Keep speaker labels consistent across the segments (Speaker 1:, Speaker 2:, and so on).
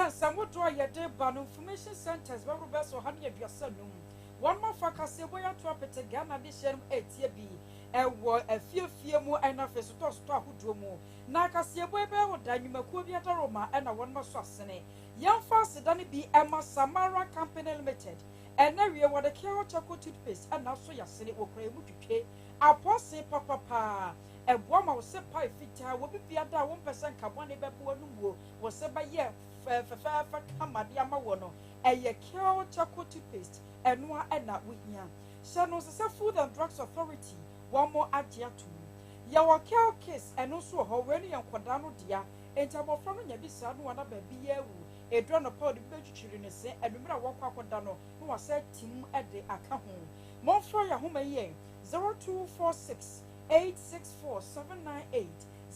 Speaker 1: Some would draw your day ban information centers where Roberts or Honey of your son. One more for Cassiboya Trumpet Ghana edition 8B. A few more and a face to stop who do more. Nakasiaboy or Danimakovia Roma and a one more Swasene. Young fast Danny B. Emma Samara Company Limited. An area where the Kero chocolate toothpaste and also your city will pray with a posse papa. A woman was set by Fita will be at 1% Cabani Babu was said by year for Kamadiamawono. A Kero chocolate toothpaste and one and not with ya. Shanos is a Food and Drugs Authority. One more adja to your Kero case and also Howani and Quadano dia. And Tabo from Yabisa, one of baby. A drone of powder children and remember walk out who was said team at the account. More for your home a year 0246 864 798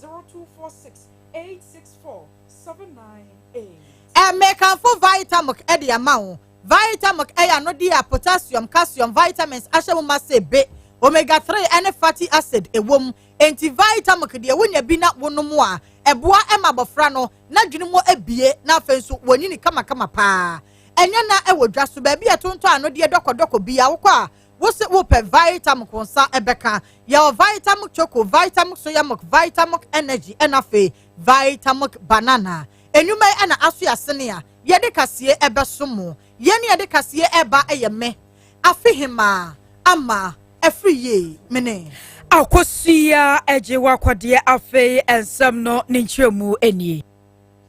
Speaker 1: 0246 864 798.
Speaker 2: And make a for Vitamok Eddie amount. Vitamok A no dia potassium, calcium, vitamins, Ashamuma say B, omega 3 and fatty acid, a womb, anti-vitamok dear when you be not one more. Ebua Emma Bofrano, na junimo ebie na fensu wonini kama pa. Enya na ewo dwaso baby atonto ano de doko bia wokwa. Wo se wo pe Vitamok konsa ebeka. Ya Vitamok choco, Vitamok soya mok, Vitamok energy enafe, Vitamok banana. Enyume ana asu ya senia. Yede kasiye ebe sumu. Yeni yede kasiye eba eyeme. Afihima ama efriye mene.
Speaker 1: Akosia ejewa kwadia afe ensem no ninchemu eni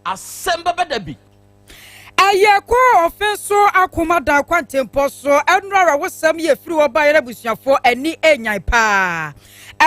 Speaker 3: asemba badabi
Speaker 1: ayeko ofenso akoma da kwantempo so enura wosam ye firi oba yere busuafo eni enyan pa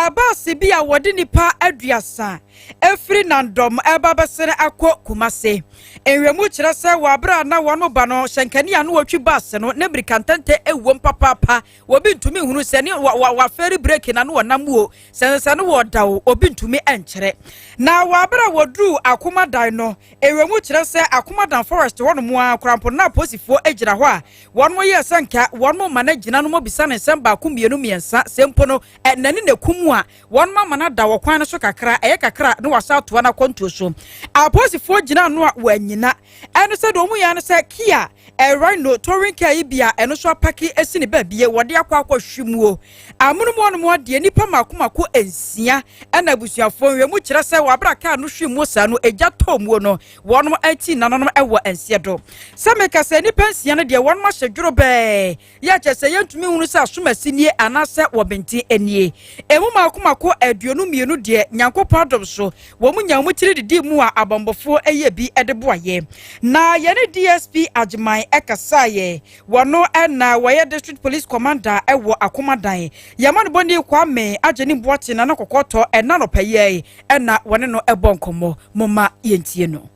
Speaker 1: eba sibi a wode nipa aduasa efiri nandom eba besere akọ kumase enwemu kire se wabra na wono ba no hyenkani anu watwi bas no ne brikantante ewom papa obi ntumi hunu se ne wa feri break na no wonam sense no wodawo obi ntumi enkyere na wabra wodru akoma dan no enwemu kire se akoma dan forest wono mu akrampo na posifo egira ho a wono ye sanka wono managina no mobisa ne semba akumienu miensa sempo no nani ne kumu a wono mama na da wo kwan no so kakra kakra no wasa to na konto so aposifo gina no a wanyina eno se do mu ya no se kia rhino touring car bia eno so apaki esi ne ba bie wode akwa hwemuo amunu mo no mo de nipa makomako ensia na busuafo nwemu kire se wabra ka no hwemu sa no eja tomuo no wono ati nanonom ewo ensie do se meka se nipa ensia no de wono ma hyedworo be ya kyese yentumi hunu se asomasinie anase wobenti enie emu makomako aduonu mienu de nyankopon adom so wo mu nyamu kire didi mu a abombofo eye bi edeboaye na yene DSP Ajman ekasaye wono na waye district police commander ewo akomadan yamane boni kwame ageni boate na nakokoto na no paye na wone no ebonkomo moma yentie no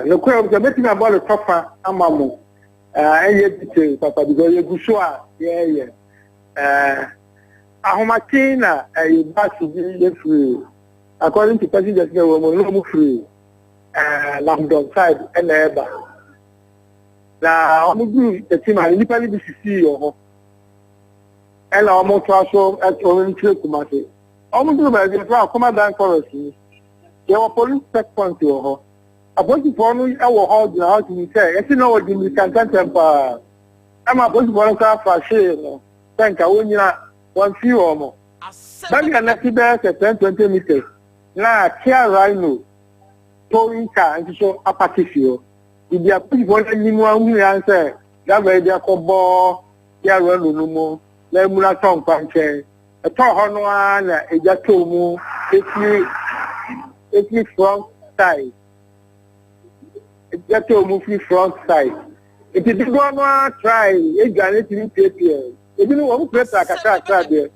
Speaker 4: no kwa mtambeti about the proper amamu eye detail papa because you go so a yeah ahomakina e basu bi free according to passengers we were no free London side and eba na omugu the team and literally BCC yo ela omo traso at only kumase omugu ba dey for commandant forest there were police checkpoint yo abosi for no e wo hold na how to say e no what the can temper am abosi for no ka fa she no thank you wonyina one few omo bani na ti be 10-20 meters na kia rhino touring car and so apathy if you put one anyone who answer that way they cobo ya run no mo le mu na ton kwanche e to ho no na e ja to mu if front side e ja to mu front side if you go no try e ga ne ti prepare e bi no wo prepare kakra there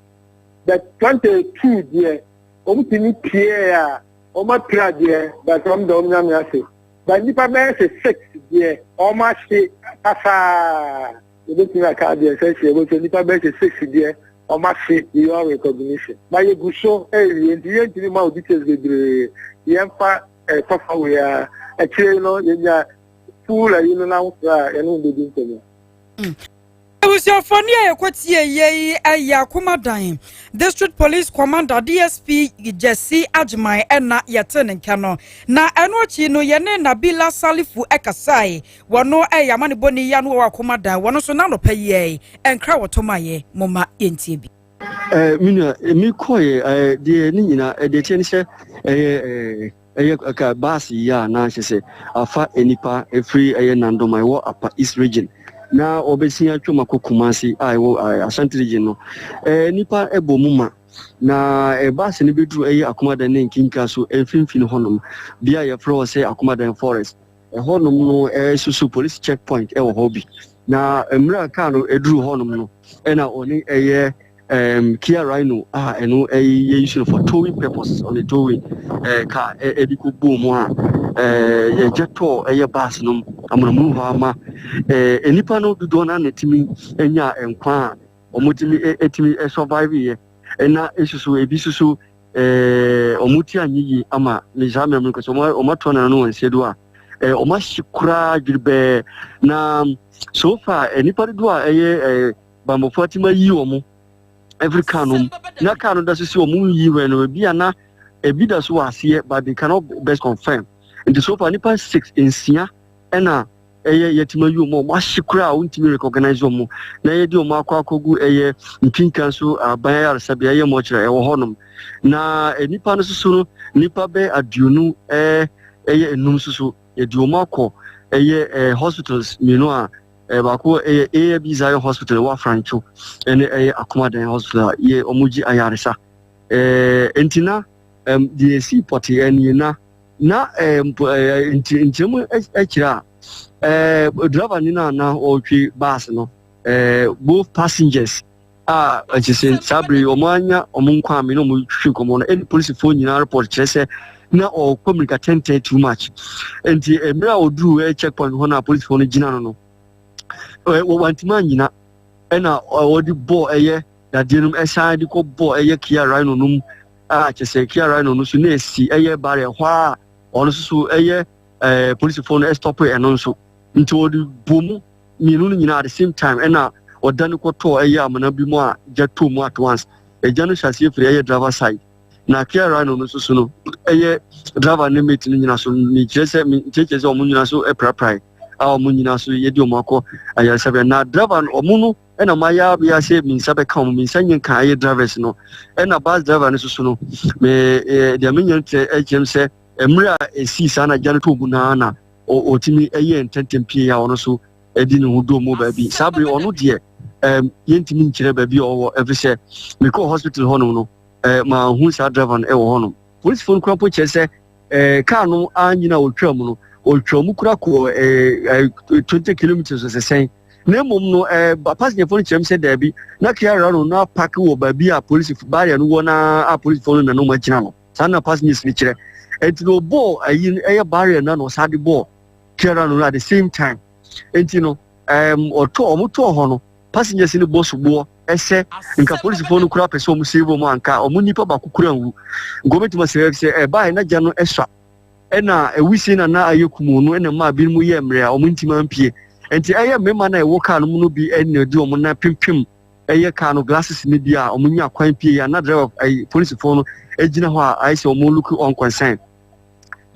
Speaker 4: that 22 there o ti ni pie a o ma tra there but from the omna me ase but nipa be say 6 there o ma she kasa e be ti na ka there say she go nipa be say 6 there o ma she your recognition but you go show the ma details be yemfa tofa we a kire no nya full you know now e no dey do
Speaker 1: was your funny ye Yakumadan. District Police Commander DSP Jesse Ajmai and na yaten and cano. Na anochi no yene Nabila Salifu Ekasai. Wano Yamani Boni Yanu Wakumada, one also nano pay and Krawotomaye, Moma NTB.
Speaker 5: Mina, me koye, the Nina, the Chenise, Basi ya na she afa enipa free nando my war upper East region. Na obesia chuma Kumasi Asante region no nipa ebo muma na basi ni bedru akomada ne nkinka so emfimfini honom bia ye fro say akomada forest honom no susu police checkpoint wo hobi na emra ka no edru honom no na oni Kia Rhino eno issue for towing purposes on the towing car ediko boom ye jeto bus no amramu ma enipa no do na netimi enya enkwa omutimi etimi survive ye na esusu ebisusu omuti anyi ama nizame mu ko so omato na no nsedo a omashikura gilbe na so far enipa do bambo fatima yi omo every canon na canon that is your moon you when be na a bit as was here but they cannot best confirm and the so far nipa 6 in sia na yetima you mo mashikura untimi recognize mo na ye di o makwakogu mpinkan so aban ya sabia ye mo kire wo honom na nipa no susu no nipa be aduonu enum susu ye di o makọ hospitals you know bako ABI Zion Hospital wa Francho ene Akomadan Hospital ye omuji ayaresa entina DAC party eni na ntemu ekira driver ni na otwi bus no both passengers ajisen sabri omanya omunkwa me no mu hwikomo no any police phone nyina report chese na o communicate too much enti emra oduru checkpoint ho na police phone gina no wantima nyina ena odi bo da denum esan di ko bo Kia Rhino num chese Kia Rhino no so na esi bare hwa ono so police phone stop eno so nti odi bomu minu nyina at the same time ena odani ko to amana bi mu a jato mu at once ejano shase free driver side na Kia Rhino no so no driver ne mate nyina so ni chese omu nyina so praprai omu nyina so yedi omako ayasabe na driver omu no ena maya bia se minsabe ka omu minsanyen ka drivers no ena bus driver ne so no me dia menyen te se emra esi sana jano to na otimi ententempi ya ono so edi ne hudo mo ba bi sabri ono de yentimi nkire ba bi owo every say me ko hospital hono no ma hu sa driver no hono police phone kwa po chese car no anyina otwam no otwam kura ko 20 kilometers as say na mom no passenger phone chem say there bi na Kia Rhino na park wo ba bi a police barrier no wo na police phone na no ma kina no sana passengers ni kire enti bo barrier na no sade bo Kia Rhino at the same time enti no omuto ho no passengers ni boss bo ese nka police phone kura person mu save mo anka nipa ba kukura nwu government must say ba na gya no eswa ena ewisi na ayekumu no ena ma bi mu ye mre a ntima mpie enti mema na car no mu no bi ena di na pimpim car no glasses ni bi a nya kwan pie ya na driver police phone ejina ho a I say look on concern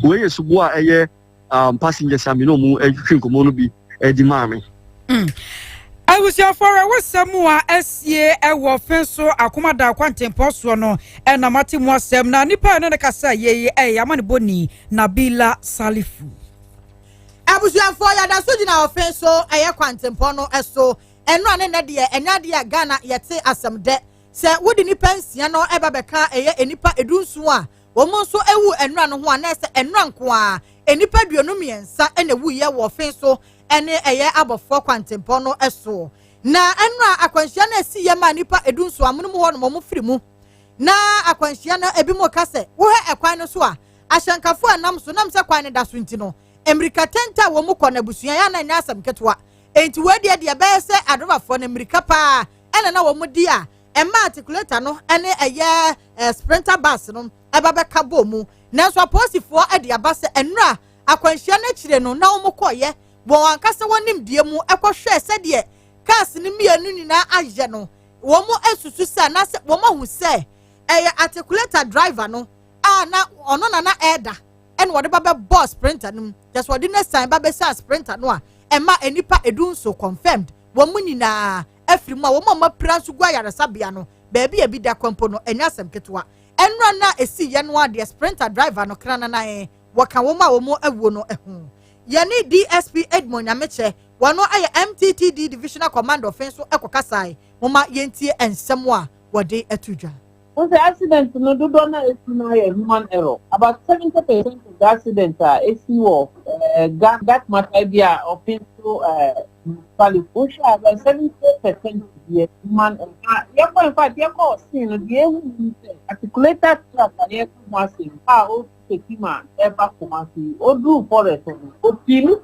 Speaker 5: we yesubo a passengers am no mu ehwinkomo no bi edi maame
Speaker 1: I was your for a Samoa SCA ewo fenso akomada kwantempo so no na matemu asem na nipa na kasa ye amane boni Nabila Salifu
Speaker 2: abusuan for ya da so gina ofenso kwantempo no eso eno ane na de enya de Ghana yete asem de se wodi nipa nsia no beka enipa edunsu a wo mo so ewu enra no ho ana se enra nko a enipa duonu miensa ene wu ye wo fenso ene abofo kwantempo no eso na enra akwanhia na esi ye ma nipa edunso amunum ho no mo firi mu na akwanhia na ebi mo kase wo he ekwan no so a ahyankafo anam so nam se kwan ne da so nti no Amerika tenta wo mu kona busua ya na nya asam ketwa enti wadi de be se adrobafo na Amerika pa ene na wo mu di a ema articulator no ene sprinter bus no eba ka bo mu nanso aposifo de abase enra akwanhia na kire no na wo mu koye bo ankasa wonim die mu ekohwe se de cars ni mienu nyina aye no wo mo esusu se na se wo mo hu se articulator driver no na ono na eda en wo de baba boss sprinter no just wo de next time baba sa sprinter no a ema enipa edun so confirmed wo mo nyina afiri mu a wo mo pra so gwa yaresa bia no baby e bi da kwampo no enya asem ketwa enra na esi ye no ade sprinter driver no krana na wo ka wo ma wo mo awuo no ehu ye ni DSP Edmond Nyameche wono aye MTTD divisional command offense so ekokasai moma yentie ensem a wode atudwa.
Speaker 6: When the accident no do not a human error. About 70% of the accident is that matter be offense to municipality. About 70% is human error. In fact, you call sin the articulated truck and you come see how Tekima ever come see or do forest. Opini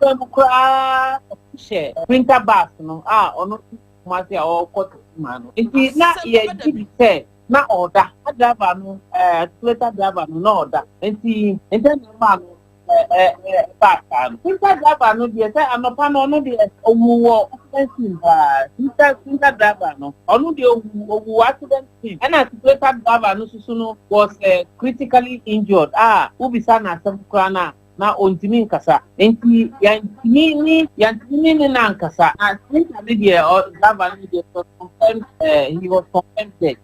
Speaker 6: kra share printer bus no or not Masia or court man. It is not yet say na order. Driver no later driver no order. And see and then man back. Printer driver no dey say am pa no dey owo offensive printer driver no. Onu dey owo accident team. And as later driver no susu no was critically injured. Who be sana some krana na ontimi nkasa enti yantimi na nkasa I think I did here or driver did confirmed he was confirmed dead.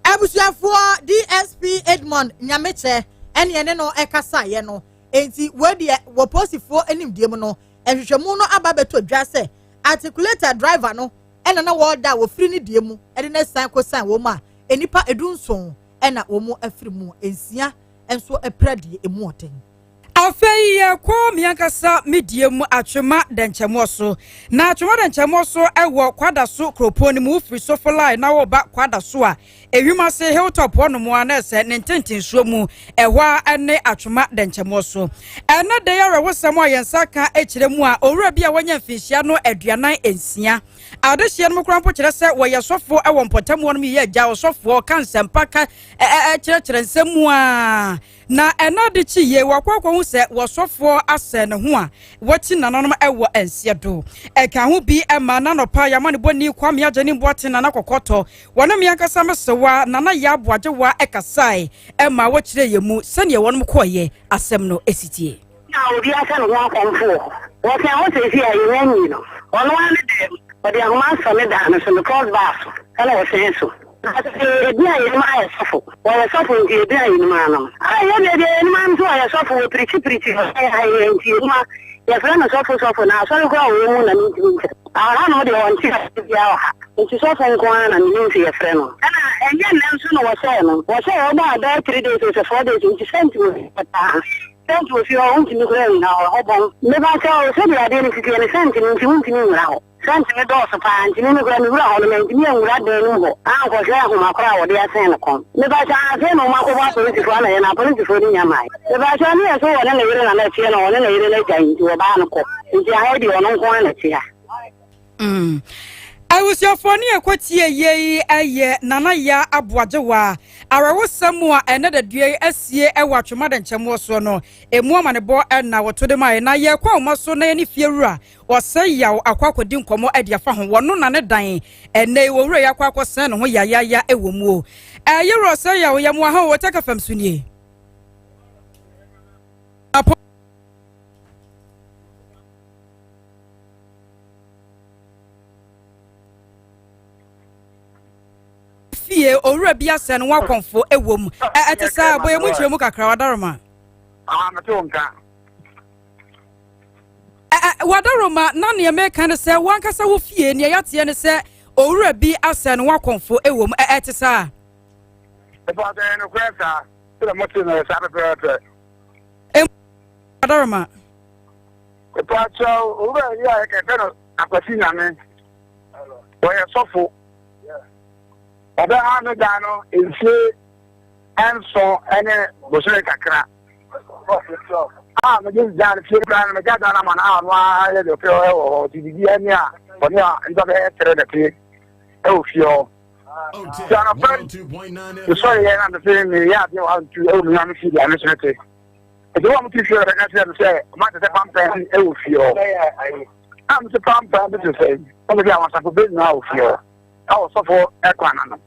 Speaker 2: Abusuafo DSP Edmond Nyameche ene no ekasa ye no enti we de wo posifo animdiem no ehwehwemu no ababeto dwa se articulator driver no ene na wo da wo firi ni diemu ene na san ko san wo ma enipa edunson ena wo mu afiri mu ensia enso epradi emuoten
Speaker 1: afei ko miankasa medium atwema denchemo so na atwema denchemo so ewo kwada so kroponi mu free so for line na wo ba kwada so a ehwima se hilltop no mu anese ne ntentensuo mu ehwa ene atwema denchemo so ena de yare wosam ayensa ka ekire mu a owura bia wanya mfinhia no aduanan ensia adehia no krampo kire se wo yesofo ewo mpotam wo no ye agya osofo kansempa ka kire nsemu a na ena de chi ye wakwakwa hu se wosofo ase ne ho a woti nananom ewo ensie do eka ho bi ema na no pa yamane boni kwame agye boate na kokoto wona miankasa mesewa nana ya aboagewa ekasai ema wo kire yemu sane wonom koye asem no esitie
Speaker 7: na obi aka no ho akonfo wo kan ho se fi ayi nyi no ono ane de odi ahoma so me da no so because bass kana wo se so Edia yema ayesofo. Wa sofo nti edia yema no. Ye de yema nto ayesofo we preach. Ayi nti yema ya frana sofo na so ko wo mu na nti nti. No de wonti ya wa. Nti sofo nko na nti ya frana. Ana enye nem so no wo se no. Wo se o ba da 3 days or 4 days nti sent we pata. Sent we fi o nti ni ko na ho bon. Me ba ka o se bi ade ni ti ni sent ni nti nra ho. Santi me doso pa anti me go mi wura ho me nti me wura de no ho an ko se ho makora wo de asen no kon me ba cha asen no mako ba polisi fo na ye na polisi fo ni nyamai me ba cha ni so wo na le wira na tie no wo na le wira na jan nti wo ba no ko nti a he de wo no kon na tie
Speaker 1: I was your funny aquatia ye aye nana ya aboagewa arawo samu a ene de due asie e watwema de nchemo so no emu ama ne bo na woto de mai na ye kwa oma so na ni fiewura o se yaw akwakodi nkomo ade afa ho wono na ne dan ene wo wura ya kwakosen ne ho ya ewo mu o ye ro se yaw ya mu ha wo taka fam sunie owura bia sen wa konfo ewom etesa boye mu chemu kakra wadaroma
Speaker 4: amatonka
Speaker 1: wadaroma na ne me kan se wankasa wo fie ne yate ne se owura bi asen wa konfo ewom etesa
Speaker 4: efa de no kwesa se mo tino sa pepe
Speaker 1: wadaroma
Speaker 4: efa cho owura ya ke no akwasi nyame boye sofo Obe anu dano inse enso ene bosere kakra. Me just dan fi plan me ga dana mana anwa ye de fe o ti di ani a oni a ndo be tere de fi e o fi o. Dana plan 2.9. Sorry ye na de fi me ya bi o tu e o mi na fi di ani sete. If you want to share, I can say, "Matter the pump and it will feel." I'm the pump and the same. Somebody I want to be now feel. I was for Equanano.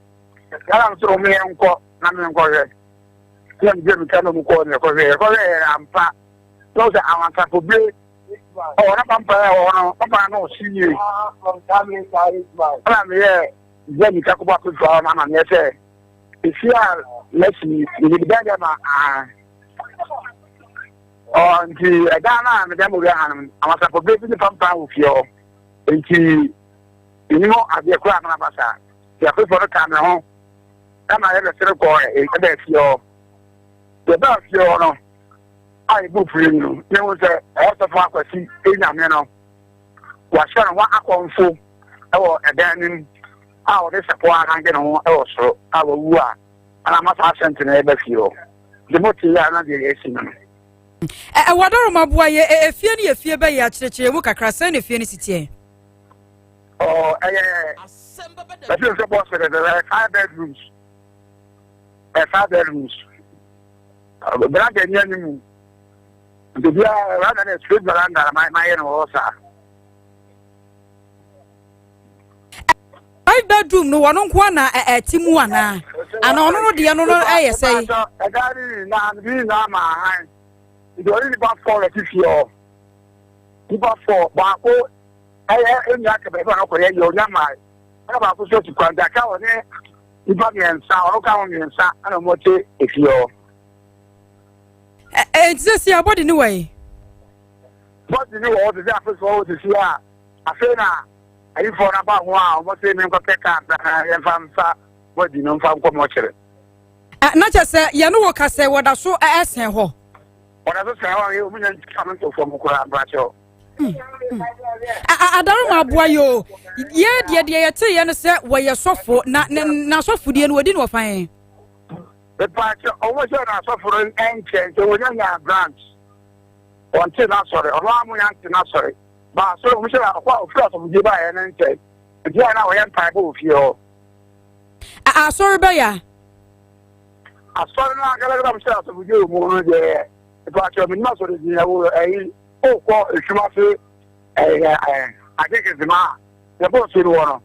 Speaker 4: I'm so me and call, Naman Corre. Then give me kind of corner, Corre, I'm fat. Those are our type of big. Oh, I'm Papa, no, see you. I'm here. Then you talk about the farm, and yes, if you are, let's see, you better, on the Ghana, Madame Ghana, I was a baby from town with you. You know, at the crab, Nabasa. You have for the camera home. And I have a circle, a best your. The best your. I book for you. There was a lot of work in Yamino. Was showing what I call for. Or a dining. Our disappointment and get on also. Our woo. And I must have sent in a best you. The motive are not the ASEM.
Speaker 1: Wadaro mabua ye efie ni efie be ya kyerɛkyerɛ mu kakra sɛ ne efie ni sitie.
Speaker 4: Oh, that is supposed to be 5 bedrooms. 5 bedrooms. But I near you. To be rather than a street veranda, my also.
Speaker 1: 5 bedroom no one kwa na timu ana. Ana ono no de no aye say.
Speaker 4: I got it na be na ma. It already about 4 if you. About 4 ba ko in ya ka be na ko ye yo nya mai. Na ba ko so ti kwanda ka woni iba mi ensa o ka woni ensa ana mo te if you.
Speaker 1: This your body no way.
Speaker 4: But you know all the first of all this year. I say na I for about wow, what say me ko pick up and famsa what you know fam ko mo chere.
Speaker 1: Na just say ye no work say what so ASEM ho.
Speaker 4: What I say how you me come to from ko bracho.
Speaker 1: Adaru mabua yo. Ye de ye te ye no say wo ye sofo na sofo de no wadi no fan.
Speaker 4: The patch always na sofo en change we nya branch. Until na sorry, Olamu yanti na sorry. But so we should have of course of give by and say. And now we am type of you.
Speaker 1: Sorry ba ya.
Speaker 4: Sorry na gala themselves of you more there. But you mean not so the oh ko ishuma I think it's the ma. The boss in one.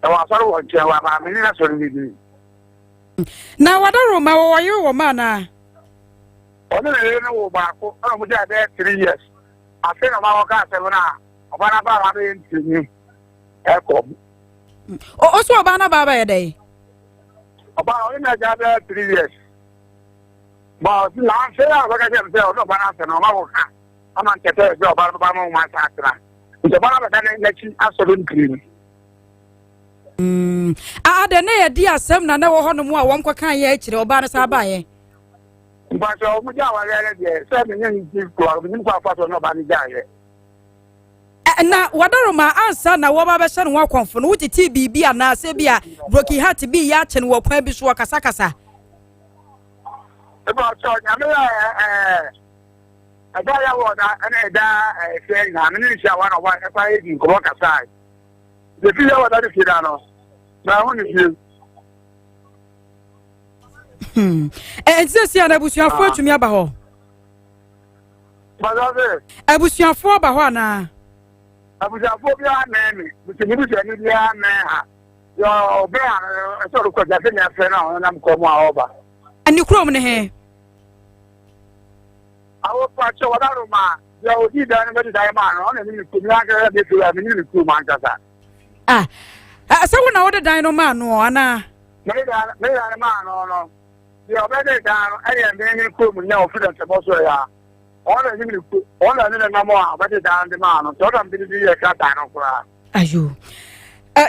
Speaker 4: The was sorry one chair I mean na sorry.
Speaker 1: Na wadaro ma wo yo wo ma na.
Speaker 4: Ono no ba ko ono mo ja there 3 years. I say na ma ka se na. Obana ba ma be ntini. Eko.
Speaker 1: O so obana ba ba ye dey.
Speaker 4: Obana o na ja there 3 years. Ba si la se ya ba ka se no obana se no ma wo ka. Ama nkete e obana ba ma ma sa tra. Nje bana ba na chi asoro nkiri.
Speaker 1: De na ye di asem na wo ho no mu a won kwaka ye akire obana sa ba ye.
Speaker 4: But mo ja wa le de se me nyi ti ko ni ko afa so no ba ni ja ye.
Speaker 1: Na wadaro ma ansa na wo ba be hye no wa konfo no wuti bibi ana se bia broken heart bi ya kye no kwan bi so kasa kasa.
Speaker 4: E ba so nya me ada ya wo na na da se na me ni sha wa na wa e pa e din ko kasa. The fi ya wa da fi da no. Na hu ni fi.
Speaker 1: Sisi ana busuafo atumi aba ho.
Speaker 4: Bazaze.
Speaker 1: Abusuafo aba ho ana.
Speaker 4: Abusuafo bi ana mi. Butumi bi se ni bi ana ha. Yo be ana so ro ko ja se na fe na na ko mu a oba.
Speaker 1: Ani krom ne he.
Speaker 4: Awo pa cho wada ro ma. Yo odi da ni be da ma no na ni ku mi aga be tu ya mi ni ku ma nkasa.
Speaker 1: Asa wo na wo de dan no ma no ana.
Speaker 4: Me da ma no. The obede down, I am being cool now for the Bosoya. All the new cool, all the number, obede down the man, so I'm going to be a cat down for her.
Speaker 1: Are you?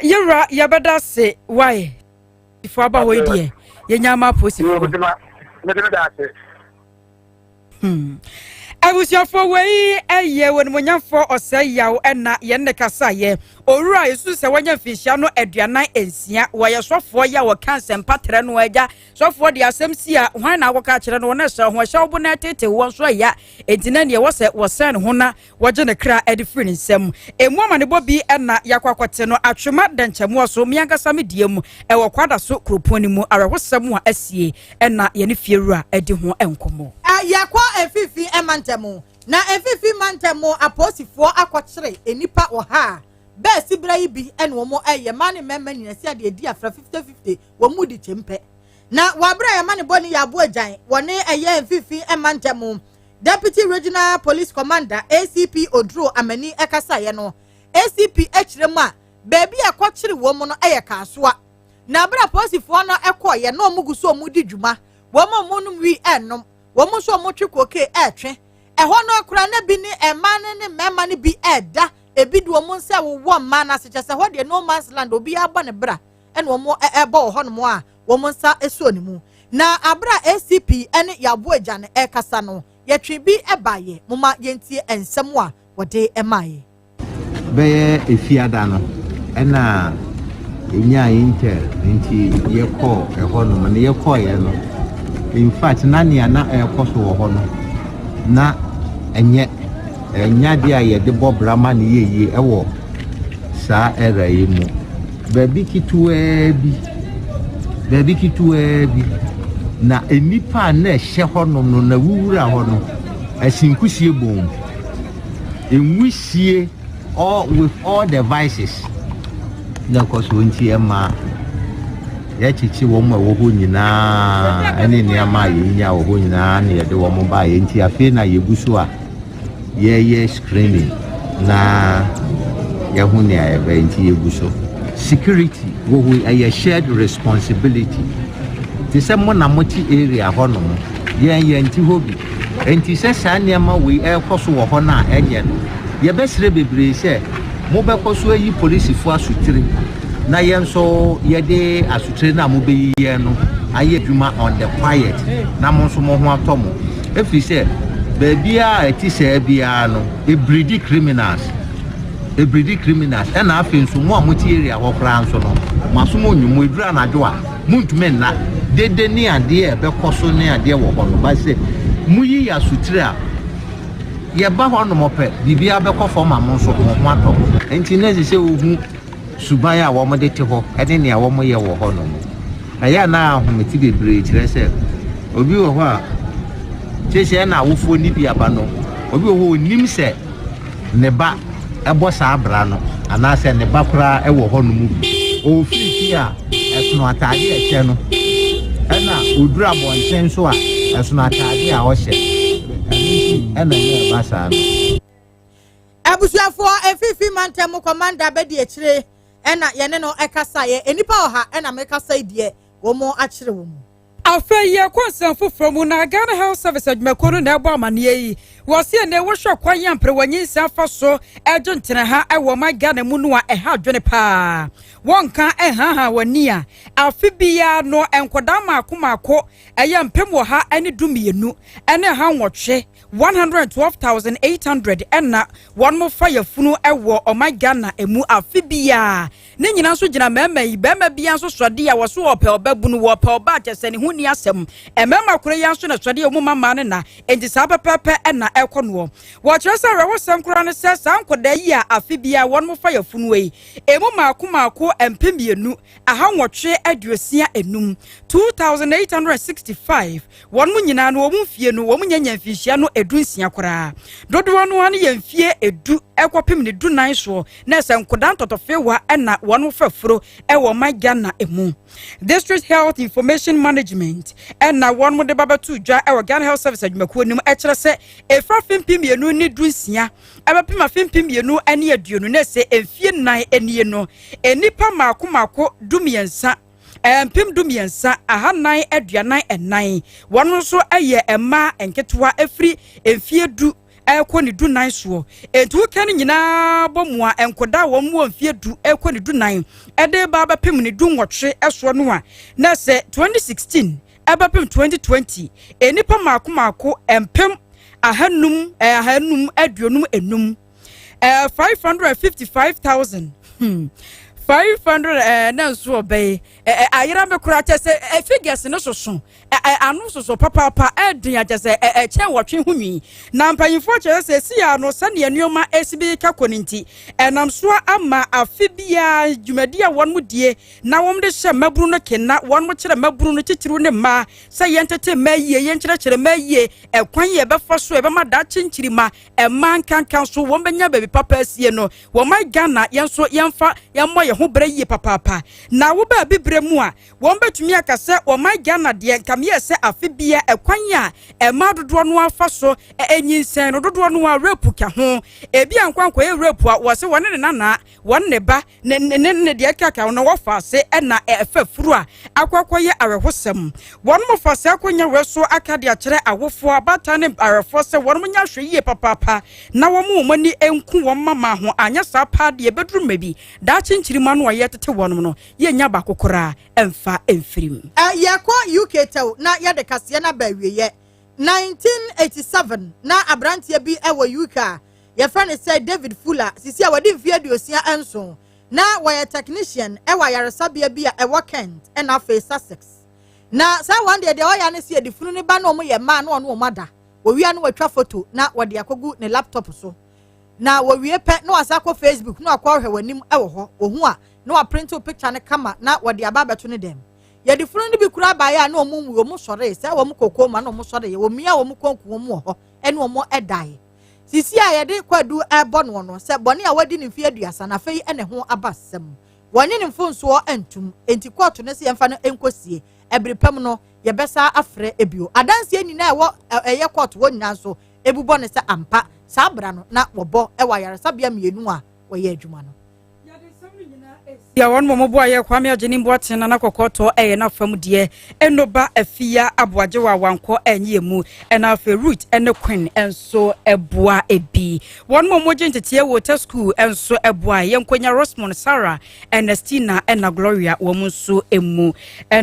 Speaker 1: You're right, you better say, why? If I bow away, dear, you're my pussy. I was your for way a year when you for or say yaw and not Yenekasa. Ora isu se wanya fisha no aduana ensia wo so for ya wo cancer patre no agya so for the asem si a hwan na woka kire no na hye ho hye obo na tete wo so ya entina ne wo se wo sen ho na wo je ne kra edi free nsem emu ama ne bobi na yakwakwate no atwema danchemu so miankasa mediem e wo kwada so kroponi mu arehosem a asie na ye ne fiewura edi ho enkomo
Speaker 2: yakwa efifi emantemu na efifi mantemu aposifo akwakire enipa oha be sibra ibi ene wo mo eye mane memma nyina sia de edi afra 50-50 wo mu di chempe na wabra ya mane boni ya abo ajan wone eye efifi emantemu Deputy Regional Police Commander ACP Odro Amani Ekasaye no ACP echirema baby akwakire wo mo no eye kasoa na bra aposifo no ekoye na omuguso omudi dwuma wo mo monum wi enom womo so mo twikoke etwe eho no akura na bi ni emane ne mema ne bi eda ebi du omo nse wo ma na se chese ho de no man's land obi aba ne bra ene womo eba ho no mo a womo nsa eso ne mu na abra ACP ene yabo agya ne ekasa no yetwe bi ebaye moma yentie ensem a wode emaye
Speaker 8: be efiada no ena enya intel nti yekọ eho no ne yekọ ye no. In fact, nani ana koso wo hono na enya dia ye de bob rama ni ye ewo sa era yi mu baby kituwe bi na enipa na ehye hono no na wuwura hono asinkusie bom enwisie all with all the vices na koso nti ema ya chichi wo mo wo ho nyina ene ne ama ye nya wo ho nyina ne ye de wo mo ba ye nti afi na ye guso a ye screening na ya hu ne ya ba nti ye guso security wo ho a shared responsibility ti se mo na mo ti area ho no ye nti ho bi nti se sa ne ama we e koso wo ho na enye no ye be sire bebre se mo be koso yi police fu asutire na yenso yede asutre na mo be yiye no aye dwuma on the quiet na mo so mo ho atomo efi se baabia eti se bia no ebridi criminals na afi nso mo amoti area ho kra nso no maso mo nyumo edura na jo a muntume na dede ni ade e be koso ni ade wo ho no ba se muyi asutre a ye ba ho no mo pe bibia be kofo ma mo nso mo ho ato enti na se ohu subaya wo mo de te ho ene ne wo mo ye wo ho no aya na ahometi bebre kire se obi wo ho a chese na awofo ni bia ba no obi wo ho nim se ne ba ebo sa abra no ana se ne ba kura e wo ho no mu o fi a esono atade e che no ena odura bonten so a esono atade a wo hye ena ne ba sa no
Speaker 2: abusuafo efifi mantemu commander bedi echire ena yene no ekasa ye enipa oha ena mekasa idie wo mo achire wo mu
Speaker 1: afeye konsanfo from na Ghana Health Service adwumakono na ebo amane yi wo se ne wo hwe kwan yampre wanyinsa afa so edwentene ha ewo ma Ghana mu no a eha adwene pa wonka eha wani a afibia no enkoda maako eyampem wo ha ene dumienu ene ha nwotwe 112,800 ena one mo fire funu ewo o ma Ghana emu afibia ne nyina so gina mema yi bema bia so sode ya wo so ope obabunu wo ope oba atese ne hu ni asem emema kure ya so na sode o mu mama ne na enti sa pepepe ena ekono wo kyeresa rewo sankura ne se sankoda yi a afibia one mo fire funu yi emu maako empemienu aha nwotwe aduosia enum 2,865 one mu nyina no wo mu fie no wo mu nyanya mfihia no edunsia kora dodo no ane yemfie edu ekopem ne dunan so na sankoda ntotofewa ena one fafuro ewo ma Ghana emu District Health Information Management ena one mo de babatu dwa ewo Ghana Health Service adwumakuo nim ekere se efra fempemienu ne dunsia abapema fempemienu ane aduonu na se emfie nan enie no enipa maako dumiensa empim dumiensa ahanan aduanan enan wono so aye ema enketwa efri emfie du ekoni dunan so entu kan nyina bomua enkoda wo mu emfie du ekoni dunan ede ba bapem ne du nwotwe eso no a na se 2016 abapem 2020 enipa maako empem ahanum aduonum enum 555,000 500 na nso obey ayira me kura chese figures no soso anu soso papa edin achese chen wotwe hunwi na mpanyimfo chese si ya no sane anuoma esibi ka koninti enam so ama afibia dwumadi a won mudie na wom de hye maburu no kenna won mo kire maburu no chichiru ne ma se yentete maye yenkire maye ekwan ye befa so e be ma da chinchirima man kan so won benya baby papa asie no wo my Ghana yenso yemfa yemmo ye ho bere ye papa na wo ba bibre mu a won betumi akase wo my Ghana de nkam ye se afibia ekwan a ma dodo no afa so enyinsen no dodo no a rape ka ho ebi ankwankwa ye rape a wo se won ne nana won ne ba ne de kaka no wo fa se na efa furu a akwakwa ye arehosem won mo fa se akonya weso akade akere awofo abata ne arefo se won mo nya hwe ye papa na wo mo mani enku wo mama ho anya sa pa de bedrum mabi da chinchirima no ye tete won no ye nya ba kokora emfa emfirim
Speaker 2: ye kwa UK taw na ye de kase na ba wiye 1987 na abrantie bi ewo UK ye friend say David Fuller sisi a wadi mfie aduosia enso na wo technician ewa yaresabia bi a ewo Kent and afa Sussex na sa one day de oya ne se edifunu ne ba no mo ye ma no no mada wo wi anu watwa photo na wo de akogu ne laptop so na wo wi pe na wasa ko Facebook na akwa hwe wanim ewo ho ohu a na wa print picture ne kama na wo de aba beto ne dem ye difunu ne bi kura ba ya na omu wo mu sore se wo mu kokoma na omu sore ye wo mia wo mu konku wo mu ho ene omu edai sisi a ye de kwadu ebo no no se bone a wadi ne mfie aduasa na fei ene ho abasem wonye ne mfonso entum enti court ne se yemfa no enkosie ebrepam no ye besa afre ebio adanse ni na ewo eye court wonnya so ebubo ne se ampa sabra no na wobo ewa yaresabia mienu a wo ye adwuma no
Speaker 1: ya won mo bo aye kwame ageni mbo atena na kokoto na fam de enoba afia aboaje wa wanko enye mu na afa root ene queen enso eboa ebi won mo gentete water school enso eboa yenkonya Rosmond Sarah Ernestina na Gloria wo mu so emu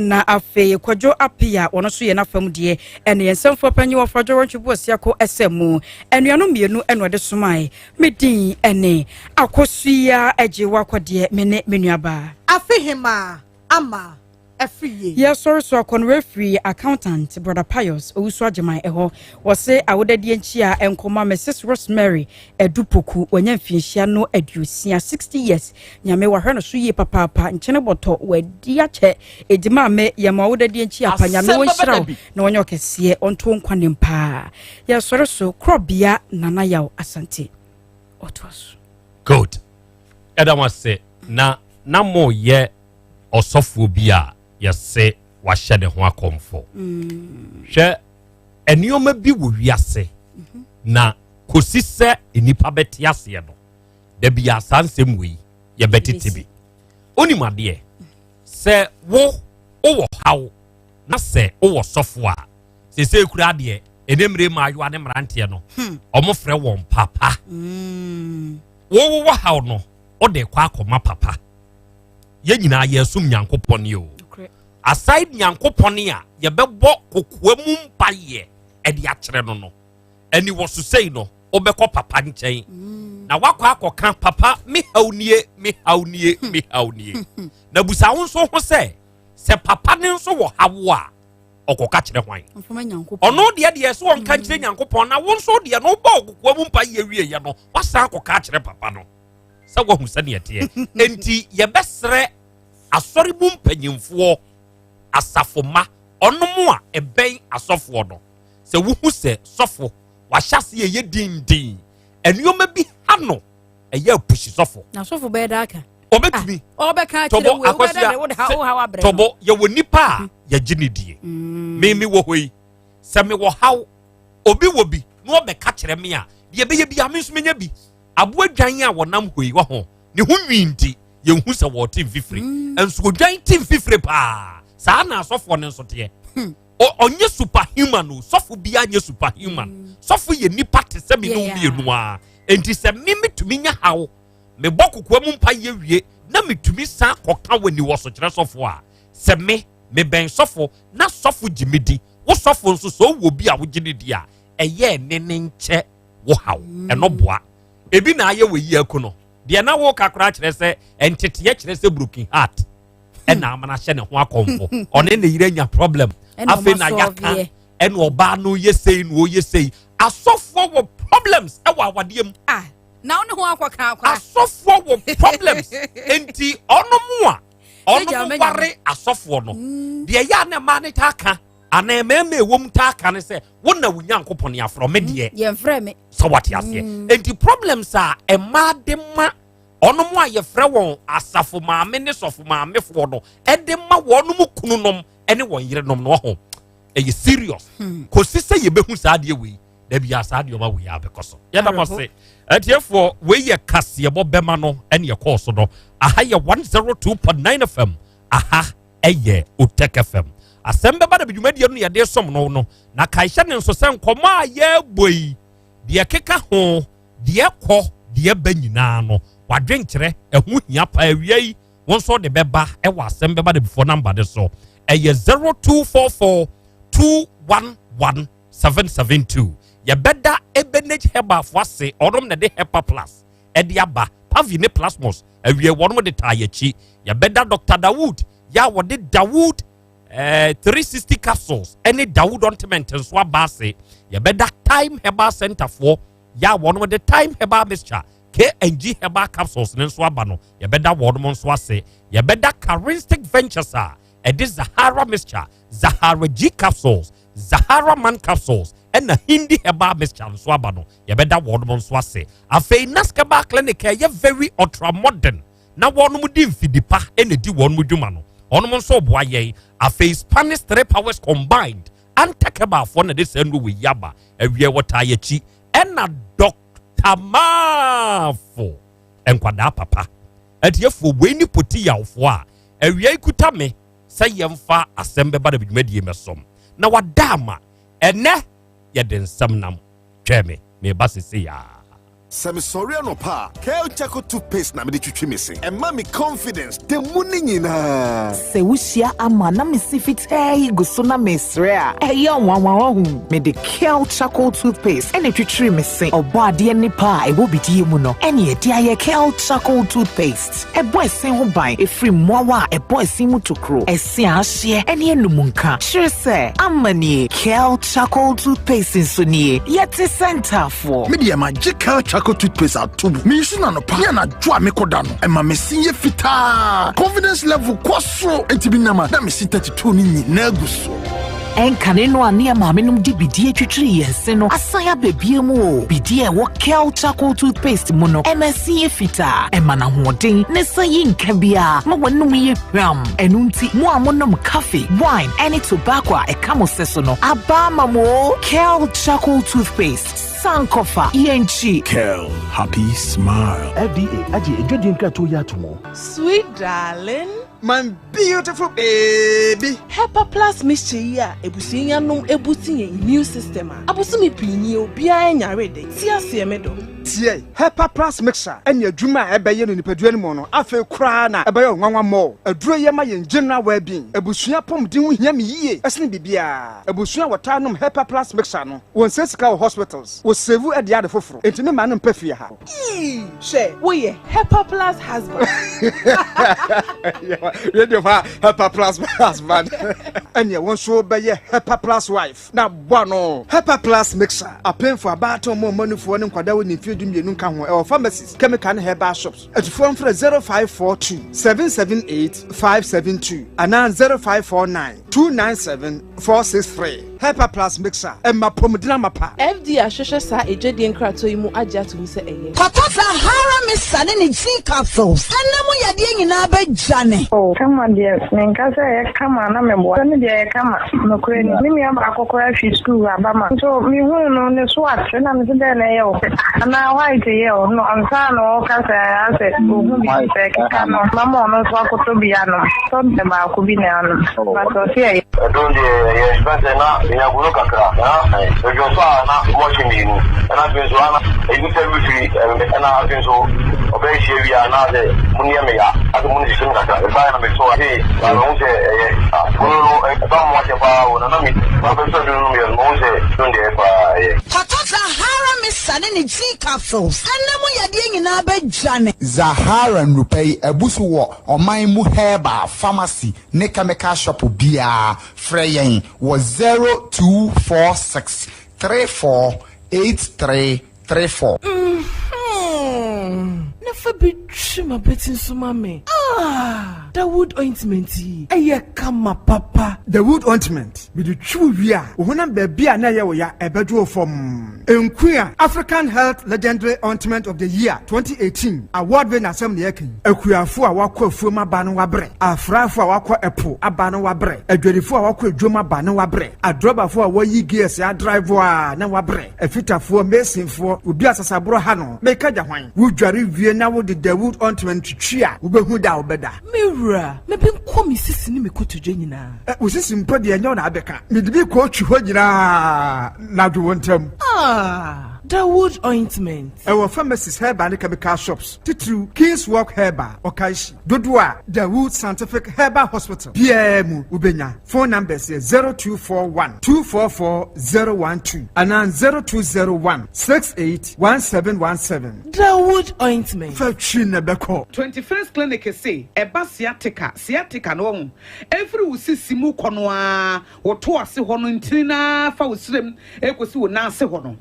Speaker 1: na afa kwadwo apia wono so ye na fam de ene yensemfo panyi wo frodwo ntwibo asiako esemu enuano mienu eno de somai medin ene akosua ajewa kwade mene menuaba
Speaker 2: afihima ama afriye
Speaker 1: yes sorry so kon referee accountant brother Pius owusu ageman eho wose awodade enchia enkoma Mrs Rosemary edupoku wanyamfinhia no aduosia 60 years nyame wa hweno so ye papa nchene boto wadi ache edima me yama awodade enchia pa nyame wonhyiraw na wonyo kese onto nkwane mpa yes sorry so KROBEA nana yaw asante otwaso
Speaker 3: good edama se na mo ye osofo bi a yese wa hye de ho akomfo hwe enioma bi wo wiase na kosi se enipa betiase no da bi asansem wi ye betete bi onimade se wo hawo na se wo sofo a se kura de enemre maayo ane mrante no omofre won papa wo hawo no o de kwa akoma papa ye nyina ye sum nyankopon yo aside nyankopon a ye bebo kokoa mu mpaye e de akere no ani wo so sei no obekọ papa nchen na wakọ akọka papa mi haunie na busa wo nso ho se papa ne nso wo hawo a okoka kire hwan ono de so won ka kire nyankopon na wo nso de no bo kokoa mu mpaye wie ye no wasa akọka kire papa no sa wo hu sane yete enti ye besre asori bu mpanyimfo asafoma onomo a eben asofo no se wo hu se sofo wa hyase ye dindin enuoma bi hano eye apushi sofo
Speaker 1: na sofo be da aka
Speaker 3: obetumi
Speaker 1: obeka kire wo wo da wo abre
Speaker 3: tobo ye woni pa ye ginidie me wo hoi se me wo haw obi wo bi no obeka kire me a de be ye bi amenso menya bi abo adwan a wonam hoi wo ho ne hu nwinti ye hu se wo tim fifre enso odwan tim fifre pa sa na asofo ne nso te onye superhuman no sofo bia nye superhuman sofo ye nipa te se me no mienu a enti se me metumi nya hawo me bokokwa mu mpa ye wie na metumi sa koka wani wo so kire sofo a se me ben sofo na sofo jimidi wo sofo nso so wo bi a wo ginidi a eye nene nche wo hawo eno boa ebi na aye we yi akuno dia na wo kakra kyerɛ sɛ entete kyerɛ sɛ broken heart ɛna amana hyɛ ne ho akɔmfo ɔne ne yire nya problem afi na yaka ɛna ɔba no yesei no yesei asɔfo wo problems ɛwɔ awadeɛ mu
Speaker 1: na one ho akɔka akwa
Speaker 3: asɔfo wo problems enti ɔno mu a ɔno ware asɔfo no deɛ ya na ma ne taka ana meme wom taka ne sɛ wona wonya nkopɔ ne afrɔ me deɛ
Speaker 1: yɛmfrɛ me
Speaker 3: so what aseɛ enti problems a ɛma de ma ɔno mu a yɛfrɛ wɔn asafo maame ne sɔfo maame fo no ɛde ma wɔn mu kununom ɛne wɔn yerenom no ho ɛyɛ serious kosi sɛ yɛbɛhu saa deɛ wei da bia saa deɛ ɔma wei abɛkɔ so yɛda mo se atiefo wei yɛ kaseɛbɔ bɛma no ɛne yɛkɔɔ so no aha yɛ 102.9 FM aha ɛyɛ Otek FM asɛm bɛba da bidwumadie no yɛde som no na kaehyɛ ne nso sɛ nkɔmmɔ a yɛbɔ yi deɛ keka ho deɛ kɔ deɛ ba nyinaa no wadwenkyerɛ ɛho hia pa awia yi wɔn nso de bɛba ɛwɔ asɛm bɛba da before number de so ɛyɛ 0244 211772 yɛbɛda ebenage heba fo ase ɔnom na de hepa plus ɛde aba pavine plasmos awie wɔnom de taa yɛkyi yɛbɛda Dr. Dawood ya wɔde Dawood 360 capsules ɛne Dawood ointment nso aba ase yɛbɛda Time Herbal Center for ya wɔnom de Time Herbal mixture KNG Herbal capsules ne nso aba no yɛbɛda wɔnom nso ase yɛbɛda Charistic Ventures a ɛde Zahara mixture Zahara G capsules Zahara Man capsules ɛna Hindi Herbal mixture nso aba no yɛbɛda wɔnom nso ase afei Naskaba clinic ɛyɛ very ultra modern na wɔnom di mfidipa ɛna di wɔnom dwuma no ɔnom nso boa yɛn afei Spanish 3 powers combined antakeba for na de sendo we yaba awie wota yɛkyi ɛna Dr. Mafo enkwada papa atiefo we ni poti yawfo a awie ikuta me sɛ yɛmfa asɛm bɛba da bidwumadie mɛsom na wadama ɛnɛ yɛde nsɛm nam twɛme me ba sese ya
Speaker 9: Semi sorry no pa. Kel Chaco toothpaste na me de twitwi me se. Emma me confidence de muni nyina.
Speaker 10: Se wushia ama na me si fit go so na me sre a. Eya wanwa hu. Me de Kel Chaco toothpaste ene twitwi me se. Obo ade ni pa e wo bidie mu no. Ene e dia ye Kel Chaco toothpaste. E boy sen ho ban e free mowa e boy sen mu tokro. E se ahye ene enumunka. Sure se amani Kel Chaco toothpaste so nie. Yeti center for.
Speaker 11: Me de magic Kel Chaco toothpaste atubu. Me use na no pa. Ya na dwa me kodano. E ma me sinye fita. Confidence level kwaso. Enti bi na ma. Na me si 32 ni nyina guso.
Speaker 10: Enkane no ane maame nom di bidie twitwiri yense no asaya bebie mu o bidie wo Kel Chaco toothpaste mu no MSC fita emana hoden ne sayi nka bia ma wonum ye hwam enunti mu amonom coffee wine any tobacco e kamo seso no aba mamo Kel Chaco toothpaste sankofa yenchi
Speaker 11: Kel happy smile.
Speaker 12: FDA aje edwedi nka to ya to mo.
Speaker 13: Sweet darling,
Speaker 11: my beautiful baby.
Speaker 13: Hepa Plus mixture ya ebusunya nom ebuti ye immune system a abosumi pinyi obia enya rede ti ase emedo
Speaker 12: tie Hepa Plus mixture enya adwuma ebeye no nipadua ni mo no afa kura na ebeye nwanwa mo aduro ye ma ye general well-being ebusunya pomden hu hia me yie esene bibia ebusunya wota nom Hepa Plus mixture no won sesika hospitals wo save e de ade foforo entime ma no mpafie ha
Speaker 13: she wo ye Hepa Plus husband
Speaker 12: radio fa Hepa Plus husband enya won so beye Hepa Plus wife na bono Hepa Plus mixture apen for about mo manufo ne nkwada woni fi dumienu nka ho e o pharmacies chemical and herbal shops at phone for 0542 778 572 and 0549 297 463 Hepa Plus mixer emma pomdina mapa
Speaker 13: FD ahwehwe sa ejedi nkrato yi mu agya to mi se eye
Speaker 14: papa Zahara mixer ne G capsules enemu yade nyina ba jane
Speaker 15: oh come on dear menka say come na mebo ne de kama no kure ni mi am akokora fi school abama so mi hu no ne so atwe na me de na ye o na white ye o no ansa no ka say ase ohu bi se ka no mama no so akoto bia no so de ba ko bi na no ba to see
Speaker 16: don't ye spend na ya gulo kakra na so jo sa na watching ni na bin so na e ni tell me free na bin so obey she bia na de munya me ya adu muni sim kakra e ba na me so he ba no se no ba mo che ba na mi ba be so no mi no se donde ba
Speaker 14: papa Zahara mixer sane ne G capsules. Anamo yade nyina ba jane.
Speaker 17: Zahara Nrupei ebusu wo oman mu herba pharmacy ne chemical shop bia freyen was 0246 348334.
Speaker 13: Never be trim betting so mame. The wood ointment. Eye kama papa.
Speaker 12: The wood ointment with the true ya. Wona baby na ye ya ebedu from Enquia African Health Legendary Ointment of the Year 2018 award winner Asem Yekin. Ekuafo a wakọ afuoma ba no wabre. Afrafo a wakọ epo aba no wabre. Adwadifo a wakọ adwoma ba no wabre. Adrobafo a wayi gears ya driver na wabre. Efitafo mesinfo obi asasabro ha no. Meka ja hwan. Wudware wie na wo the wood ointment twia. Wobehu da obeda.
Speaker 13: Mira, maybe come me sisi ni me koto nyina.
Speaker 12: Usisi mpo de enyo na abeka. Midibi ko twi ho nyina na do wontam.
Speaker 13: The wood ointment.
Speaker 12: Our pharmacies herba and chemical shops. Titru King's Walk Herba Okaishi. Dodua The Wood Scientific Herba Hospital. PM Ubenya. Phone numbers 0241 244 012 and 0201 681717.
Speaker 13: The wood ointment.
Speaker 18: 21st clinic say eba sciatica no. Every usisimu konoa woto ase hono ntina fa usrem ekosi wo na ase hono.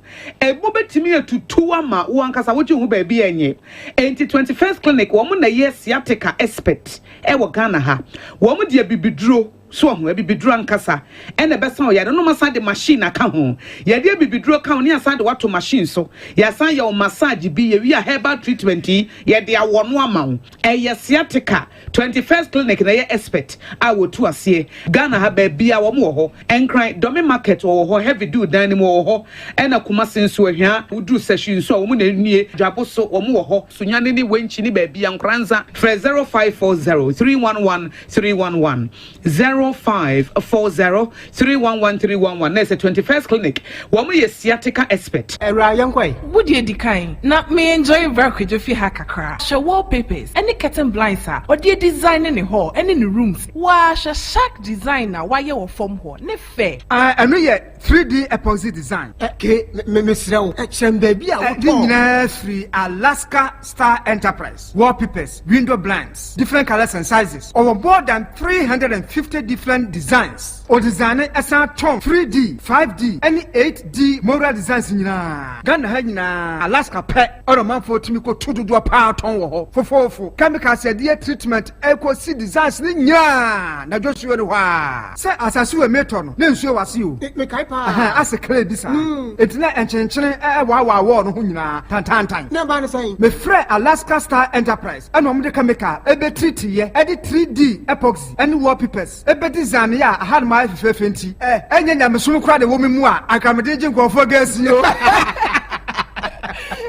Speaker 18: Betimi atutu ama wo ankasa wo hu baabi enye enti 21st clinic wo mo na ye sciatica expert e wo Ghana ha wo mo de bibiduro so ho bibiduro ankasa e na besa o ya no masa de machine aka ho ya de bibiduro ka oni asa de wato machine so ya san ya o massage bi ya wi a herbal treatment ya de awono ama wo e ye sciatica 21st clinic na ye expert a wo tu ase Ghana ha baabi a wo mo ho enkran domi market wo ho heavy do dan ni mo ho e na kuma senso ahia uduru session so wo mo na nie dwabo so wo mo ho so nyane ni wenchi ni baabi ankranza 0540 311 311 0540 311 311. That's a 21st clinic. Woman is sciatica expert.
Speaker 13: Ryan Quay. Would you decline? Not me enjoy work with your hakakra. Show wallpapers, any curtain blinds or dear design in the hall and in the rooms. Wash a shack designer while you're from hall. Ne fair.
Speaker 12: I know yet 3D epoxy design. Okay, Miss Row. Baby, I free Alaska Star Enterprise. Wallpapers, window blinds, different colors and sizes. Over more than 350 different designs. Or designer asa tom 3D, 5D, any 8D moral designs in Ghana na Alaska pet or a man for Timiko to do a power ton wo for chemical said dear treatment equal see designs nya na just you wa say as asu e meton na nsuo wase o me kai pa as a clay this it's na enchenchen wa no ho nyina tantantan na ba no say me free Alaska Star Enterprise and om de chemical e be treat ye e de 3D epoxy and wallpapers e be design ya had my fefenti enye nyamso kra de wo me mu a akamede jinkofo gas yo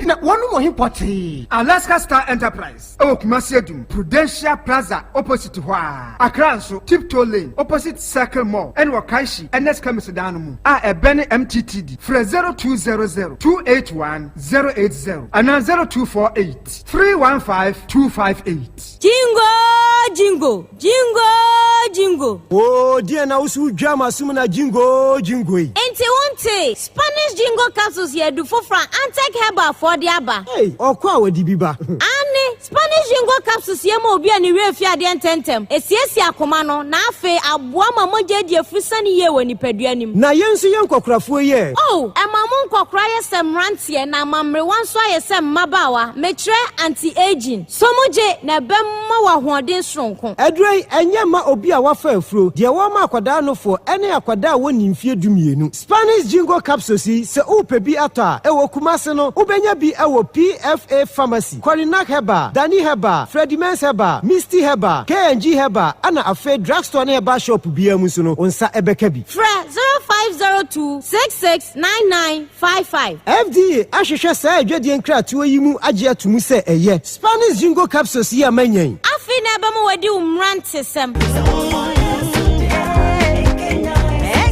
Speaker 12: na one more important Alaska Star Enterprise Kumasi Adum Prudential Plaza opposite Hwa Accra so Tiptoe Lane opposite Circle Mall and Wakaishi NS Kamisedano mu a Bene MTTD fra 0200 281 080 and 0248 315 258
Speaker 19: Jingo
Speaker 20: oh dear na usu drama sumuna jingo
Speaker 19: enti wonte Spanish jingo capsules ye du fofra antek herbal for the aba
Speaker 20: hey okwa wadi biba
Speaker 19: ani Spanish jingo capsules ye ma obi ani we fia de ntentem esiesi akoma no na afe aboa ma moje die frusani ye woni paduanim
Speaker 20: na yensu yenkokrafo ye
Speaker 19: oh emamu nkokra ye semrantie na mamre wanso ye sem mabawa mekre anti aging somoje na bemma wa hoden sronko
Speaker 20: edrei enye ma obi a wafa afro de wo ma akwada no fo ene akwada woni mfie dumienu Spanish jingo capsules se upe bi ata ewo kumase no ubenya bi ewo PFA pharmacy Corinac Heba Dani Heba Freddy Mens Heba Misty Heba KNG Heba ana afa drugstore na heba shop bi amusu no onsa ebeka bi
Speaker 19: fra 0502 669955
Speaker 20: FDA ahwehwe sa adwadie nkratu yimu age atumu se eye Spanish jingo capsules ya manyan
Speaker 19: afi na ba mo wadi umrante sem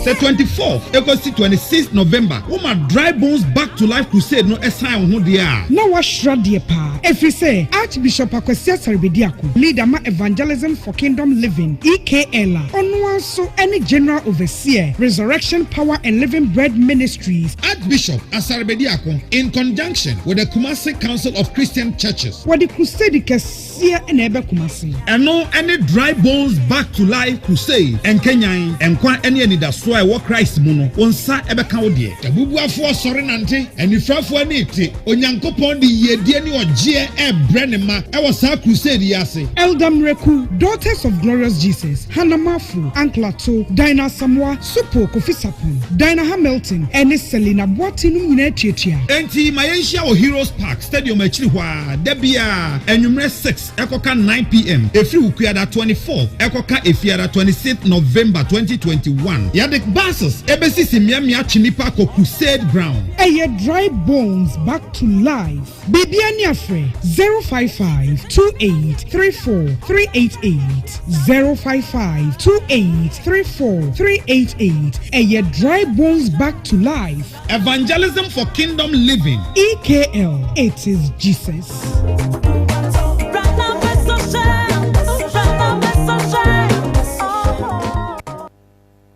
Speaker 21: Say 24th, August 26th November. Oma Dry Bones Back to Life Crusade no esan ho dia.
Speaker 22: Na wa shradie pa. Every say Archbishop Akwasi Asarbediako, leader ma Evangelism for Kingdom Living, EKL. Onwa so any general overseer, Resurrection Power and Living Bread Ministries.
Speaker 21: Archbishop Asarbediako in conjunction with the Kumasi Council of Christian Churches.
Speaker 22: What the crusade kesia and ebe Kumasi.
Speaker 21: And no any Dry Bones Back to Life Crusade and Kenyan and kwa any da so I walk Christ muno onsa ebe ka odie. Tabubuafo sori nante enifrafo ani ti onyankopon di yedie ni ogie ebrenema e was sa crusade yase.
Speaker 22: Eldam Reku, Daughters of Glorious Jesus, Hannah Mafu, Anklato, Dinah Samoa, Supo Kofisapon, Dinah Hamilton, and Selina Boatinu Netia.
Speaker 21: Enti Mayensia o Heroes Park Stadium Echihwa, Debia, Enumere 6, Ekoka 9 p.m. Efri Ukuada 24th, Ekoka Efiada 26th November 2021. Yadek Basos, Ebesi Simiamia Chinipa Ko Crusade Ground.
Speaker 22: Eye Dry Bones Back to Life. Bibiani Afre 055 28 34 388 055 28 34 388. Eye Dry Bones Back to Life.
Speaker 21: Evangelism for Kingdom Living.
Speaker 22: EKL. It is Jesus.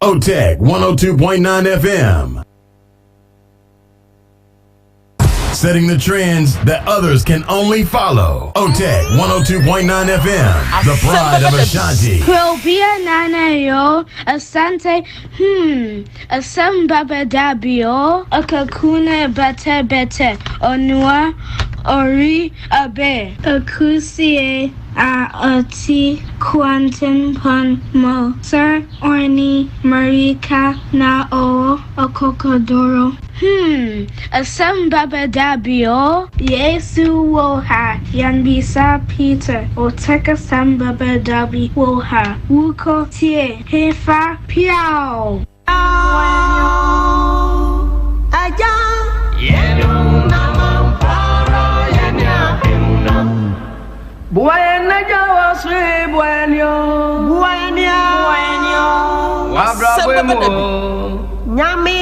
Speaker 23: OTEC 102.9 FM. Setting the trends that others can only follow. OTEC 102.9 FM. The pride of Ashanti.
Speaker 24: KROBEA nana yo. Asante. ASEM baba dabio. Akakune bete. Onua. Ori abe. Akusie. Ati Quantum Pon Mo Sir Orni Marika Na O Okokodoro ASEM baba dabio Yesu woha Yanbisa Peter Oteka Sam baba dabi woha Wuko tie Hefa Piao
Speaker 14: Aja
Speaker 25: Yenu Namampara Yenya Himna Buena Jawasri Buenio Wabrabemo
Speaker 14: Nyami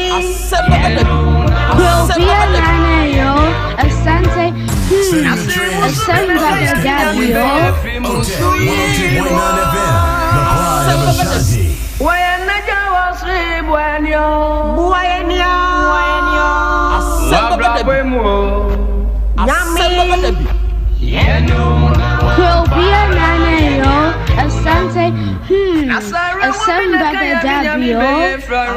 Speaker 24: KROBEA nana yo Asante ASEM baba dabio
Speaker 23: OTEC 102.9 FM. The pride of Ashanti.
Speaker 25: Buena Jawasri Buenio Wabrabemo
Speaker 14: Nyami
Speaker 24: KROBEA nana yo Asante ASEM baba dabio
Speaker 23: OTEC 102.9 FM.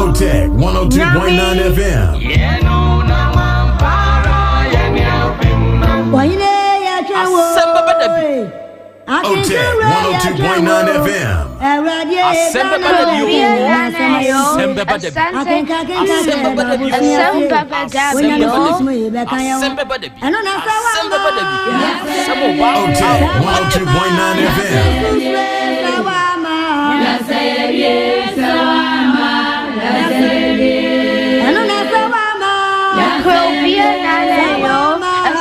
Speaker 23: OTEC 102.9 FM.
Speaker 24: ASEM baba dabio
Speaker 23: OTEC 102.9 FM.
Speaker 24: KROBEA nana yo Asante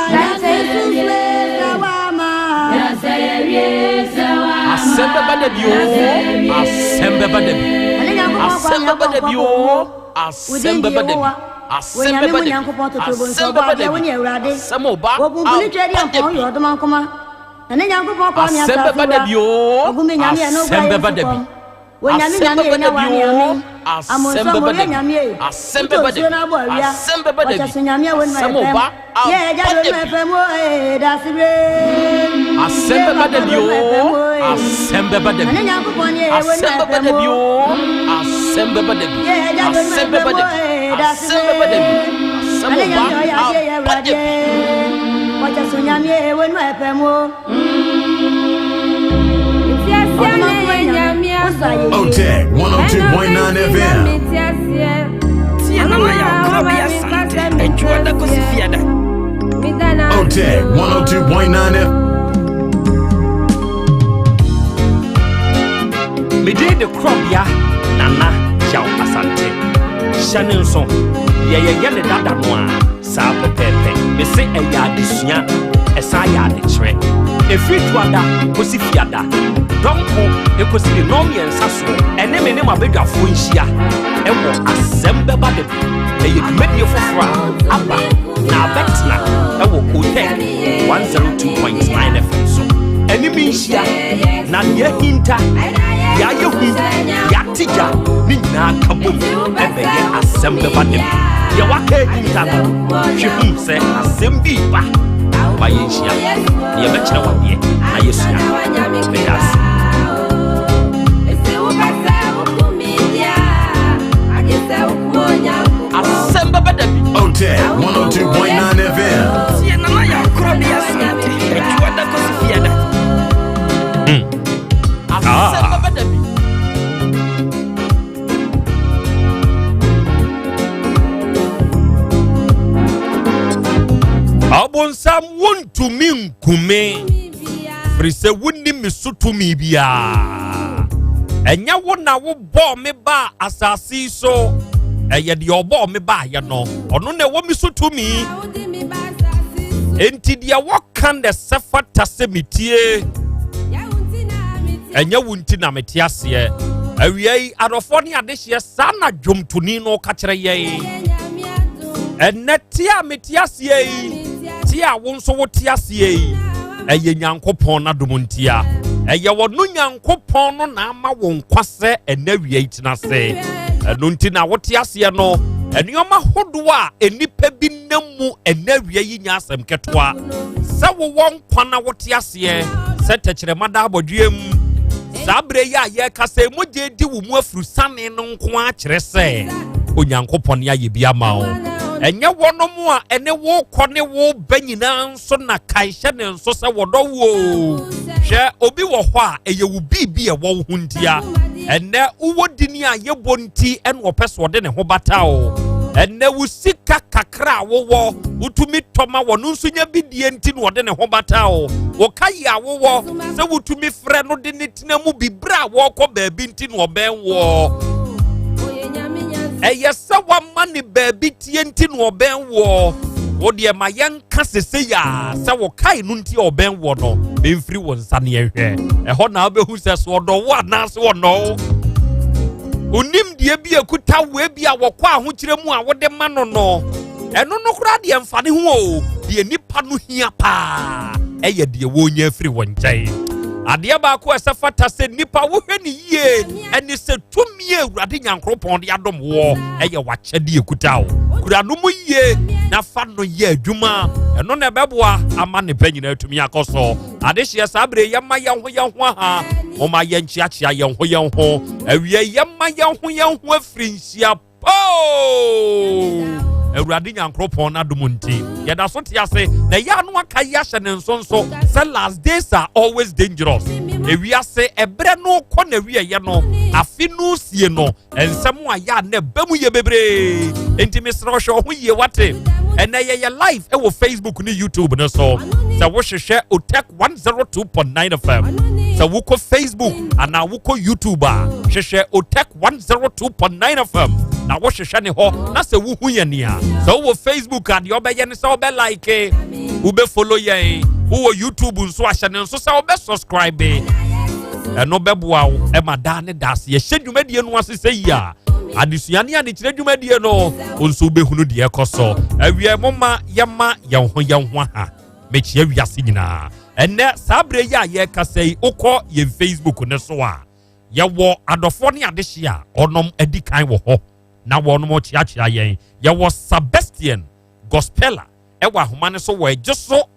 Speaker 3: ASEM baba dabio ASEM baba dabio ASEM baba dabio ASEM baba
Speaker 23: OTEC 102.9 FM. OTEC 102.9 FM.
Speaker 3: Mede de KROBEA nana Chow Asante. Shannon son. Ye dada noa. Sa pepe. me say a yadisua esa yadichre efi tuada kosi fiada donko ekosi de nom yensa so ene me ne mabedwafo nhia ewo asem beba de eye medie fofora aba na betna ewo hotel 102.9 FM so eni mi nhia na ye hinta ya yehu ya tija ni na kabom ebe ye asem beba de ye waka hinta no hwehum se asem bi ba ba ye nhia ye be kire wade na yesua bedas
Speaker 23: Assemble Dabi. OTEC 102.9 FM.
Speaker 25: See na ya KROBEA ASANTE. Ejuada kosifiada.
Speaker 3: Assemble Dabi. Abonsam wontu min kume. Frise wonni misutu mi bia. Enya wona wo bo me ba asasi so. Eye de obo me ba ye no ono na wo mi so to mi enti de wo kan de sefata semitie enya wunti na meti ase awiei adofo ne adehye sana dwomtuni no ka kire ye eneti a meti ase yi ti a wo nso wo ti ase yi eye nyankopon na domontia eye wo no nyankopon no na ama wo nkwase enawiei tinase nunti na wote ase no enuoma hodo a enipa bi namu enawie yi nya asem ketwa se wo won kwana wote ase se tekirema da abodwem sabre ya ye kase moje di wo mu afuru sane no nko a kire se onyankopon ya ye bia ma o enye wono mu a ene wo kone wo banyina nso na kaihye ne nso se wodo wo hwe obi wo ho a eye wo bibi e wo hundia ene uwo dini a yebonti en opeso de ne ho bata o ene wusika kakra wowo utumi toma wonu nso nya bidie nti no de ne ho bata o wo kai a wowo se wutumi frɛ no de ne tina mu bibra wo kɔ baabi nti no oben wo eye se wa mani baabi tie nti no oben wo wo de ma yenka sese ya se wo kai no nti oben wo no benfiri won sane ehwe ho na obehu se so do wo anase wo no onim de bi akuta we bi a wokɔ ahokire mu a wode ma no no eno no kura de mfane ho o de nipa no hia pa eye de wo nya afiri won nkyɛn ade ba ko esafata se nipa wo hwɛ ni yie eni se tumi awurade nyankropɔn de adom wo eye wakyɛde akuta o kura no mu yie na fa no ye adwuma eno na beboa ama ne panyina atumi akoso ade hye sabre yema ye ho ha o ma ye nchiachia ye ho awie yema ye ho afiri nsia po awurade nyankropɔn na domunti ye da so te ase na ya no aka ya hye ne nsonso say last days are always dangerous ewi ase ebre no kɔ na wie ye no afi no sie no ensem a ya na bamu ye bebre enti mesro hwe ho ye wate ena ye live e wo Facebook ni YouTube no so sa wo hwehwe OTEC 102.9 FM sa wo ko Facebook ana wo ko YouTube a hwehwe OTEC 102.9 FM na wo hwehwe ne ho na sa wo hu ye ne a sa wo Facebook and yo be ye ne sa wo be like wo be follow ye wo YouTube nso ahye ne nso sa wo be subscribe eno beboa wo e mada ne das ye hwedwumadie no asese yi a adesuane a ne kire dwumadie no onso behunu de ekoso awie moma yema yenho ha mechi awiase nyina enne sabre ya ye kasei ukọ ye Facebook ne so a ye wo adofo ne adehye a onom adikan wo ho na wonom chiachia yen ye wo Sebastian Gospela e wa homa ne so wo ejeso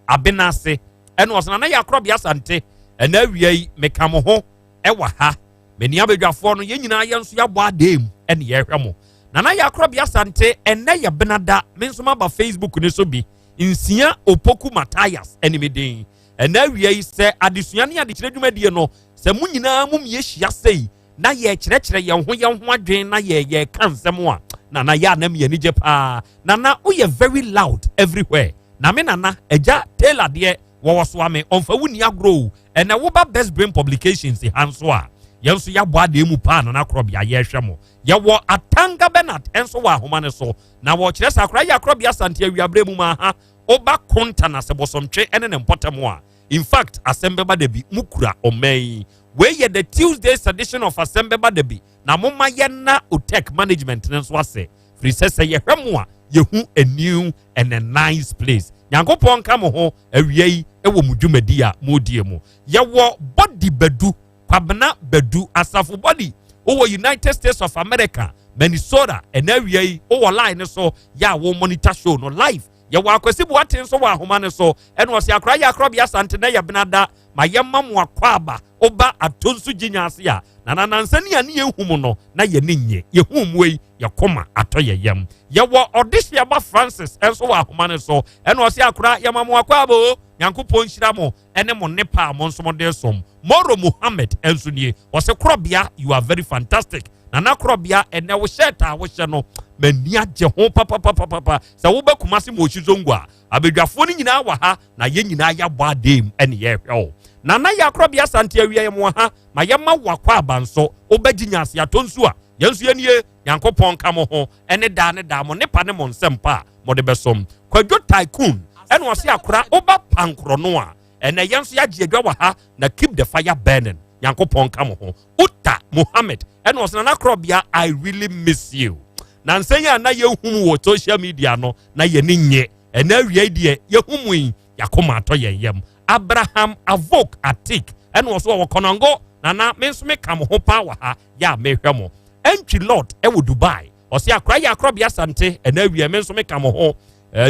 Speaker 3: abenase eno osana na ya KROBEA ASANTE ena awie mekamo ho e wa ha meni abedwafo no ye nyina ye nso ya bo adem ene ye hwemo na ya KROBEA ASANTE ene ye benada me nso ma ba Facebook ne so bi nsia opoku Matthias ene medin ena awie se adesua ne ade kire dwumadie no se mu nyina mum ye hia sei na ye kire ye ho adwen na ye kansem a na ya na me anije pa na we very loud everywhere na me nana eja tailor de wo so ame onfa wuni agro ena wo ba best brain publications hanso a yenso ya bwa de mu pa na KROBEA ye hwe mo ye wo Atanga Bernard enso wa ahoma ne so na wo kire sakra ya KROBEA Asante awiabre mu ma ha oba konta na se bosomtwe ene ne mpotamo a in fact ASEM BEBA DABI mukura omai we ye the Tuesday's edition of ASEM BEBA DABI na moma ye na OTEC management ne so ase free say ye hwemo a ye hu a new and a nice place Yankopon ka mo ho awiei ewo mudwumadi a modie mu ye wo body bedu kwabena bedu asafo body over United States of America Minnesota and awiei over line so ya wo monitor show no live ye wo akwasi bu aten so wa ahoma ne so eno wose akra ya KROBEA Asante na ye benada ma ye mamu akwaba oba atonsu ginyase a na nansani ani ehum no na ye nenye ye humwei ye koma atoye yem ye wo odisia ba Francis enso wa ahoma ne so eno wose akra ye mamu akwaba o Yankopon hyira mo ene mo nepa mo nso mo de som Moro Muhammad enso nie wose KROBEA you are very fantastic na KROBEA ene wo sheta wo hye no mania je ho papa sa wo ba kumase mo chizongwa abedwafo ni nyina wa ha na ye nyina ya bɔ adem ene ye hwe na ya KROBEA Asante awie mo ha ma ye ma wakwa abanso obaginyase atonsu a yensu ye nie Yankopon ka mo ho ene da mo nepa ne mo nsempa mo de besom kwadwo tycoon ene wose akora oba pankro no a ene yensu ya giedwa wa ha na keep the fire burning Yankopon ka mo ho Uta Muhammad ene wose na KROBEA I really miss you na nsenya na ye hum wo social media no na ye nye ena wie die ye humui yakoma to ye yem Abraham Avok Atik ene wose wo konongo na menso me kam ho pa wa ha ya mehwemo entry lot e wo Dubai ose akra ya KROBEA Asante ena wie menso me kam ho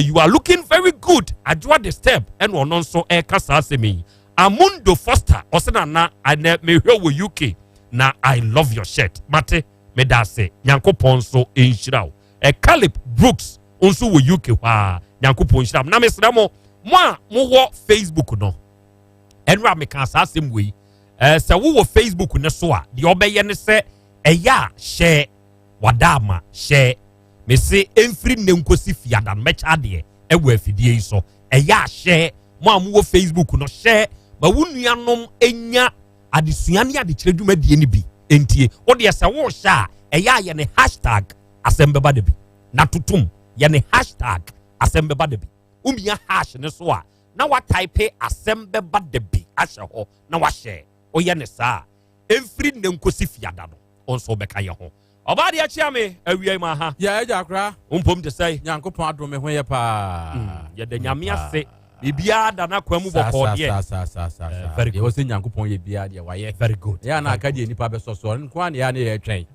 Speaker 3: you are looking very good adwa the step ene ono nso e kasa asemi Amundo Foster ose na ane mehwe wo UK na I love your shirt mate me da se Yankopon so enhyiraw Caleb Brooks onso wo UK wa Yankopon enhyiraw na mesra mo a mo wo Facebook no enra me kan sa asem we se wo Facebook ne so a de obeye ne se eya share wadama share me se emfiri ne nkosi fiada mecha de e wo afidie so eya share mo a mo wo Facebook no share ba wunuanom enya adesua ne ade kiredwuma die ne bi entie o de se wo sha eya ye ne #ASEM BEBA DABI na tutum ye ne #ASEM BEBA DABI umia hash ne so a na wa type ASEM BEBA DABI ashe ho na wa share o ye ne sa emfiri ne nkosi fiada no onso beka ye ho oba de achia me awie ma ha
Speaker 4: ya eja akra
Speaker 3: umpom de say
Speaker 4: Yankopon adom me ho ye pa
Speaker 3: ye de nyame ase bibia da na kwamu boko de
Speaker 4: very good was Yankopon ye bia de wa ye
Speaker 3: very good
Speaker 4: ya na aka de nipa be so nko an ya na ye twen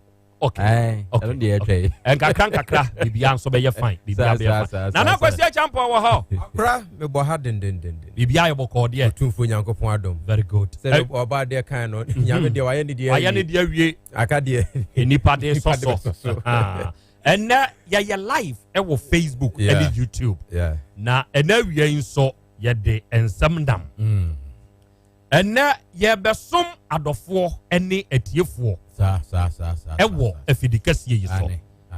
Speaker 3: okay okay kakra bibia nso be ye fine bibia be fine na kwasi champo wo ho
Speaker 4: akra me bo ha den
Speaker 3: bibia ye boko de
Speaker 4: tumfo Yankopon adom
Speaker 3: very good
Speaker 4: say oba de kan no nyame de wa ye ne de
Speaker 3: awie
Speaker 4: aka de
Speaker 3: nipa de so and ya live e wo Facebook and YouTube na and awie nso ye de ensam dam and ye besom adofo ene atiefo
Speaker 4: sa
Speaker 3: ewo afidikasie yi so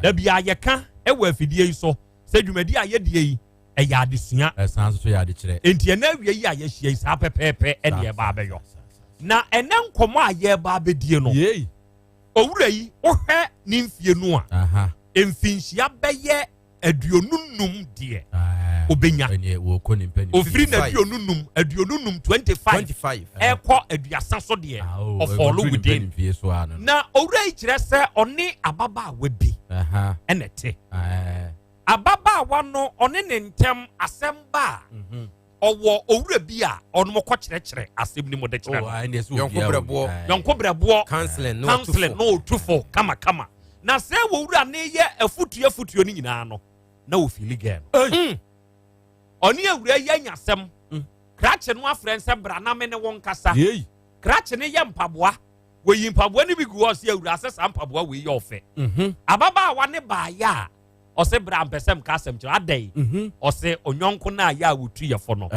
Speaker 3: da bia ye ka ewo afidie yi so se dwumadi a ye die yi e ya adesua
Speaker 4: esan so ya de kire
Speaker 3: enti na awie yi a ye hie sa pepepe e de ba abeyo na ene nkomo a ye ba abedie no owura yi wo hwe ni mfie nu a emfinhia beye aduonunum de obenya ofiri na aduonunum 25 ekọ aduasa so de ofolo within na owura yi kire se oni ababa webi enete ababa wa no oni ne ntem asemba owo owura bi a ono mo kire asem ni mo de kire yonko brebo counseling no trufo kama na se owura ne ye afutuo ni nyina no na wo feel again oni ewura ye nyasem krache no afren se bra na me ne won kasa krache ne ye mpaboa wo yi mpaboa ni bi gu o se ewura se sa mpaboa we ye ofe ababa wa ne ba ya o se bra mpesem ka asem kire adai o se onyonko na ya wotu ye fo no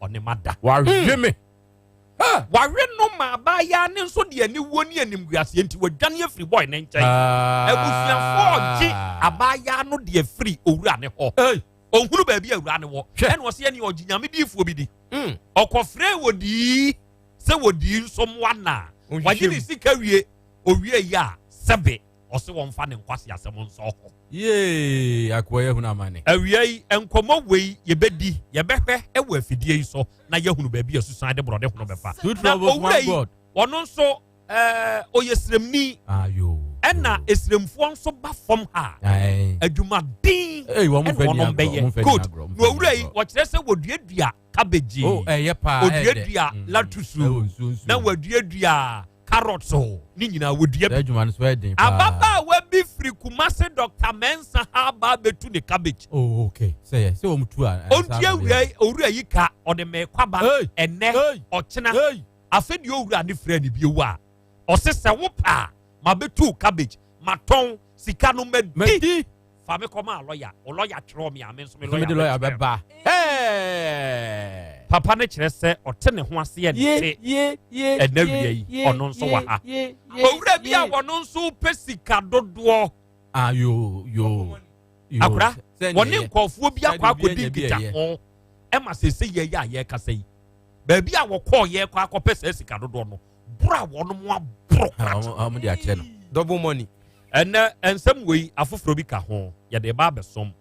Speaker 3: oni mada
Speaker 4: wa hwe me
Speaker 3: wawe no ma ba ya ne nso de ani wo ni animguase enti wadwane afiri boy ne nkyɛn abusuafo gi abaya no de afiri owura ne ho onhuru ba bi awura ne wo ɛna wo se ani oginyame difuo bi di ɔkɔfrɛ wodi se wodi nso mwana wajini sika wie owie ya sebe ose won fa ne nkwase asem nso ho
Speaker 4: ye akwa hunu amane
Speaker 3: awie yi enkomo wei yebedi yebehwe ewo afidie yi so na yehunu ba bi asusan de brode hono befa na owura wono nso oyesremni
Speaker 4: ayo
Speaker 3: ena esremfo nso ba fom ha adwuma din
Speaker 4: wo mo fani
Speaker 3: good no owura yi wo kire se woduadua cabbage
Speaker 4: yepa
Speaker 3: woduadua lettuce na woduadua carrots ni nyina wodua
Speaker 4: adwuma no so edin
Speaker 3: ababa wa bi free Kumase Dr. Mensa ha ba betu ne cabbage
Speaker 4: okay say wo mutu a
Speaker 3: ontia owura yi ka ode me kwaba enne ochena afedi owura ne frɛ ne biewu a ɔsese wo pa ma betu cabbage maton sika no medi fa me kɔma lawyer o lawyer twero me ame so me
Speaker 4: lawyer beba
Speaker 3: papa ne kyerɛ sɛ ɔte ne ho ase yɛ ne ɛnawie yi ɔno nso wa ha owura bi a wɔno nso pɛ sika dodoɔ
Speaker 4: yo
Speaker 3: akora wɔne nkɔfoɔ bi akɔ akɔdi nkita ho ɛma sese yɛ yɛ a yɛ kasa yi baabi a wɔkɔɔ yɛ kɔ akɔpɛ sɛ sika dodoɔ no bra wɔno mo aboro
Speaker 4: am de akyɛ no double money
Speaker 3: ɛnɛ nsɛm wei afoforo bi ka ho yɛde ba abɛsom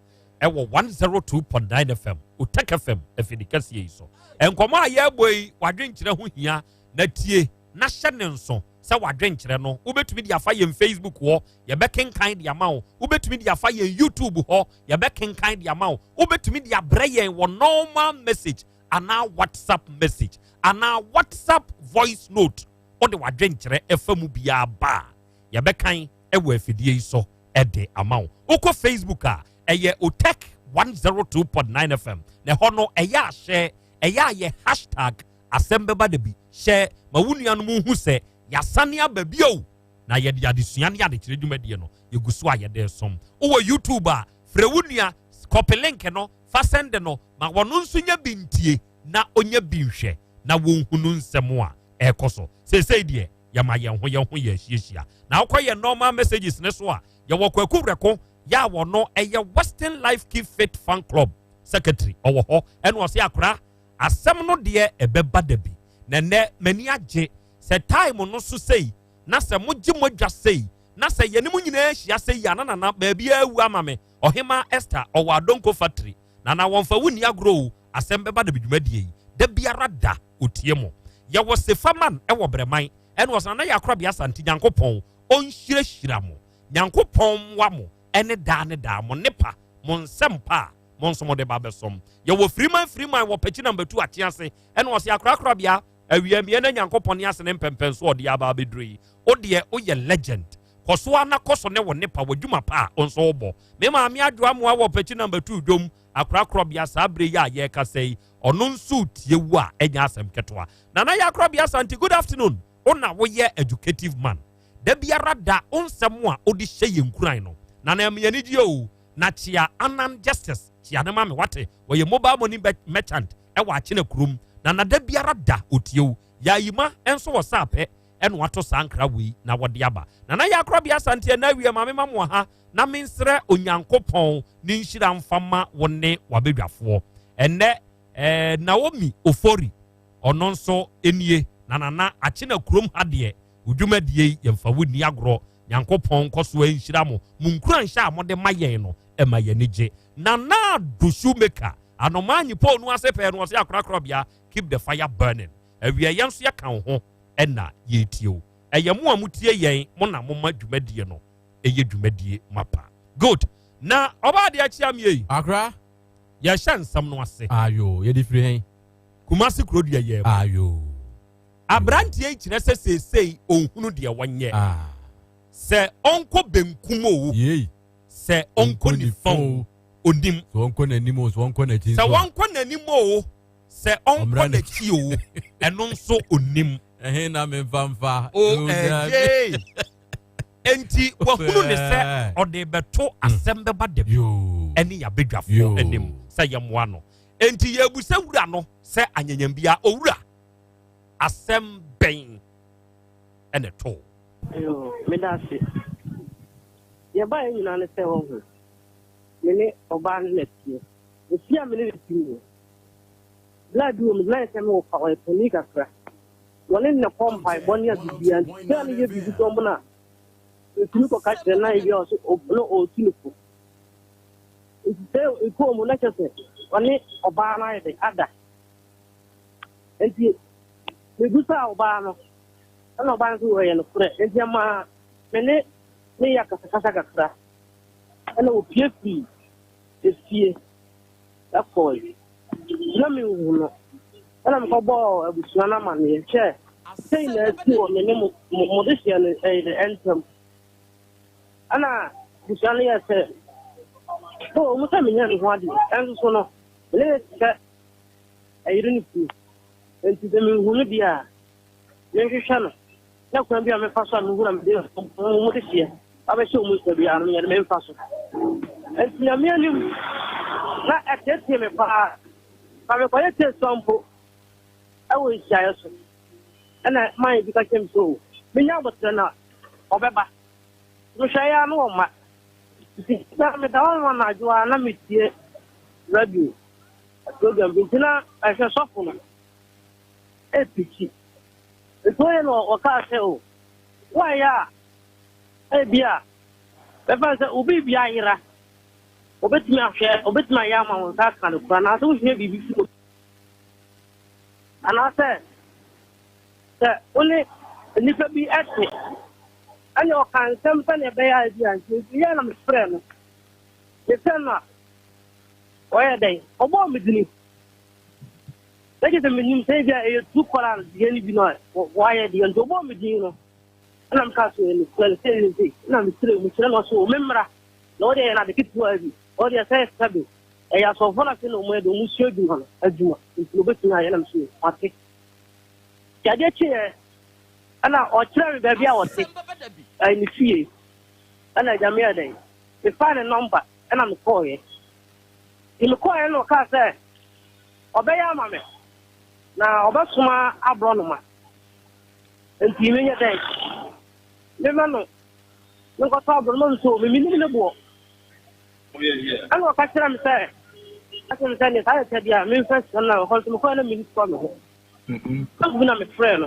Speaker 3: ɛwɔ 102.9 FM Utek FM afidi kɛseɛ yi so nkɔmɔ a yɛbɔ yi wadwenkyerɛ ho hia na tie na hyɛ ne nso sɛ wadwenkyerɛ no wobɛtumi de afa yɛn Facebook hɔ yɛbɛkenkan de ama wo wobɛtumi de afa yɛn YouTube hɔ yɛbɛkenkan de ama wo wobɛtumi de abrɛ yɛn wɔ normal message ana WhatsApp message ana WhatsApp voice note ode wadwenkyerɛ ɛfa mu bia ba yɛbɛkan ɛwɔ afidie yi so ɛde ama wo wokɔ Facebook a ɛyɛ Utek 102.9 FM na hɔ no ɛyɛ ahyɛ ɛyɛ ayɛ hashtag asɛm bɛba da bi hyɛ ma wo nua no mu hu sɛ yɛasane aba bio na yɛde adesua ne adekyerɛ dwumadie no yɛgu so a yɛde som wowɔ YouTube a frɛ wo nua copy link no fa send no ma wɔno nso nya bi ntie na onya bi nhwɛ na wɔnhunu nsɛm a ɛkɔ so sesei deɛ yɛma yɛn ho yɛ ahyiahyia na wokɔ yɛ normal messages ne so a yɛwɔ kwaku rɛko yɛ a wɔno ɛyɛ Western Life Keep Fit Fan Club secretary ɔwɔ hɔ ɛna ɔse akora asɛm no deɛ ɛbɛba da bi na nnɛ m'ani agye sɛ time no so sei na sɛ mogye modwa sei na sɛ yɛne mu nyinaa ahyia sei ananana baabi awu ama me ɔhema Esther ɔwɔ Adonko factory na wɔmfa wo ni agorɔ asɛm bɛba da bi dwumadie yi da biara da otie mo yɛwɔ sefaman ɛwɔ brɛman ɛna ɔsana na yɛakora bia asante nyankopɔn ɔnhyirahyira mo nyankopɔn wa mo ɛne daa mo nepa mo nsɛm pa mo nso mo de ba bɛsom yɛwɔ freeman wɔ pɛkyi number 2 ate ase ɛna ɔse akora bia awiamie na nyankopɔn ne ase ne mpɛmpɛn so ɔde aba abɛduru yi wodeɛ woyɛ legend kɔso ana kɔso ne wɔ nepa w'adwuma pa a nso wobɔ me maame adwoa moa wɔ pɛkyi number 2 dwom akora bia saa bere yi a yɛkasa yi ɔno nso tie wu a ɛnya asɛm ketewa nana yɛ akora bia santi good afternoon ona woyɛ educative man da biara da onsɛm a odi hyɛ yɛn kuran no nana amiyani die o na chia anan justice chia ne ma me wate wɔyɛ mobile money merchant ɛwɔ akyene kurom nana da biara da otiew yayima enso wɔ saapɛ ɛno wato sankra wei na wɔde aba nana yɛ akora bia santi na wie ma me ma mo ha na mensrɛ onyankopɔn ne nhyira mfama wonne wabedwafoɔ ɛnɛ Naomi Ofori ɔno nso enie nana akyena kurom ha deɛ udwumadie yɛmfa wo ni agorɔ nyankopɔn kɔ so nhyira mo munkura nhyɛ a mode ma yɛn no ɛma yɛn gye nana doshu maker anoma nyipo no ase pɛ no ɔse akora bia keep the fire burning awia yɛn so yɛka ho ɛna yɛtio ɛyɛ mo a mutie yɛn mo na mo ma dwumadie no ɛyɛ dwumadie mapa good na ɔba de akyia me yi
Speaker 4: akora
Speaker 3: yɛhyɛ nsɛm no ase
Speaker 4: ayo yɛde firi hɛn
Speaker 3: Kumasi kurodua yɛ
Speaker 4: ayo
Speaker 3: abrantie kyerɛ sɛ sesei onhunu deɛ wɔnyɛ sɛ ɔnkɔ benkum o sɛ ɔnkɔ nifɔn onim
Speaker 4: sɛ ɔnkɔ n'anim o sɛ ɔnkɔ n'akyi
Speaker 3: sɛ wɔnkɔ n'anim o sɛ ɔnkɔ n'akyi o ɛno nso onim
Speaker 4: ɛhe na memfamfa
Speaker 3: o ɛgye enti wahunu ne sɛ ɔde bɛto asɛm bɛba dɛm ɛne yɛabɛdwafoɔ anim sɛ yɛmmoa no enti yɛabusa wura no sɛ anyanyambia owura asɛm bɛn ɛne to
Speaker 2: medase yɛba yɛ nyinaa ne sɛ wɔ ho mene ɔbaa no natie ɛfie a mene natie mu blood wɔ me blood sɛ me wɔfa ɔyɛpani kakra one in the pump by 1 year began. Tell you to come now. If you look at the 9 years of no old telephone. If you come, like I said, one Obama the other. And we do Obama. I know Obama who are in the press. And Yama, Mene, Nayaka, and I will pay fee this year. That's all. Let me know. And I'm a ball of Suana money, chair. Saying that two on the name of Modician the anthem. And I, Bushania said, oh, what I mean, and so no, let's get a unity. And to them who be a young channel. Now can be a person who I'm there from Modician. I was so much to be army and main person. And to me, not at that time, I'm a quiet sample. I will say, and I mind because I'm so. Me now, but not. Or Beba. Which I know, my. I'm the one I do. I'm not here. Radio. I told them, I shall soften. A pity. The toy or car sale. Why, yeah. Hey, Bia. If I said, Ubi Biaira. Obet my share, obet my yam on that kind of plan. I don't hear before. And I said, that only if be at me. And you can something a bad idea and you are my friend. You tell me, where are they? Or bomb with me. That is the minimum savior, a 2 colors, the only be not. Why are the bomb with you? And I'm casting well, saying, and I'm still with also remember. No, they are the kids worthy. Or they say, Sabi. I have so volatile where the Monsieur Duhan, as you are, in Lubetin, I am sure. Okay. Kadia, and I or cherry baby, I was sick. I fear. And I am here day. They find a number, and I'm calling. In the quiet, no car say, obey our mamma. Now, Obasuma, Abronoma. And you may day. Never know. No got problem, so we mean in the book. I know what I'm saying. I can tell you, I said, yeah, me first, and now, hold some kind of minutes for me. I'm a friend.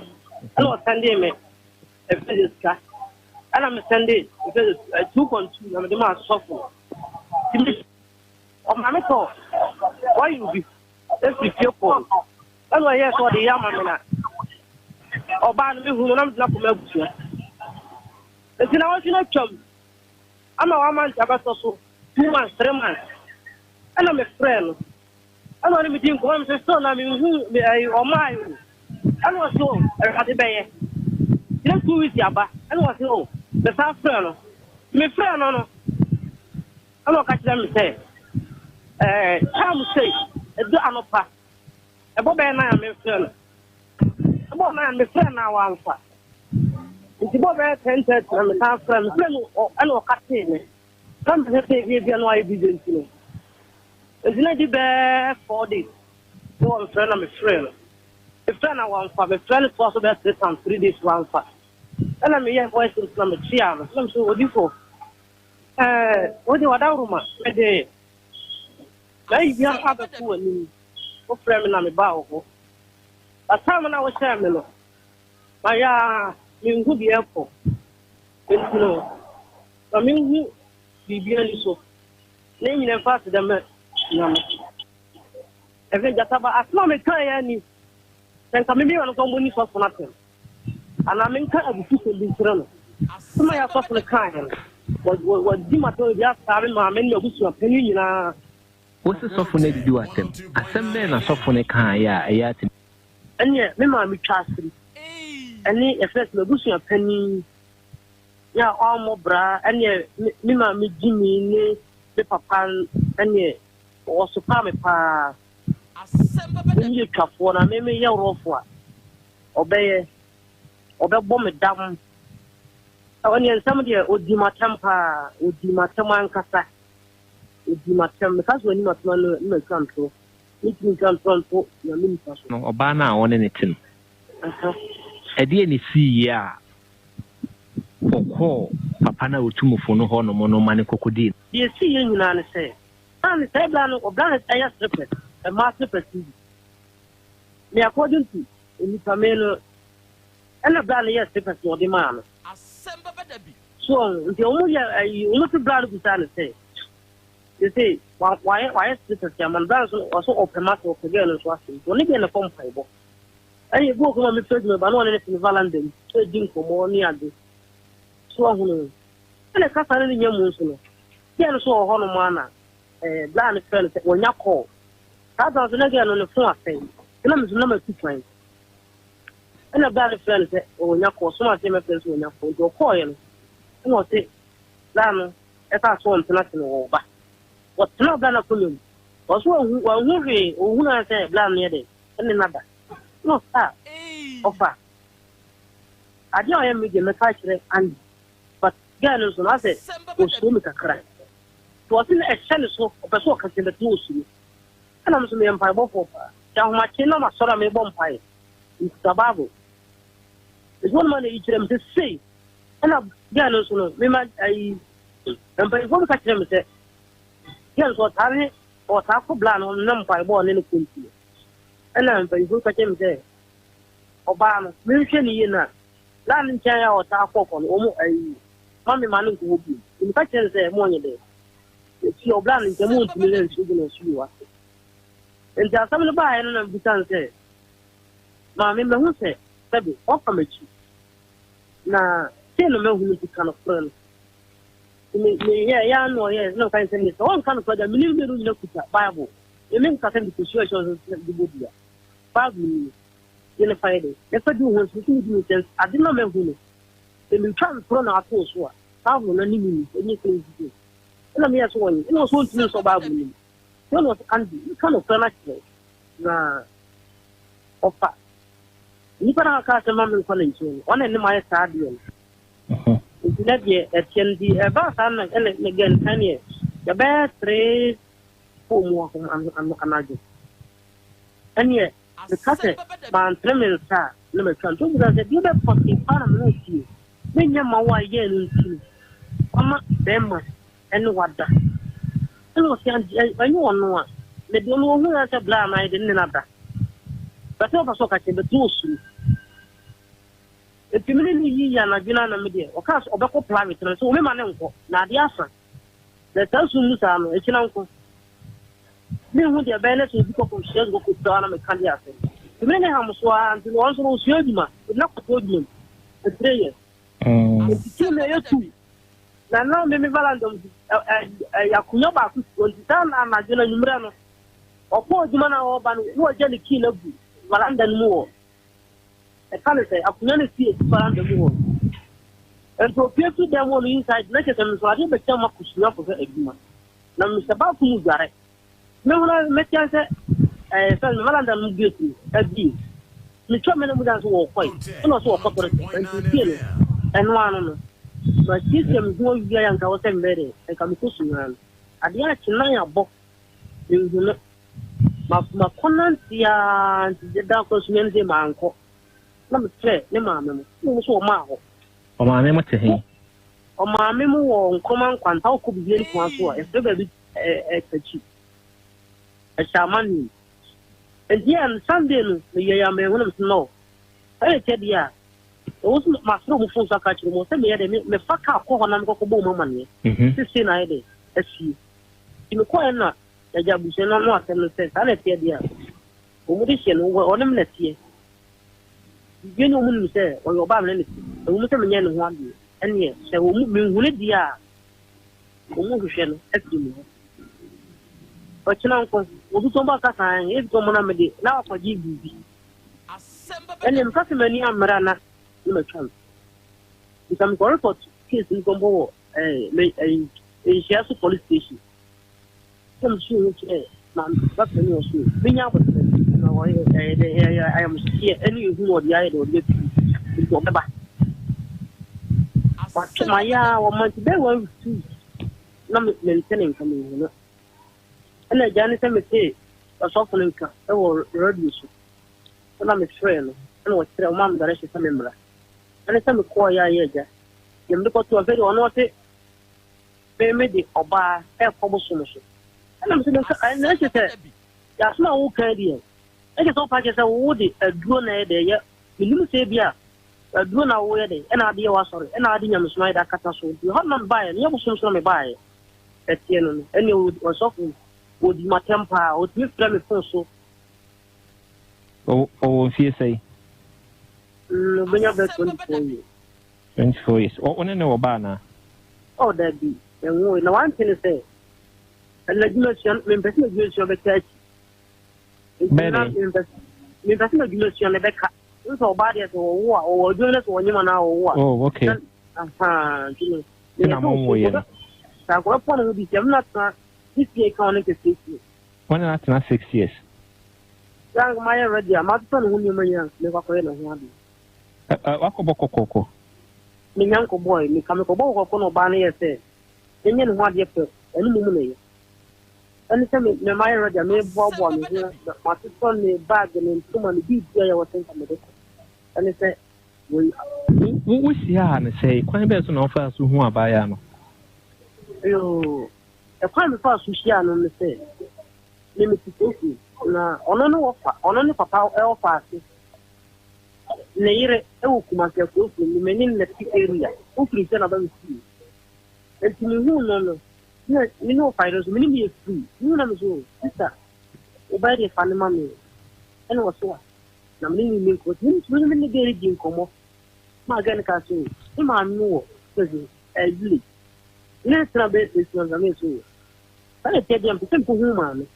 Speaker 2: I know Sunday, me. A visit car. And I'm a Sunday, because 2.2, I'm the man software. Oh, my call. Why you be? Let's be careful. I know, yes, what the Yamamina. Or ban me who I'm not from Elbusia. It's in our chum. I'm a woman, Tabasso. 2 months, 3 months. And I'm a friend. I don't even think I'm a son. I mean, who or my. I was home at the bay. Just 2 weeks, Yaba. I was home. The South friend. My friend, no. I'm not catching them say. Come say, a do anopa. A boy and I am a friend. A boy and I am a friend now. Answer. It's about 10:30. I'm a South friend. I know catching me. Come to take me and why you didn't know. It's not the best for this. No, I'm a friend, I'm a friend. A friend, I want for a friend is possible to 3 days, 1 for. And I'm here voice from a chair. I'm so what you for. What do you want out of my day? Maybe you have a fool and me. What friend I'm about. A time when I was saying, my you could be airport. You know, I mean, you. Bibiani so. Name them fast them. Even just about as long as I any. Then come me on company for nothing. And I mean, kind of people be thrown. Some of us for the kind. What Dimato just having my many of your opinion.
Speaker 1: What's the software do at them? ASEM men are software kind, yeah,
Speaker 2: and yet, me, mammy, trust me. And if that's the bush of penny. Yeah, all more bra, and yeah, me, Jimmy, the papa, and yeah, or so palmy pa. You cap one, I may be your rough one. Obey bomb it down. When you're somebody would do my temper, would do my temper, would do my temper, because when you not know control, you can control your minister.
Speaker 1: No, Obana on anything. I didn't see, yeah. Oko papa na otumu fono ho no mono mane kokodi.
Speaker 2: Ye see you na say. And say plan of that I strip a master prestige. Me according to in Camelo And a brand yes, papers for the man. So, the only brand of the say. You say, why is this a German brand also open matter of the girl is watching? Only in a pump fiber. And you go on the first, but no one is in Valentine, trading for more near this. So, and a castle in your moon. Here, so a honor manner, blind friend when you call. That was again on the floor thing. The number 2 times. And a blind friend said, oh, you call so much friends when you call your coin. And I say, Lana, if I saw him to nothing over. What's not done a column? Was one movie or who I say, blind near it, and another. No, sir. Offer. I know I am with the manufacturer, and but Ganus and I said, was so much a cry. It wasn't a challenge of a socket in the tools. And I'm some empire for down my chin, I saw me bonfire. It's the Bible. There's one money each of them to say. And I'm Ganus, we might and by one catch them say, yes, what I or Taco Blan on Numpire born in the country. And I'm by who catch him there. Obama, mention ye not. Land in China or Taco on almost a mommy man who will be. In fact, say morning day. It's your bland in the moon to millions you are. And there are some of the buy and of the town say, Mammy, who say, Baby, offer me. Now, say no man who is kind of friend. Yeah, no, yes, no kind of thing. One kind of brother, million look at Bible. You mean certain situations the Buddha. Bible in a Friday. If I do want to do sense, I did not know who. Then you try to run our course. How will any mean anything to do? And I'm here to one. It was one to use about me. One was Andy, you kind of furniture. Nah, offer. You can have a moment for one and my stadium. It's not yet at TND about and again 10 years. The best 3 4 more and and yet, the cassette, man, tremendous, number 2, that the other 40 parliament, then your Mawa yen, them, and what that. And was young, I know one. They don't know who has a blind eye in another. But over so catching the tools. The community and Agina media, or cast of a private, and so women uncle, Nadia. The thousand Musan, it's an uncle. Then when the banners will become from Shes go to Donna Candia. The many Hamuswa and also no Shedima, but not the podium, the prayer. Now, maybe Valandum, Yakunoba, was done and Magina Numrano, or poor Jumana Orban, who are jelly keen of Valandan Moor. I can't say, I can only see it Valandan Moor. And to appear to them all inside, let them so I didn't become a cushion of a human. Now, Mr. Baku Muzare. No one met you say, I felt Valandan guilty, a deal. The chairman would answer all quite, and also a corporate, and one. But this is more young, I was embedded, and come pushing around. At the end, I box. My conant, the doctor's men, my uncle. Number 3, no mamma, who saw Mao.
Speaker 1: Or my mamma to him. Or my memo or command quant, how could be any one, if ever a cheap. A shaman. And here on Sunday, the young man will know. I tell you. Those master who phones are catching most of me fuck out on and go for money. 16 I day. As she. In the choir not, the job is not and says, I let you dear. Omniscient over on him let's see. You know whom you say, or your Bible, the woman and 1 year. And yes, there will move with the air. Omniscient, as you know. But you know, we'll do some back time, if someone now for GBB. And in Casimani and Marana. Chance. You can go report case in Combo, a Shiasu police station. Some sure which that's the news. Bring out I am here any who or the idol get into a back. But my or my day was too. Not maintaining coming, you know. And a janitor may say, a softening car, or reduce. And I'm a friend, and was tell mom that I should remember. And it's a quiet year. You look to a very honorable baby or bar, air promotion. And I'm saying, I said, that's no okay. I just hope I just a woody, a drone idea. You say, yeah,
Speaker 2: do na wo yede e na de wa sorry e na de nyam so ida kata so di ho na buy ne bo so me buy etie no ene wo so fu wo di matempa wo ti fra me fon so
Speaker 5: o fie sei
Speaker 2: benya be 24
Speaker 5: years o ne wo ba na
Speaker 2: oh DABI enwo na one thing say legislation me person legislation be catch me person legislation be ka so ba dia so wo o do na so nyima na wo
Speaker 5: oh okay
Speaker 2: na mo wo ye ta ko pon no bi jem na ta this year kan ke 6 years
Speaker 5: when na 6 years
Speaker 2: yang ma ya ready ma to no hu nyima ya me kwa ko na hu abi
Speaker 5: wako koko
Speaker 2: mi nyanko boy mi kame ko bo ko no ba na ye se enye no hu ade pe eni mu na ye eni se me ma ya ready me bo me ma to ne bag ne ntuma ne bi ya wo senka me de eni se
Speaker 5: wo si ha na say kwan be so na ofa so hu abaya no
Speaker 2: yo e kwan me fa so hia no me se me mi titoku na ono no papa e ofa ase ne yire e wo kuma se ko fu ni menin na ti area o free se na ba mi enti ni hu no ni no fighters mi ni be free ni na me so sister o ba de fa ni ma me ene wo so na me ni ko ni ni de ri din komo ma ga ni ka so ni ma nu wo so e yule ni tra be se na me so ta te dia mpe ko hu ma me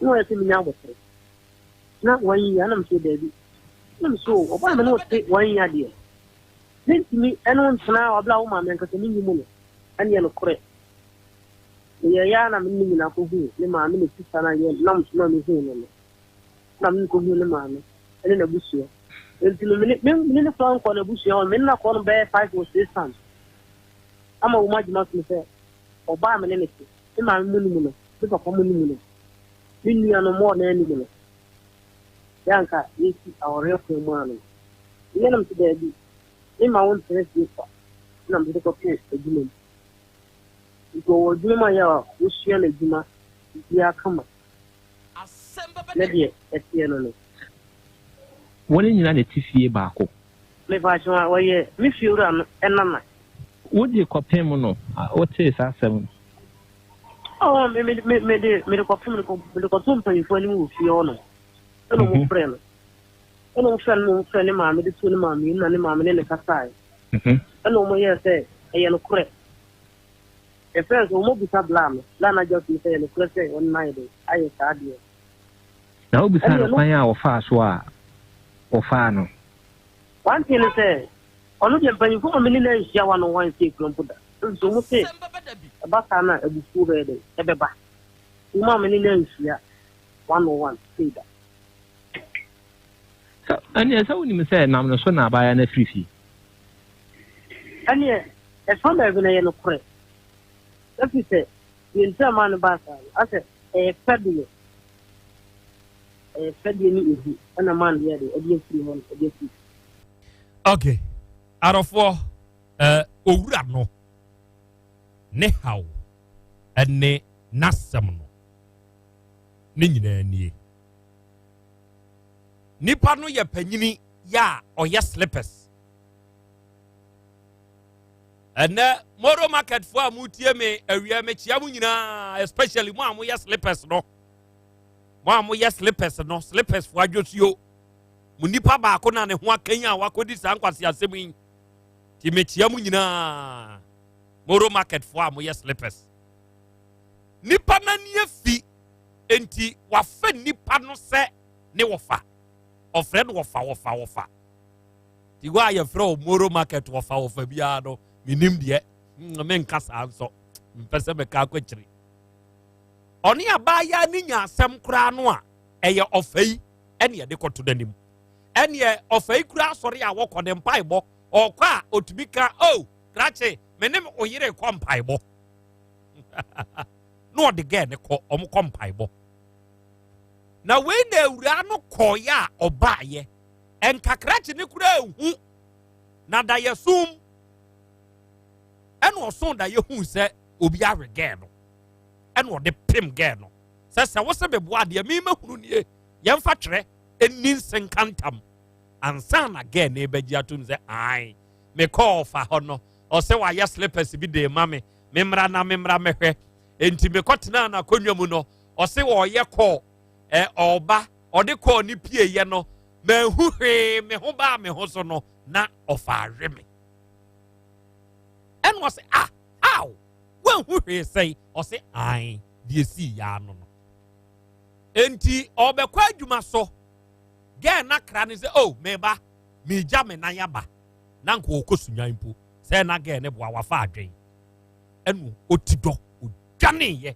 Speaker 2: no e se mi nya wo na wani ya na me so DABI so oba me no te wani ya de nti eno ntna obla wo ma me nka se ni mu no ani no kore ye ya na me ni na ko hu ni ma me ni sisa na ye na mso na me hu no na me ko hu ni ma me ene na busu nti no me ni plan ko na busu ya me na ko no be 5 or 6 times ama wo ma jima so se oba me ni ni ma me mu no se ko mu ni no ni ya no mo na ni no yanka yesi awore ko mu anu ile nam ti DABI ni ma won tere si fa na mbi ko pe ejuma ko woduma ya usia na ejuma ya kama na die etie no
Speaker 5: woni nyina na tifie baako
Speaker 2: me ba jwa waye mi fiura no enama
Speaker 5: wodi ko pem no wote sa asem
Speaker 2: oh me ko pem ko tumpa ifo ni mu fie ono no mo freno no freno ma me de tu ni ma me na ni ma me ne kasai no mo ye se e no kure e friends o mo bisa blam la na just say no kure say on night aye ka ade
Speaker 5: na o bisa no kwan ya o fa so a o fa no
Speaker 2: one thing say onu je banyi ko me ni na hia wa no wan say klompuda so mo say ba kana e bu fu be de e be ba mo me ni na hia 101 say that
Speaker 5: ani esa woni me say nam no so na abaya na frifi
Speaker 2: ani e so na bi na ye no kore afi se yin ta man ba sa ase e fadie ni ebi ana man ye de odi free hon odi free
Speaker 3: okay arofo owura no ne haw ene nasem no ne nyina nie nipa no ye panyini ya oye slippers ene moro market for amutie me awia me chia mu nyina especially mo amoye slippers no slippers for adwosuo mu nipa ba ko na ne ho akanya wakodi sa nkwase asemi ti me chia mu nyina moro market for amoye slippers nipa na nie fi enti wafa nipa no se ne wofa ofred wofa ti gwa ye fro moro market wofa bia no minim de me nkasa anso mpese me ka kwachiri oni abaya ni nya asem kura no a eye ofai ene ye de koto danim ene ye ofai kura sori a wokode mpaibo okwa otubika krache menem oyire ko mpaibo no de ge ne ko omko mpaibo na we na ewura no koya obaye enkakrache ne kura hu na da yesum eno oson da yehu se obi arege no eno de pim ge no se wo se bebo ade mi mahunu nie ye mfa twere enin senkantam ansan again na ebeji atum say ai me call fa ho no o say wa yes slippers bi de mame memra mehwe enti me kotena na konwa mu no o say wo ye call oba o de call ni pie ye no me hu hwe me ho ba me ho so no na ofa hwe me and was how when hu hwe say o say ai die si ya no no enti obekwa adwuma so ge na kra ni say oh meba me ja me na yaba na nko okosunyan mpo say na ge ne boa wafa adwen enu otido odwane ye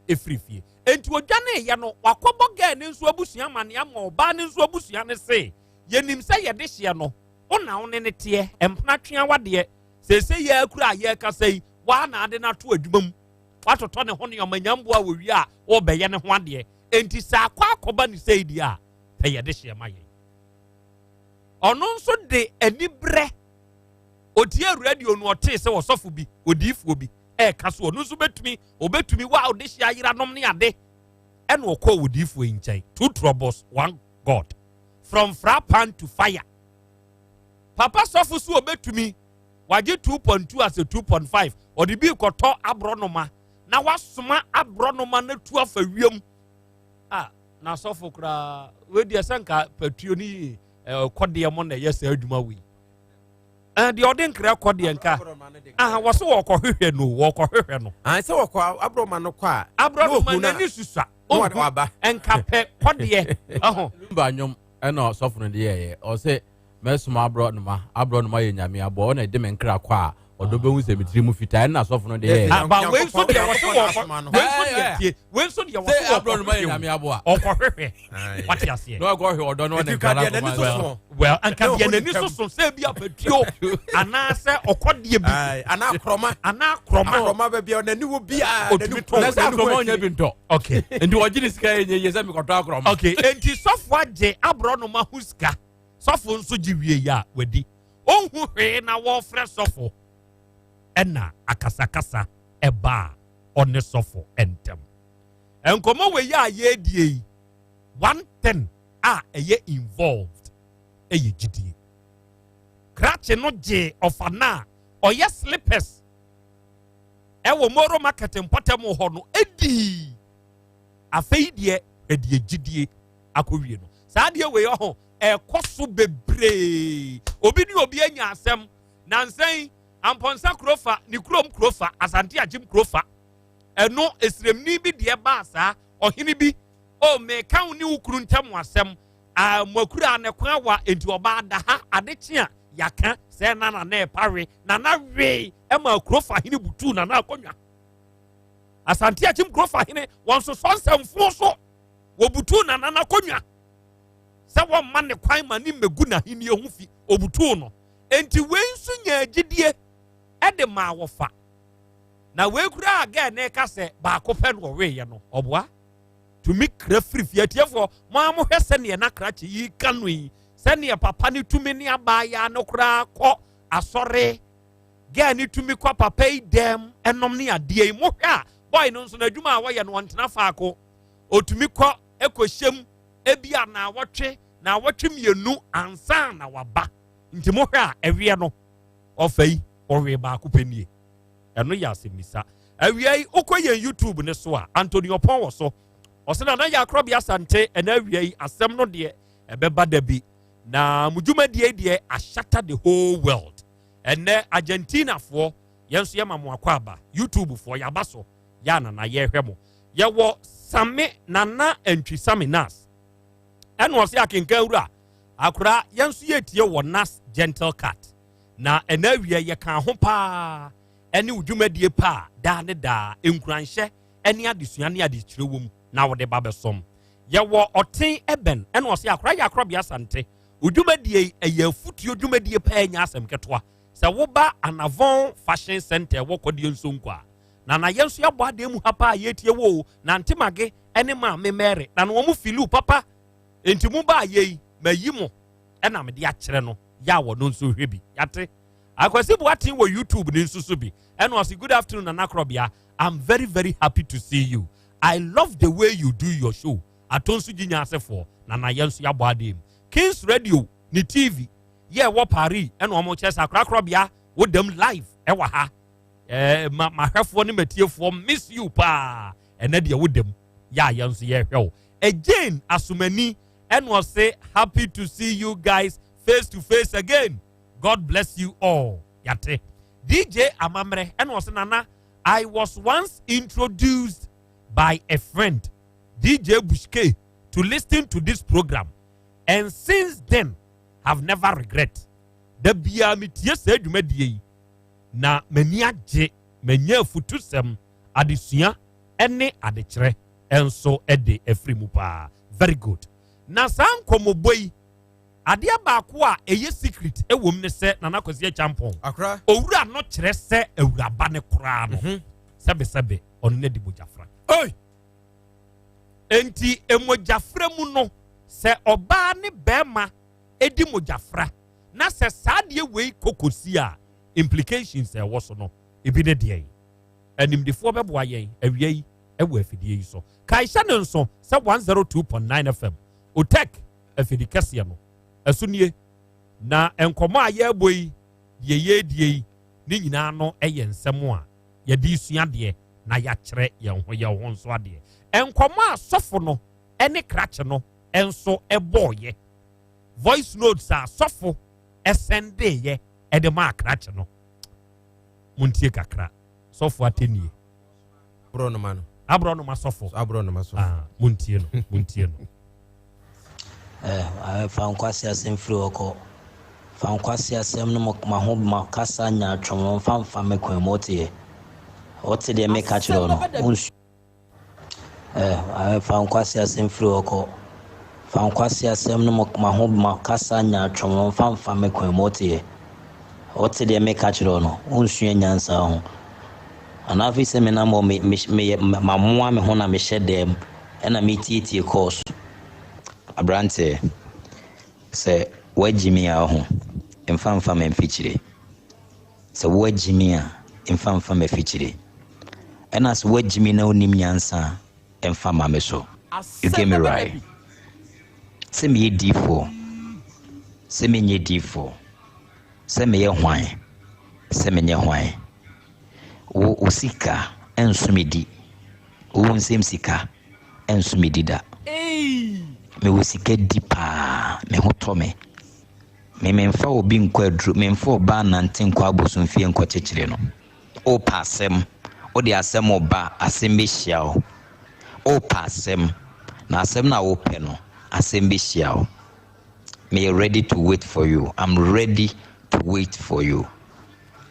Speaker 3: efrifie enti odwane ye no wakobo ge ne nso abusua mane ama oba ne nso abusua ne se yenim say ye de hye no ona one ne te empna twea wade se ye akura ye ka sei wa na ade na to adwumam watoto ne ho ne omanyambo a wo wi a wo beye ne ho ade enti sa akwa akoba ne sei di a pe ye de hye ma ye ono nso de anibre otie radio no ote se wosofu bi odifu bi kaso ono nso obetumi wa ode hye ayira nom ne ade ene okọ odifu nkyai two troubles one god from frapan to fire papa sofu so obetumi waje 2.2 as a 2.5 odi bi koto abronoma na wasoma abronoma na tu afa wiem na sofu kra we de sanka patuo ni kode mo na yesa adwuma wi the ordin kra kode nka wo so wo kohwehwe no
Speaker 4: se wo ko abroma no kwa
Speaker 3: abroma na ni susa o aba enka pe kode
Speaker 4: mba nyom ena sofu no de ye o se mesuma abroma ye nyame abo o na de men kra kwa odobe hu se mitiri mu fita na sofu no de ye
Speaker 3: ba we so de wo so we so de wo so
Speaker 4: abroma ye nyame abo a
Speaker 3: o kohwehwe what you say
Speaker 4: no go hwe odo no ne kra
Speaker 3: well anka de na ni so se bia patuo ana se okode bi
Speaker 4: ana kroma ba bia na ni wo bia na se kroma onya bi nto
Speaker 3: okay
Speaker 4: ndi ogini sika ye se mi koto akroma
Speaker 3: okay enti sofu age abroma huska sofu nso giwie ya wadi onhu hwe na wo fre sofu ena akasakasa eba one sofu entem enkomo we ya ye die one thing eye involved eye gidie krache no je ofana oye slippers ewo moro market importem ho no edi afei die edie gidie akowie no saa die we ho ekoso bebre obi ni obi anya asem nansen amponsa krofa ni krom krofa asante agim krofa eno esremni bi de ba saa ohini bi o me kan ni ukuru ntam asem makura ne kwa wa enti oba da ha adechia yaka se na na pare na we e ma krofa hini butu na akonwa asante agim krofa hini won so sonsamfo so wo butu na akonwa se wo man ne kwan ma ni megu na hini ehufi obutu no enti wensu nya agidie ede ma wofa na we kura aga na ka se ba ko pe no we ye no oboa to me kra frifie tiefo mo amohwe se ne na krache yi kanoi se ne papa ni tumi ne aba ya no kura ko asore ga ni tumi kwa papa yi dem enom ne ade mo hwe a boy no nso na adwuma a wo ye no ontena faako otumi ko ekohyem ebia na wotwe mienu ansa na waba nti mo hwe a ewie no ofai owe ba kupenie eno ya semisa awie ukoye YouTube ne so a Antonio Pon wo so osena na ya KROBEA ASANTE ena awie asem no de ebeba dabi na mujuma de ashata the whole world ene Argentina fo yenso ye mamo akwaba YouTube fo ya baso ya na ye hwemo ye wo same nana entwi same nas eno se akenka wura akura yenso ye tie wo nas gentle cat na enawie ye kan ho pa ene udwumadie pa da ne da enkuranhye ene adesua ne adekire wom na wode babesom ye wo oten eben ene o se akora ya KROBEA ASANTE udwumadie eye afutuo udwumadie pa enya asem ketoa se wo ba Anavon fashion center wo kodie nsonkwa na yenso ya bo ademu ha pa yetie wo na ntemage ene ma memere na no mu filu papa entimu ba yei mayimo ena me de akire no ya wo no nso hwebi yate akwasi bo atin wo YouTube ni nsusu bi and was good afternoon Nana KROBEA. I'm very very happy to see you. I love the way you do your show atonsu ginya asefo na yensu ya boadem Kings Radio ni TV ye wo Paris eno omo chesa KROBEA wo dem live e wa ha ma hwefo ne matiefo miss you pa ene de wo dem ya yenso ye hwew again asumani eno say happy to see you guys face to face again. God bless you all. Yate DJ Amamre eno say nana I was once introduced by a friend DJ Bushke to listen to this program, and since then have never regret. The bia mitie se dwumadie na mani age manya futusem adesua ene adekere enso ede afrimu pa. Very good. Na san komoboi ade abaako a eye secret ewom ne se nana kwase champon akra owura no kire se ewura ba ne kora no sebe ono ne di bojafra oi enti emojafra mu no se oba ne bema edi mojafra na se sadie wei kokosi a implications e wo so no ebi ne de animdefo beboa yen awie ewo afidie yi so kaisha ne nso se 102.9 FM otek afidi kase no asunie na enkomo a ye boyi ye die ni nyina no eye nsemo a ye di sua de na ya kire ye ho nso ade enkomo a sofo no ene krache no enso eboye voice notes a sofo esende ye ede ma krache no muntie kakra sofo atenie
Speaker 6: bro no man
Speaker 3: abro no masofo muntie no
Speaker 7: fankwasi asem free oko fankwasi asem no maho makasa nya twon fanfa mekwan motie ote de me catch no fankwasi asem free oko fankwasi asem no maho makasa nya twon fanfa mekwan motie ote de me catch no unsua nyansa ho anafi se me na mo me mamoa me ho na me hyedem ena me tietie course abrante se wajimi a ho emfa me mfichire se wajimi a emfa me fichire ena se wajimi na onim nyansa emfa ma me so you get me right se me D4 se me nye D4 se me ye hwan se me nye hwan wo usika ensumidi wo nsem sika ensumidi da me wosike dipa me hotome me memfa obi nkwadru me mfa oba nante nkwa abosomfie nkwa chechire no o pasem o de asem oba asem be hiao o pasem na asem na wo pe no asem be hiao me ready to wait for you. I'm ready to wait for you.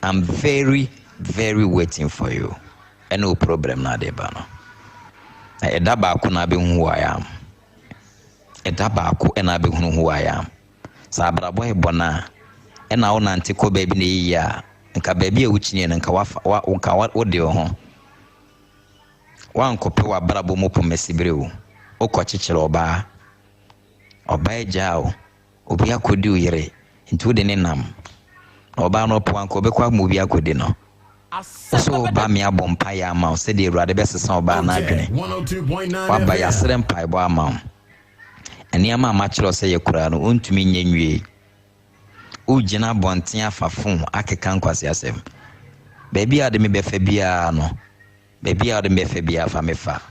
Speaker 7: I'm very waiting for you. And no problem na de ba no edaba ko na be hu wa ya edaba ko na be hu hu wa ya sa brabo e bona na wo nante ko ba bi na yi ya nka ba bi e wuchine nka wa wo de ho wa nkope wa brabo mo po mesibere wo okọ chichire oba ejao obi akodi uyere ntu de ne nam oba no po anko be kwa mu bi akodi no so ba mi abompa ya ma se de urade be sesa oba na adwene wa ba ya sere mpa ibo ama eni ama ma chiro se ye kura no ontumi nyenwie o gina bonten afafon akeka nkwase asem baby ade me be fa bia no baby ade me fa bia fa me fa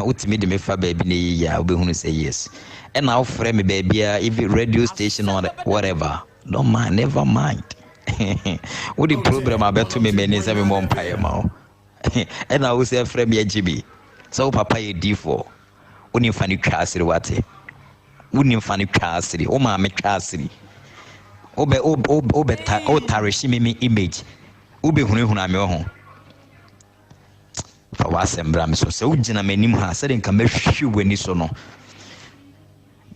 Speaker 7: utimi de me fa baby ne ya obehunu say yes and now frame me baby if radio station or whatever don't mind, never mind. What the program about to me means every month pay ma and I will say frame me GB so papa you D4 uni fani class what uni fani class o ma me class obe tarishi me image obe hunu ame ho fa wasembra me so ugina manim ha se de nka mahwi wani so no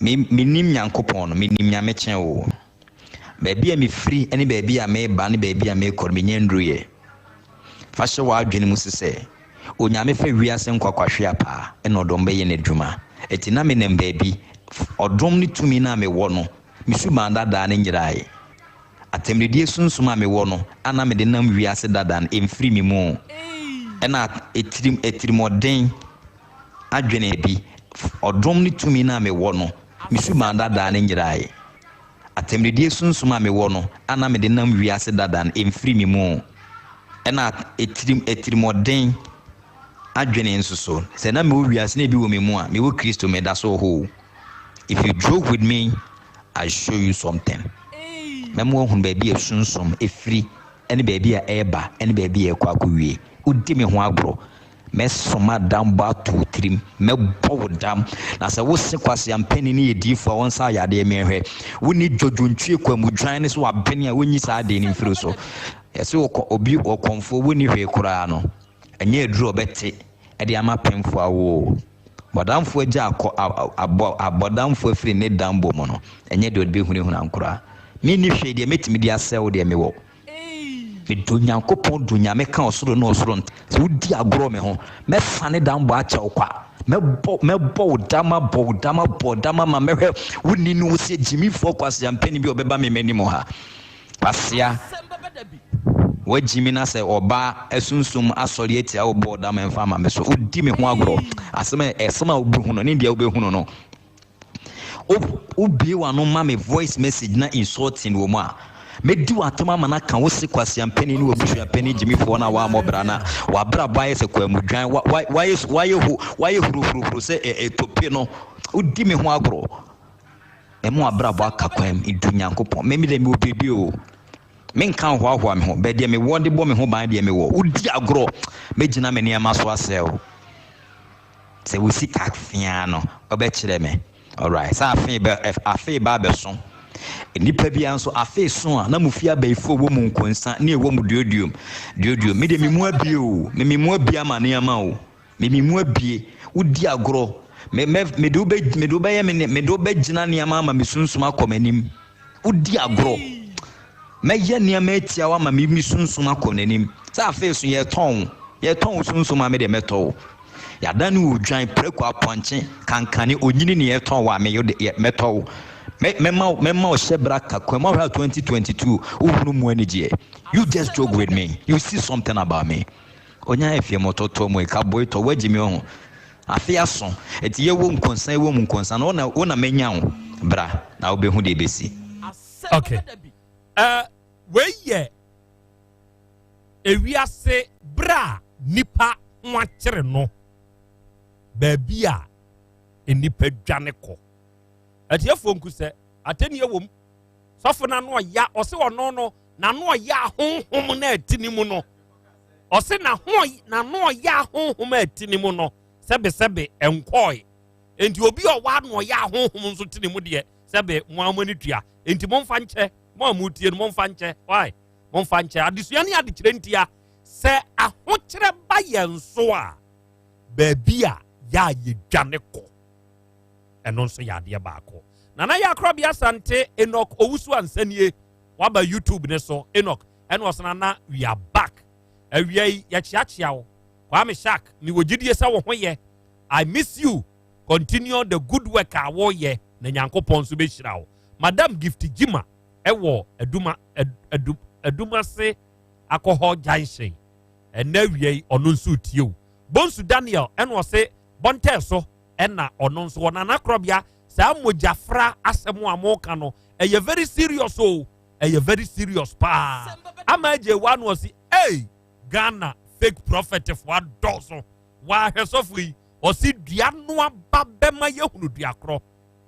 Speaker 7: minim nyankopon no minim nyame chen wo baby me free any baby me ba ni baby me kor me nyandruye fa hye wa adwene mu se onyame fa wiase nkwakwa apa e no dom be ye ne dwuma etina me nem baby odom ni tumi na me wo no misu manda da ne nyirae atemredie sunsuma me wo no ana me de nam wiase dada na emfiri mi mu ena etirimoden adwene bi odom ni tumi na me wo no misu manda da ne nyirae
Speaker 8: atemredie sunsum a mewɔ no ana me de nam wiase dadan emfiri me mu ɛna etirimɔden adwene nso so sɛ na me wo wiase na bi wɔ me mu a me wo Kristo me da so ho. If you joke with me, I show you something. Memo hun baby e sunsum e free any baby a eba any baby e kwakuwie udi me ho agro me soma dam ba to trim me bow dam na se wo se kwase ampani ne edifo won sa yade me hwe woni dwodwontwie kwamudwan ne so abeni a wonyi sa ade ne mfiri so yesi obi okonfo woni hwe kura no enye eduro bete e de ama pemfo awo bodamfo agya abodamfo afiri ne dambo mo no enye de obi hunu ankura me ni hwe de metimi de asɛw de me wo me donyankopɔn donya me ka osoro no osoro so wodi agoro me ho me fane dambo akyɛw kwa me bo dama ma mehwe woni no se jimi fo kwase ampani bi obeba me mani mo ha pasia wajimi na se oba esunsum asori etia obo dama emfa ma me so wodi me ho agoro esema obi hu no ne dia obi hu no obi wa no ma me voice message na insulting wo mu a medi watama mana kan wo se kwase ampani ni obusu ampani jimi fo na wa mobra na wa bra bae se kwamudwan waye huru se etopi no odi me ho agoro emu abra bo akakwam idunyankopon me de me obebi o men kan hoahoa me ho be de me wonde bo me ho ban de me wo odi agoro megina me niam aso asel se wo sika fia no obe kire me. All right, so afi ba beso nipa bia nso afi so a na mufia baifo wo mu nkonsa na ewo mu duodum me de me mu abie o me mu abie ama ne ama o me mu abie wodi agoro me do be gina ne ama me sunsum akomanim wodi agoro me ye ne ama etia wa ma me sunsum akonanim sa afi so ye ton sunsum ama de meto ya danu odwan preko aponche kankane onyini ne yeton wa me meto me shebra kakwa ma 2022 uhunu mu anije. You just joke with me, you see something about me onya efie mototo mu ka boy to wagimi ho afia so eti ye wo nkonsan na ona menya ho bra na obehu de besi.
Speaker 3: Okay, we ye ewiase bra nipa ho akere no baby a enipa dwane ko ati afonku se ateni ewom sofo na no ya ose ono no na no ya honhom na atini mu no ose na no ya honhom atini mu no sebe enkoi enti obi o wa no ya honhom nso tini mu de sebe mo amani tua enti momfa nche mo amutie no momfa nche why momfa nche adesua ne ade kire ntia se ahokyere ba ye nso a baby a ya ye dwane ko eno nso ya de baako nana ya KROBEA ASANTE Enoch owusu ansanie waba YouTube ne so Enoch eno osana na we are back awie ya chiachia wo kwa me shak mi wogidie sa wo hoye I miss you continue the good work a wo ye na nyankopon so be hira wo Madam Gift Jima ewo eduma se alcohol junction ena wie ono nso tie Bonsu Daniel eno se bonte so ena ono nso wona na KROBEA sa mojafra asemu amoka no eye very serious o eye very serious pa amaje one was hey Ghana fake prophet for dozo wa hesofui osi dua no ababema yehunu dua kro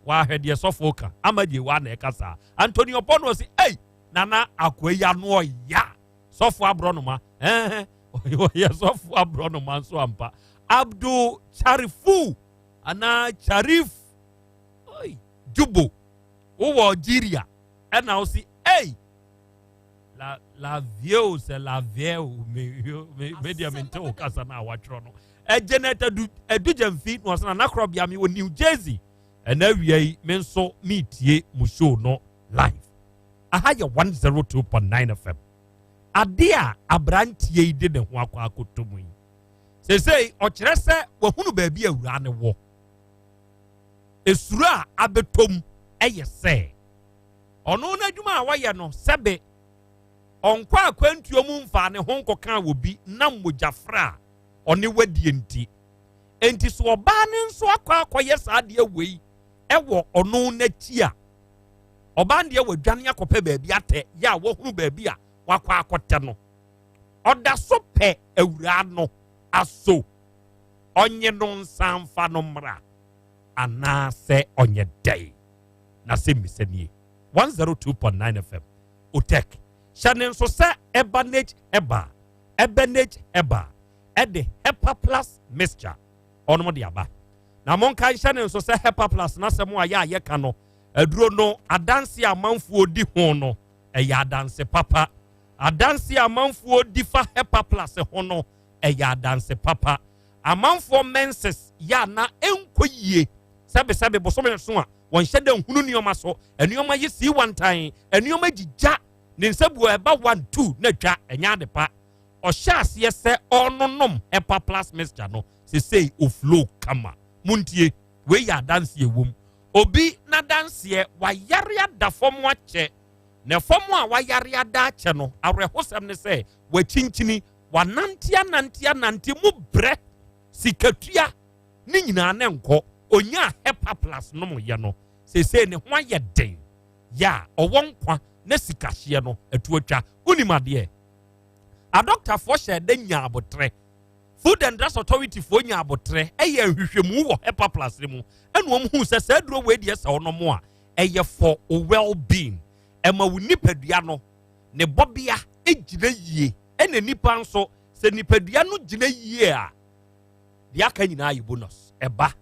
Speaker 3: wa hede sofoka amaje one ekasa Anthony Opono was hey nana akweya no ya sofo abronoma ya sofo abronoma so ampa Abdul Charifu ana Charif Jubo o Algeria and now see hey la vieux c'est la vieux mediamento kasa na watrono e geneta du jemfi no na KROBEA mi wo New Jersey and we menso meetie mu show no live aha ya 102.9 FM ade a abrantie ide ne ho akwa akotomu sei o kire se wo hunu ba bi awura ne wo esura abetom eye se ono na adwuma a waye no sebe onkwa akwantuo mu mfa ne ho nkokan wo bi na mojafra one wadie enti so oba ne nso akwa akoye sa ade awei ewo ono na chi a Obandi wadwane akope baabi ate ya wo hunu baabi a wakwa akote no. Oda so pe ewura no aso. Onye no nsamfa no mra. Ana se onye day. Na se misenie. 102.9 FM. Utek. Shanen so se ebanage eba. Ebenage eba. Ede Hepa Plus mixture. Ono di aba. Na monka shanen so se Hepa Plus na se mo aya ye ka no. Eduro no adanse amanfuo di ho no. Eya adanse papa. Adanse amanfuo di fa Hepa Plus ho no. Eya adanse papa. Amanfuo menses ya na enkoyie. Sabe bosome so a won hyede nhunu nioma so enioma ye si one time enioma gija ne nsabu eba 1 2 na twa enya de pa o hyase ye se ononom Hepa Plus mixture no se sei o flow kama muntie we ya dance ewom obi na dance wa yare ada fom wa che na fom a wa yare ada che no awerehosem ne se wa chinchini wa nantia mu bre sikatua ni nyina na nko onya Hepa Plus no mo ye no se ne ho aye den ya owon kwa na sikahye no etuatwa unimade a doctor for share den nya abotre Food and Drugs Authority for nya abotre eye hwehwemu wo Hepa Plus mu enu om hu se saduro we de se ono mo a eye for well being ema wo nipadua no ne bobia ejina yie ene nipa nso se nipadua no gina yie a de aka nyina ayi bonus eba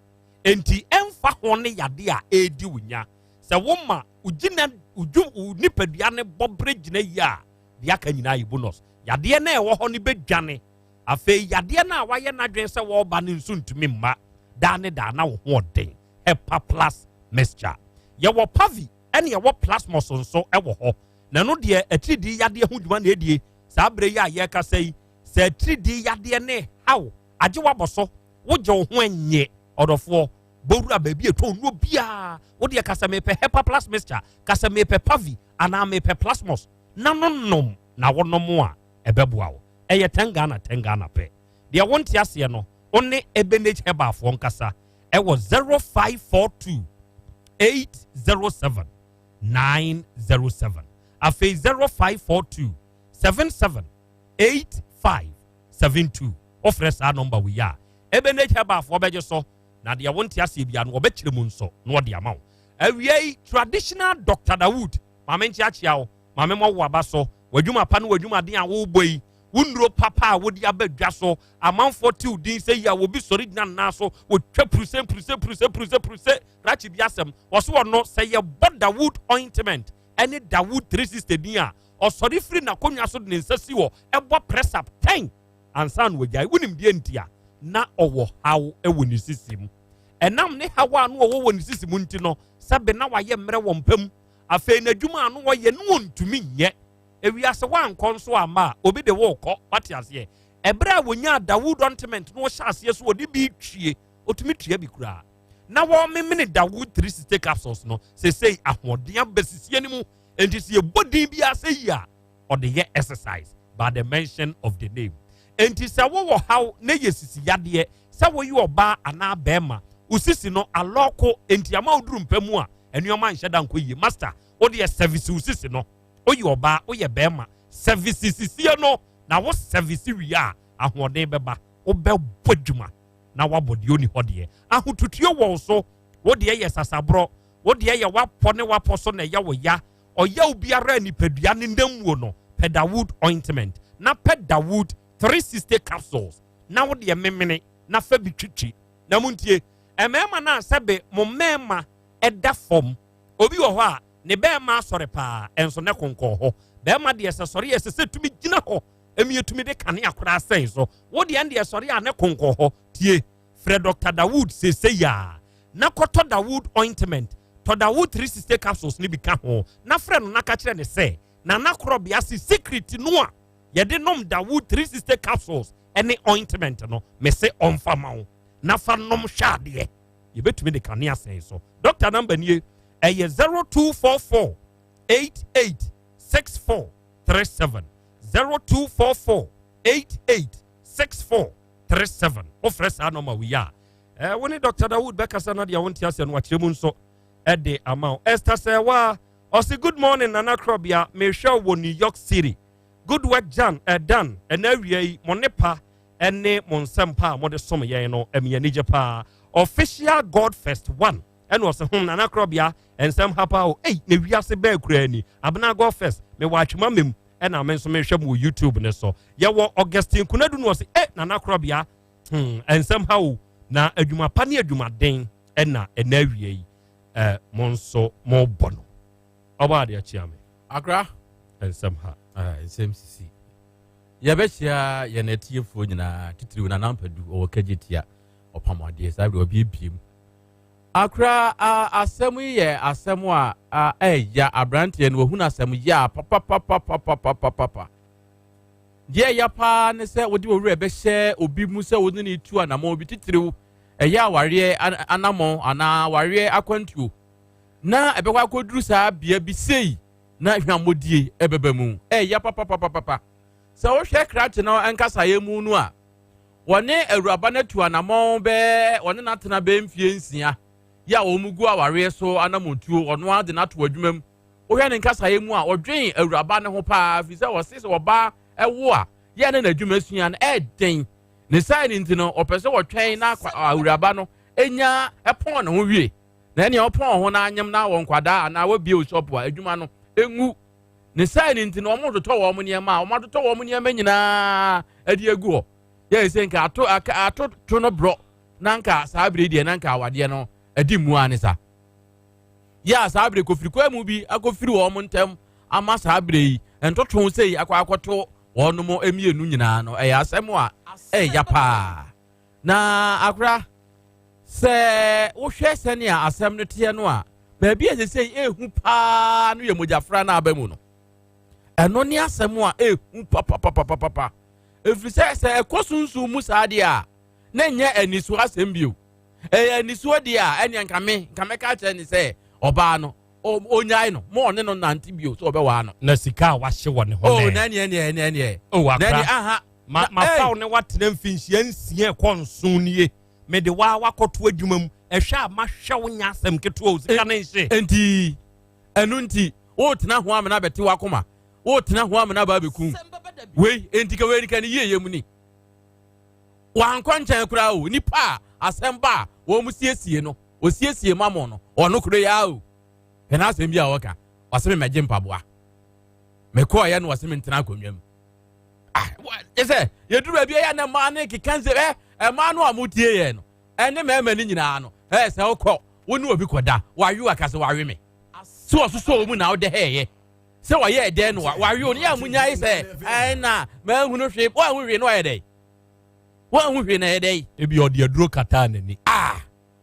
Speaker 3: enti emfa ho ne yade a edi wunya se woma ugina uju nipadua ne bobre gina yie a de aka nyina ayi bonus yade na ewo ho ne bedwane afe yade na waye na dwen se wo ba ne nsuntumi mma da ne da na wo ho den Hepa Plus mixture ye wo pavi ene ye wo plasmos nso ewo ho na no de atridi yade ho dwuma na edie sa bre ya ye ka sei se atridi yade ne hawo age waboso wo je wo ho enye odofo bowura baabi eto no bia wo de kasa mepe Hepa Plus mixture kasa mepe pavi ana mepe plasmos na no nom na wo nom a ebeboa wo eye 10 Ghana pe de wonte ase no one ebenage heba afo nkasa ewo 0542 807 907 afi 0542 77 8572 ofres a number we ya ebenage heba afo beje so na de wonte ase bia no obekire mu nso no de amawo awie traditional Dr. Dawood mame nchi achia wo mame mo wo aba so wadwuma pa no wadwuma den a wo boyi wunro papa wodi abadwa so amanfo ti udin se ya wobi sori dina na so wo twa pruse rachi bi asem wo so no se ye Dawood ointment any Dawood 360 din a osori free na konwa so de nsasi wo ebo press up 10 ansan wajai wunim die ntia na owo hawo ewo ni sisim enam ne hawa no owo ni sisim nti no sabe na waye mre wo mpam afi na dwuma no wo ye no ntumi nye ewiase wan konso ama obi de wo kɔ pati ase ebra wonya Dawood ointment no hya ase so odi bi twie otumi twie bi kura na wo memene Dawood 360 capsules no sei ahoden abesisie ni mu enti se bodin bi ase ya ode ye exercise by the mention of the name enti se wo how na yesisi yade se wo yi oba ana bema usisi no aloko enti ama oduru mpamu a enuoma nheda nkoyi master ode service usisi no oyi oba oye bema service sisie no na wo service wi a ahoden beba wo be bodwuma na wabodi oni hode ahotutuo wo so wo de ye sasabro wo de ye wapo ne wapo so na ye wo ya oya obiara ni padua ne ndamwo no Dawood ointment na Dawood 360 capsules na wo de memene na fa bi twitwi na muntie emema na sebe mo mema eda fom obi wo ho a ne bema asore pa enso ne konko ho bema de sesore esese tumi gina ho emietumi de kane akora asɛn so wo de ande sesore a ne konko ho tie Fred Dr. Dawood sese ya na koto Dawood ointment to Dawood 360 capsules ni bi ka ho na Fred no na ka kire ne se na KROBEA si secret no a ye de nom Dawood 360 capsules ene ointment no me se onfa mawo na fa nom hwade ye betumi de kane asɛn so doctor number nie 0244 886437 0244 886437 ofres anoma we ya when Dr. Dawood Bekasa na dia wonti ase no akire mu nso e de amount Esther Sewa Osi good morning Nana KROBEA. Me sure wo New York City. Good work Jan done. And every monepa ene monsempa mo de som ye no emi nije pa. Official God First 1. And was Nana KROBEA and some hapa hey ne wiase be kura ni. Abna God First. Me watch mamem and I mention me share YouTube ne so. Ya wo Augustine Kunadu no say Nana KROBEA and somehow na adwuma pa ne adwuma den na enawie monso mo bono. Oba de achiame.
Speaker 4: Akra
Speaker 3: and somehow
Speaker 4: same CC. Ya bechia ye na tiefo nyina titiri na nampadu o kagitia opamade sa bi obi biem. Akra asemu ye asemu ya abrante no hu na asemu ya papa. Ye ya pa ne se wodi owure be hye obi mu se wodi ne tu anamo obi titiriw ya ware anamo ana ware akwantuo na ebekwa koduru sa bia bi sei na hwamodie ebeba mu ya papa so wo hwe krache na ankasa ye mu no a wone awuraba na tu anamo be wone na tena be mfie nsia ya wo mugu aware so anamotuo ono ade na to adwumam wo hwe ne nkasa ye mu a odwen awuraba ne ho pa fi se wo sese wo ba ewo a ye ne na adwuma sua na den ne sai ni ntino opese wo twen na awuraba no enya epon ne ho wie na ene opon ho na anyem na wo nkwada na wo bie o shop a adwuma no engu ne sai ni ntino omo doto wo mo niema omo doto wo mo niema nyina adi egu ho ye se nka ato to no bro na nka sabre die na nka awade no adi mu anisa ya sabre kofiri kwa mu bi akofiri wo mo ntem ama sabre yi entoto sei akwakoto wono mo emienu nyina no ya asem a ya pa na akra se wo hwe sene a asem no tie no a ba bia se sei ehu pa no ye mojafra na abamu no eno ni asem a ehu papa efri se ekosunsu mu saade a na nya anisu asem bio anisu de a ene nkame ka che ni se oba no onyai no mo ne no nanti bio so obewa no
Speaker 3: na sika wa hye woni ho
Speaker 4: ne ne
Speaker 3: nani aha ma faw ne watena mfinhia nsie konso nie me de wa wakoto adwumam ehwa ma hwe wonya asem keto o sika ne nhye
Speaker 4: enti enu nti wo tena ho amena beti wakoma wo tena ho amena ba beku we enti ka we ni kan yiye mu ni wan kwanchan kura o nipa asem ba wo mu siesie no o siesie mamo no ono kuro ya o ena asem bia woka waseme meje mpaboa meko ya no waseme ntena akonwam ese yeduru bia ya na ma ne kekanze ma no amutie ye no ene mema ni nyina no se okọ wonu obi koda wayu akase wawe me so osuso mu na ode heye se waye ede no wawe oni ya munya ise na ma hunu hwe wa hu hwe no ede wa hu hwe na ede
Speaker 3: ebi ode aduro kata nani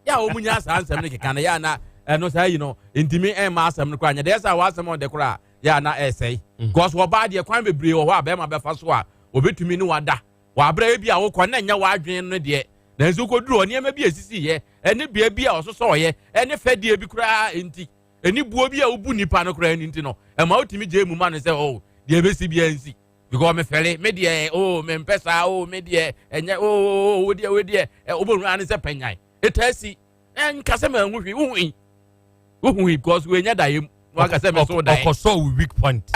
Speaker 4: ya o munya sa ansem ne kekana ya na no say you know intimi ma asem no kwanya dey say wa asem on de kura ya na say because wo ba de kwan bebre wo ha be ma be fa so a obetumi ni wada wa bra e bia wo kwa na nya wa adwen no de na nso ko duro ne ma bi asisi ye ene bia bia ososo ye ene fadie bi kura enti eni buo bia obu nipa no kura enti no e ma otimi je mu ma no say oh de besi bia nsi because me fele me de me mpesa me de enye we de obonu an say panyan etasi nka se ma hwi because we nya dayem waka se me so dayem
Speaker 3: okoso weak point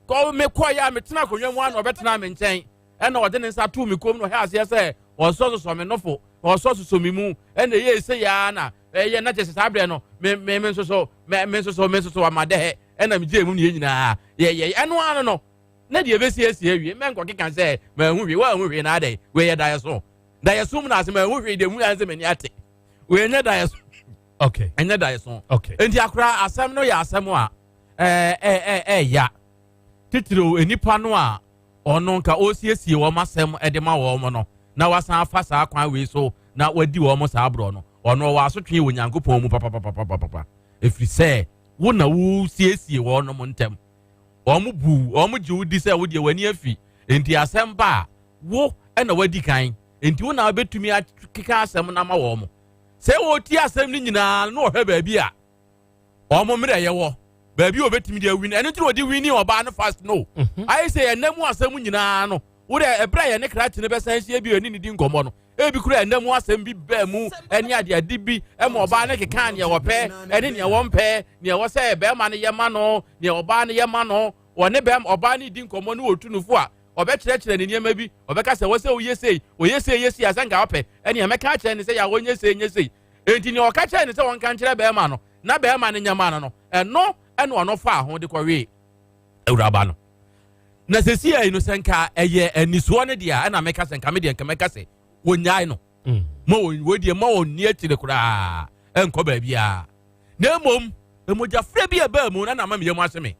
Speaker 4: ko me koya me tena konwa mu an obetena me nchen na ode ne nsa tu me kom no ha ase se so me nofo so me mu na ye se ya na ye na chese sabre no me so amade he na me je mu ne nyina ye eno an no na de besi awie me nko keka se ma hu hwe wa hu hwe na ade we ye daye so na ase ma hu hwe de mu an se me ni ate we nya daye so
Speaker 3: okay
Speaker 4: enya daye so
Speaker 3: okay
Speaker 4: enti akra asem no ya asem a ya titiro enipa no a ono nka osiesie wo masem edema wo mo no na wasan afa saa kwan we so na wadi wo mo saa bro no ono wa asotwe wo nyankopon mu papa efri se wo na wo siesie wo no mo ntem omo ji wudi se wo de wani afi enti asem ba wo na wadi kan enti wo na betumi akeka asem na ma wo mo se wo ti asem ni nyina no hwe ba bi a omo mre ye wo baby obetimi de win eno tiri odi win oba no fast no I say enemu asem nyina no wo de ebra ye ne krach ne besan hie bi oni ni di nkomo no ebi kura ndam asem bi ba mu ene ade ade bi ema oba ne keka ne wope ene ne wompe ne wo se be ma ne yema no ne oba ne yema no wone be oba ne di nkomo ne otunufo a obe kyerɛkyerɛ ne niema bi obe ka se wo se oyese asanka wope ene emeka kyerɛ ne se ya wonye se enti ne oka kyerɛ ne se won kan kyerɛ be ma no na be ma ne nyama no ɛno ene ono fa ho de kɔwe awuraba no na sesi ayi no senka eye aniso ne dia na meka senka me dia nka meka se wonyai no ma wodie ma wonni atire kura enko ba bia na mom emojafra bia ba mu na ma meyam aseme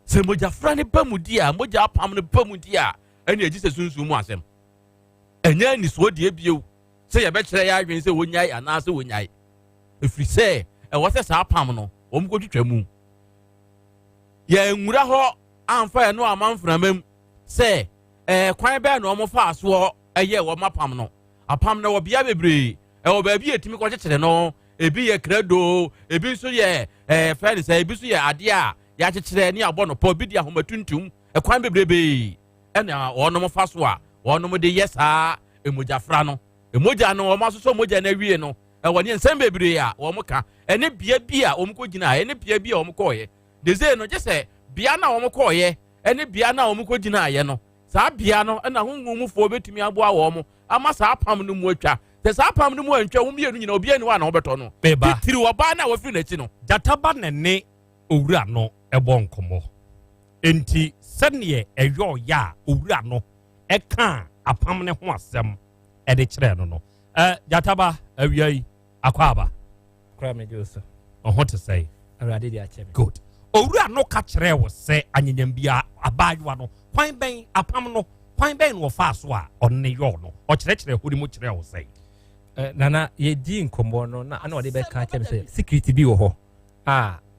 Speaker 4: se mojafra ne ba mu dia moja apam ne ba mu dia ene agi se sunsun mu asem enya aniso die bio se ye be kire ya adwen se wonyai ana se wonyai efri se e wo se sa apam no wo mko twitwa mu ye nwura ho amfa no amanframam se kwan be no mo fa aso eye wo mapam no apam na wo bia bebre wo ba bi etimi ko kyekere no ebi ye credo ebi so ye friend say ebi so ye ade a ya kyekere ni abo no po bi dia homatuntum kwan bebrebe ena wo no mo fa so a wo no mo de yesa emojafra no emoja no wo masoso moja na wie no wo ne nsem bebre a wo mo ka ene bia bia wo mo ko gina ene bia bia wo mo ko ye de ze no je se bia na wo mo ko ye ene bia na wo mo ko gina ye no saa bia no na honhumufo betumi aboa wo mo ama saa pam no mu atwa te saa pam no mu antwa wo mienu nyina obi ani wa na wo beto no titiri wo ba na wo fi na chi no
Speaker 3: jataba ne owura no ebo nkomo enti sene eyo ya owura no eka apam ne ho asem de kire no jataba awiai akwaba
Speaker 5: kra me joso
Speaker 3: ho to say
Speaker 5: awrade dia cheme
Speaker 3: good owura no ka kire wo se anyanyam bia abajwa no kwan ben apam no kwan ben wo fa so a onne yo no o kire hodi mo kire wo se
Speaker 5: nana ye di nkombo no na ana ode be ka cheme se security bi wo ho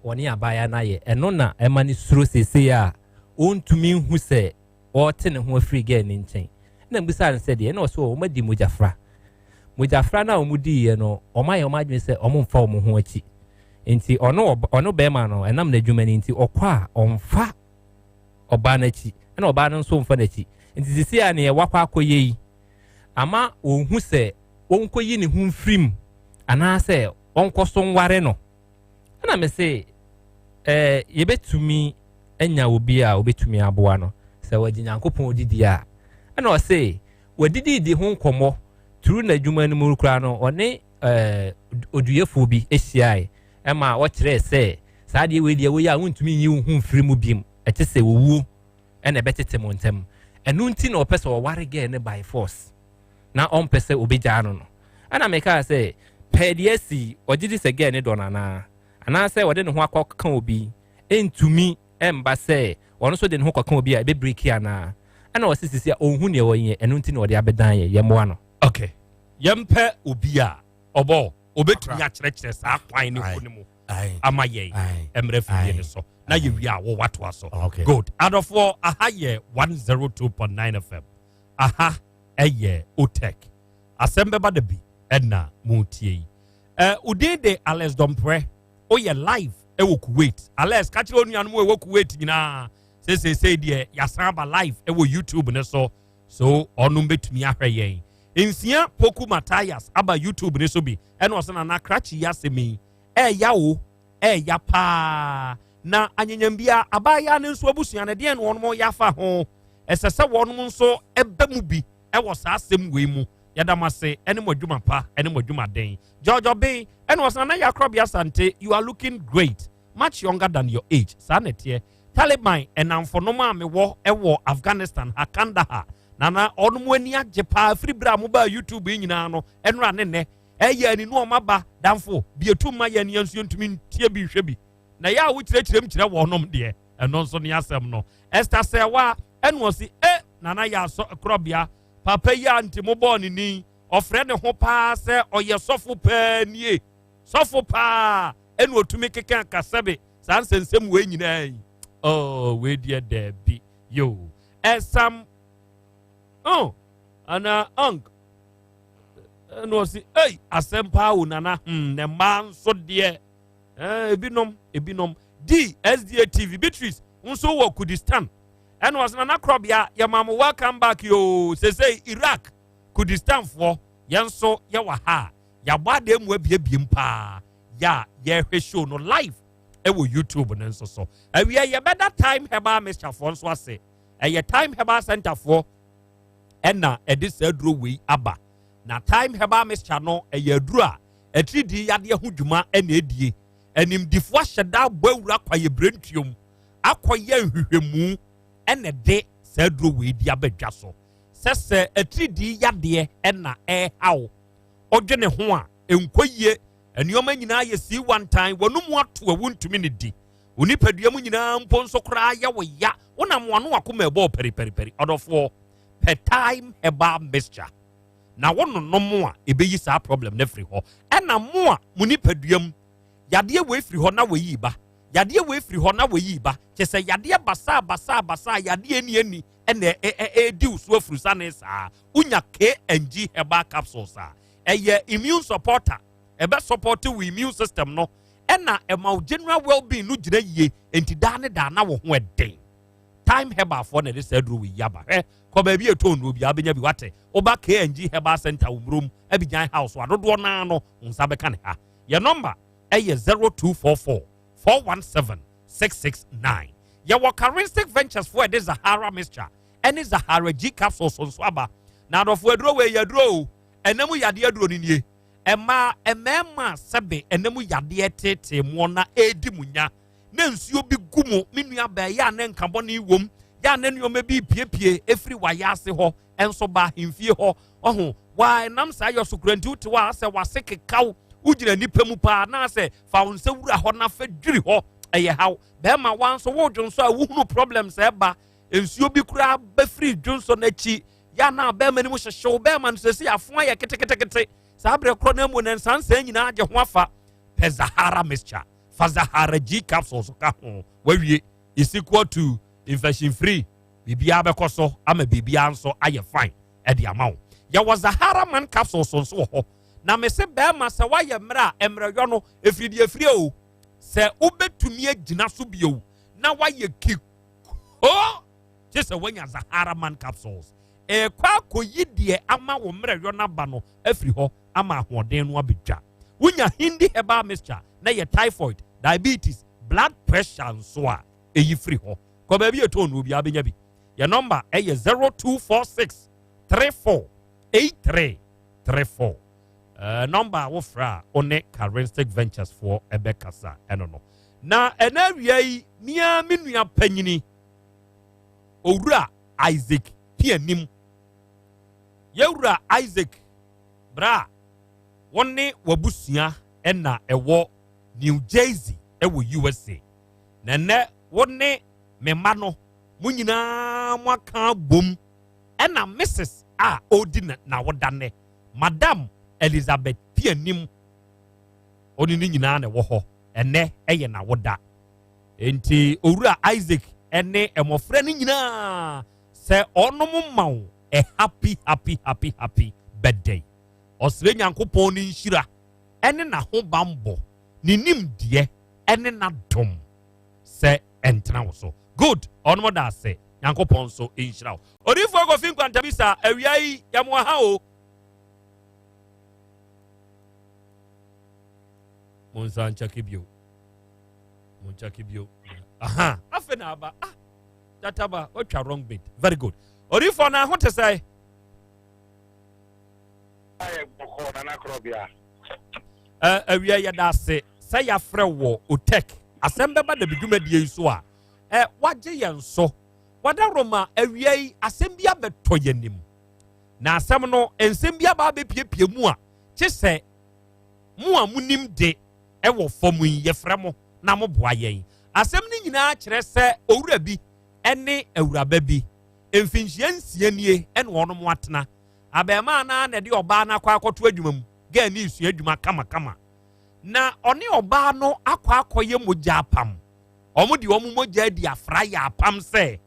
Speaker 5: woni abaya na ye eno na ema ni suro sese a ontumi hu se o te ne ho afiri ge ne nchen na mbisa nse de na o so o madi mujafra na o mudi ye no o ma ye o ma dwen se o mo mfa o mo ho achi enti ono be ma no enam na dwuma ni enti okwa onfa oba na chi na oba no so mfa na chi enti sisi a ne ye wakwa akoye yi ama ohun se onkoyi ne hu mfrim ana se onkoso nware no na me se ye betumi enya obi a obetumi aboa no se wadi nyankopon odidi a na o se wadidi di ho nkomo turu na dwuma ni mu kura no one oduyefo bi ehyiae ema wo kire se saa de we de we ya wontumi yi hu mfiri mu biem ete se wowu ena betete montem enu nti na opese wo ware ge ne by force na on pese obegya no ana meka se pediesi ogidi se ge ne donana ana se wode ne ho akwa obi entumi emba se wono so de ne ho kwa obi a ebe break ya na ana wasisisi a ohun ne wo yen enu nti na wode abedan ye mo ano
Speaker 3: okay yempe obi a obo obetumi akyerɛkyerɛ saa kwan ne ho ne mu ama ye emre fie ne so na ye wi a wo wato aso good adofo aha ye 102.9 FM aha eye otek asembe ba de bi edna mutie udede Alex Dompre o ye live e wo Kuwait Alex ka kire onu anu e wo Kuwait nyina say de ya samba live e wo YouTube ne so onu betumi ahwe yen Insia Poku Matthias aba YouTube ne so bi eno so na krachi ya semi yawo ya pa na anyanyam bia abaya ne nso abusua ne de no mo ya fa ho esese wono nso eba mu bi e wo sa asem we mu yadamase ene modwuma pa ene modwuma den Jojo B eno so na ya KROBEA ASANTE you are looking great much younger than your age sanete Taliban enamfo no ma me wo e wo Afghanistan Kandahar nana onmu ani agye pa free bra mo ba YouTube nyina no enra ne eya ni no maba damfo bietum ma ya ni ansuo ntumi ntie bi hwe bi na ya wo kyerɛkyerɛm kyerɛ wo nom de eno nso ne asɛm no Esther Sewa eno si nana ya so KROBEA papa ya anti mo bɔ ni ofre ne ho pa sɛ ɔyɛ sɔfo pa nie sɔfo pa eno otumi keka kasebe san sensem we nyina yi we dear Debbie yo esam ana no si asempa wo nana ne man so de ebinom SDA TV Beatrice nso wo Kurdistan eno was nana KROBEA ya mama welcome back yo say Iraq Kurdistan for yanso yawa ha ya bade mu abie pa ya ye show no live ewo YouTube no nso so awia ye better time heba Mr. for nso ase ye time heba center for enna edis aduro we aba na time heba Mr. no ye aduro a etridi yade ho dwuma ena edie animdifo ahyeda bawura kwaye brentuom akoye nhwehwemu ena de saduro we di abadwa so sese etridi yade ena hawo odwene ho a enkoye enioma nyina ye si one time wonum ato a wontumi ne di onipadua mu nyina mpo nso kra ya wo ya wonam wano akoma ebo peri odofo per time eba mixture na wono no mo a ebeyi sa problem na firi ho ena mo a munipadua mu yade we firi ho na we ba yade we firi ho na we ba kyese yade basa yade eni ena di uso afuru sane sa unya KNG herbal capsules a eye immune supporter ebe support we immune system no ena ema general well-being no gina yie enti da na wo ho eden time herbal for na this adru we yaba ko ba bi eto no bi abenya bi wate oba KNG herbal center umrom abijan house wadodo na no nsa beka ne ha your number eye 0244 417 669 your Charismatic Ventures for the Zahara mixture any Zahara G capsules on swaba na do for adro we yadro enemu yade adro ni nie ema sebe enemu yade tete mo na edi munya na nsuo bi gumo menua ba ya na nkabɔ ne wom ya na nneoma bi piepie efri waya ase ho enso ba himfie ho oho wa nam sa yo sokuranti uti wa ase waseke kaw ugina nipa mu pa na ase fa wonse wura ho na fa dwiri ho eye haw be ma wanso wo dwonso a wuhunu problems eba nsuo bi kura ba free dwonso na chi ya na be ma ni mu hyehyew be ma nsesi afo ya ketekete sabre kro na mu na nsansa nyina age ho afa pe Zahara mixture fa Zahara G capsules ka ho wawie is equal to infection free bibia be koso ama bibia nso aye fine e de amawo ya was Zahara man capsules nso ho na me se be ma se waye mra emreyo no efiri o se ubetumi agina so bio na waye ki oh just wanya Zahara man capsules e kwa koyidie ama wo mreyo na ba no afiri ho ama ahoden no abedwa wunya hindi herbal mixture na ye typhoid diabetes blood pressure nso a eyi free ho ko ba bi eto no bi abenya bi your number e 0246 348334 number wo fra one Charismatic Ventures for ebekasa eno no na enawia yi mia menua panyini owura Isaac pianim yewura Isaac bra wonne wabusua ena ewo New Jersey ewo USA nene wonne mema no munyina mwaka bom ena Mrs. a odina na wodane Madam Elizabeth pianim oni ni nyina na wo ho ene eye na woda enti owura Isaac ene emofra ni nyina se onom mawo happy birthday osire nyankopon ni nhira ene na ho bambo ni nimdie ene na dom se entena wo so good onmo da se nyankopon so nhira orifo go fin kwanta bisa awiai yamo ha o monsancha kibio aha afena aba tataba otwa wrong bit very good orifo na ho te say awia ya da se say ya frɛ wo otek asɛm bɛba da bidwumadie so a wagye yɛn so wada roma awia yi asɛm bi abɛtɔ yɛnim na asɛm no ensɛm bi aba bɛpiepie mu a kye sɛ mu a munim de ɛwɔ fam yi yɛfrɛ mo na mo boa yɛn asɛm no nyinaa kyerɛ sɛ owura bi ɛne awuraba bi mfinhyia nsia nie ɛne wɔn mo atena abɛɛma na de ɔbaa na akɔ akɔto adwuma mu ga ni sua adwuma kama na ɔne ɔbaa no akɔ mogya apam ɔmo de ɔmo mogya di afra ya apam sɛ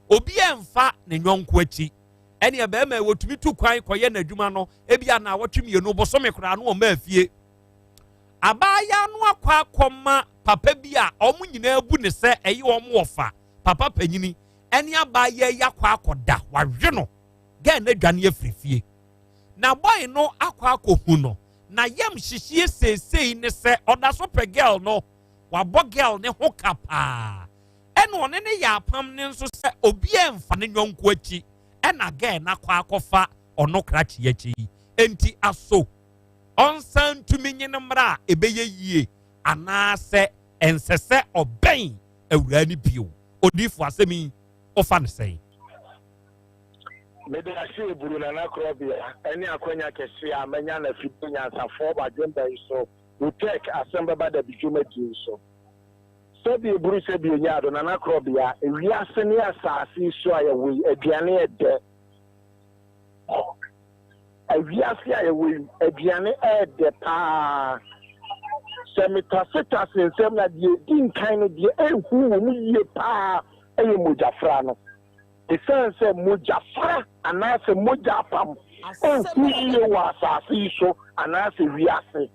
Speaker 3: obi ɛmfa ne nyɔnko akyi ɛne abɛɛma wɔtumi tu kwan kɔyɛ na adwuma no ebia na wɔtwe mienu bosome kora no ɔma afie abaya no akɔ papa bi a ɔmo nyinaa bu ne sɛ ɛyi ɔmo wɔfa papa panyini ɛne abaya yi akɔ akɔda wawe no ga na dwane afiri fie na boy no akwa akohu no na yam hihie sesei ne se oda so pe girl no wabo girl ne ho kapa ene one ne ya apam ne nso se obi emfa ne nyonko achi ena girl na kwa akofa ono krachi achi enti aso onsan tumi nyene mra ebeye yie anase ensese oben awura ni bio odifo asemi ofa ne sei
Speaker 9: Maybe I see Bruna KROBEA, any Aquania Cassia, Manana Fitania, Safo, agenda so we take assemble by the Bijume so. So the Bruce Binyard on KROBEA, we are sending us so I will a Gianni a Viasia will a Gianni at the pa Semitacetas and Semna, the Dean kind of the who ye pa a Mujafrano. The son said Mujafra and I said Mujapam. And who was a so and I said Viase.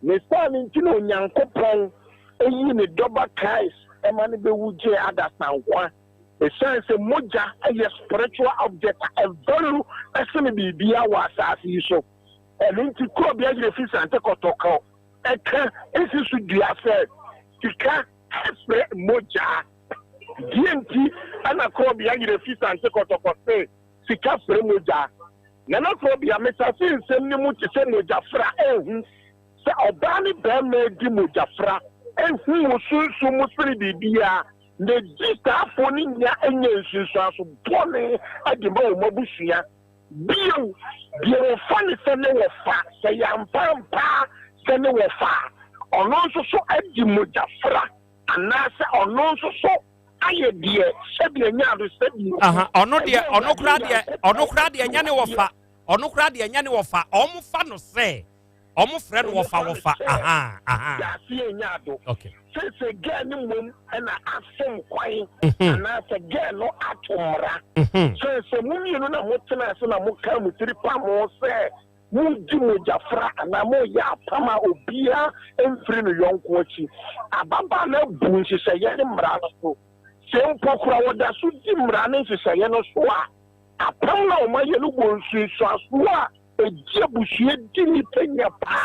Speaker 9: Mr. Nintino Yankopon, a unit double case, a man be Wuja understand one. The son said Muja, a spiritual object, a value, a son be was as so. And into KROBEA, the fish and take a talk. A can, this is what you have said. You can't explain Muja. DNT and KROBEA the feast and take out of say sika fremoja na KROBEA metasin sem ni mu ti se mojafra ehun se obani be me di mojafra ehun osunsu mu spiri bibia ne dita foni nya enye nsunsu aso bone adimba o mabusua bio fani se ne wo fa se yampampa se ne wo fa ono nso so adi mojafra anase ono nso so aye die sebi nya do sebi
Speaker 3: ono kra de nya ne wofa ono kra de nya ne wofa omo fa no se omo frɛ no wofa
Speaker 9: ya si nya do
Speaker 3: okay
Speaker 9: se ge ni mum na asom kwan na se ge no atomra se mumi no na motena se na moka mutiri pa mo se mu di mojafra na mo ya pama obia emfiri no yonko achi ababa na bu nhyehyɛ ye ne mra no so Sempo kura wada su di mrane siseye no so a apam na o maye no bonsu so aso a eje buhie di ni penya pa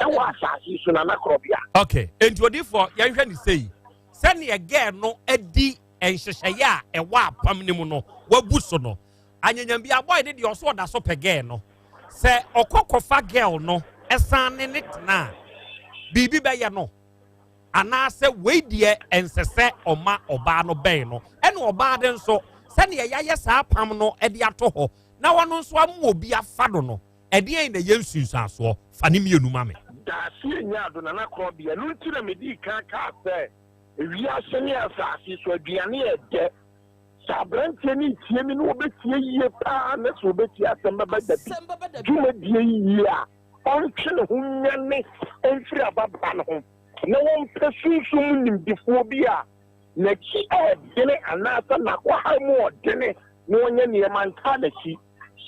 Speaker 9: e wa asasi so na KROBEA.
Speaker 3: Okay, enti odifo ya hwe ni sei se ne ege no adi enhyehyeye a e wa apam ni mu no wabu so no anyanyam bia boy de oso da so pege no se okokofa girl no esan ne tena bibi be ye no anase weidie ensese oma oba no ben no ene oba de nso se ne yaye saa pam no e de ato ho na wono nso am obi afado no e de en na yensunsanso fa ne mienu mame
Speaker 9: da si nya do na KROBEA no ntira medi ka se wi asene asasi so aduane e de sabrante ni tie mi no obetie yie pa na so obetie asem baba da bi duma die yie a on twene ho nyane enfiri ababa no ho na won pesusu munim difo bia na ki dene anasa na kwa hamu dene no wonya ne manta da ki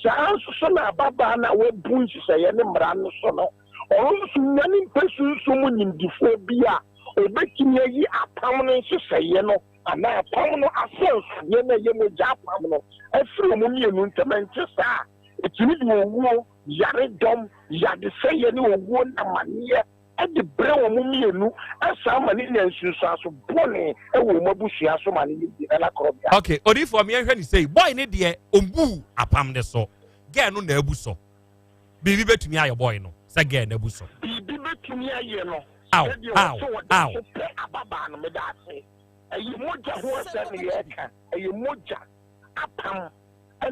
Speaker 9: sanso so na baba na wabu nhyehyɛ ne mra no so no onso nyane pesusu munim difo bia obekini yi apam no nhyehyɛ no ana apam no asenso ye na ye moja apam no afiri mu mienu ntamante saa etini di owuo yare dom yade seye ne owuo na maniye edi bre wo mu mienu asa ma ne nyansusu aso bone e wo mabusua so ma ne di na KROBEA.
Speaker 3: Okay, odi for me hwe ni say boy ne de ombu apam de so girl no na abu so bibi betumi aye boy no say girl na abu so
Speaker 9: bibi betumi aye no
Speaker 3: how
Speaker 9: ababa no me da se ayi moja ho asa ne ye ka ayi moja apam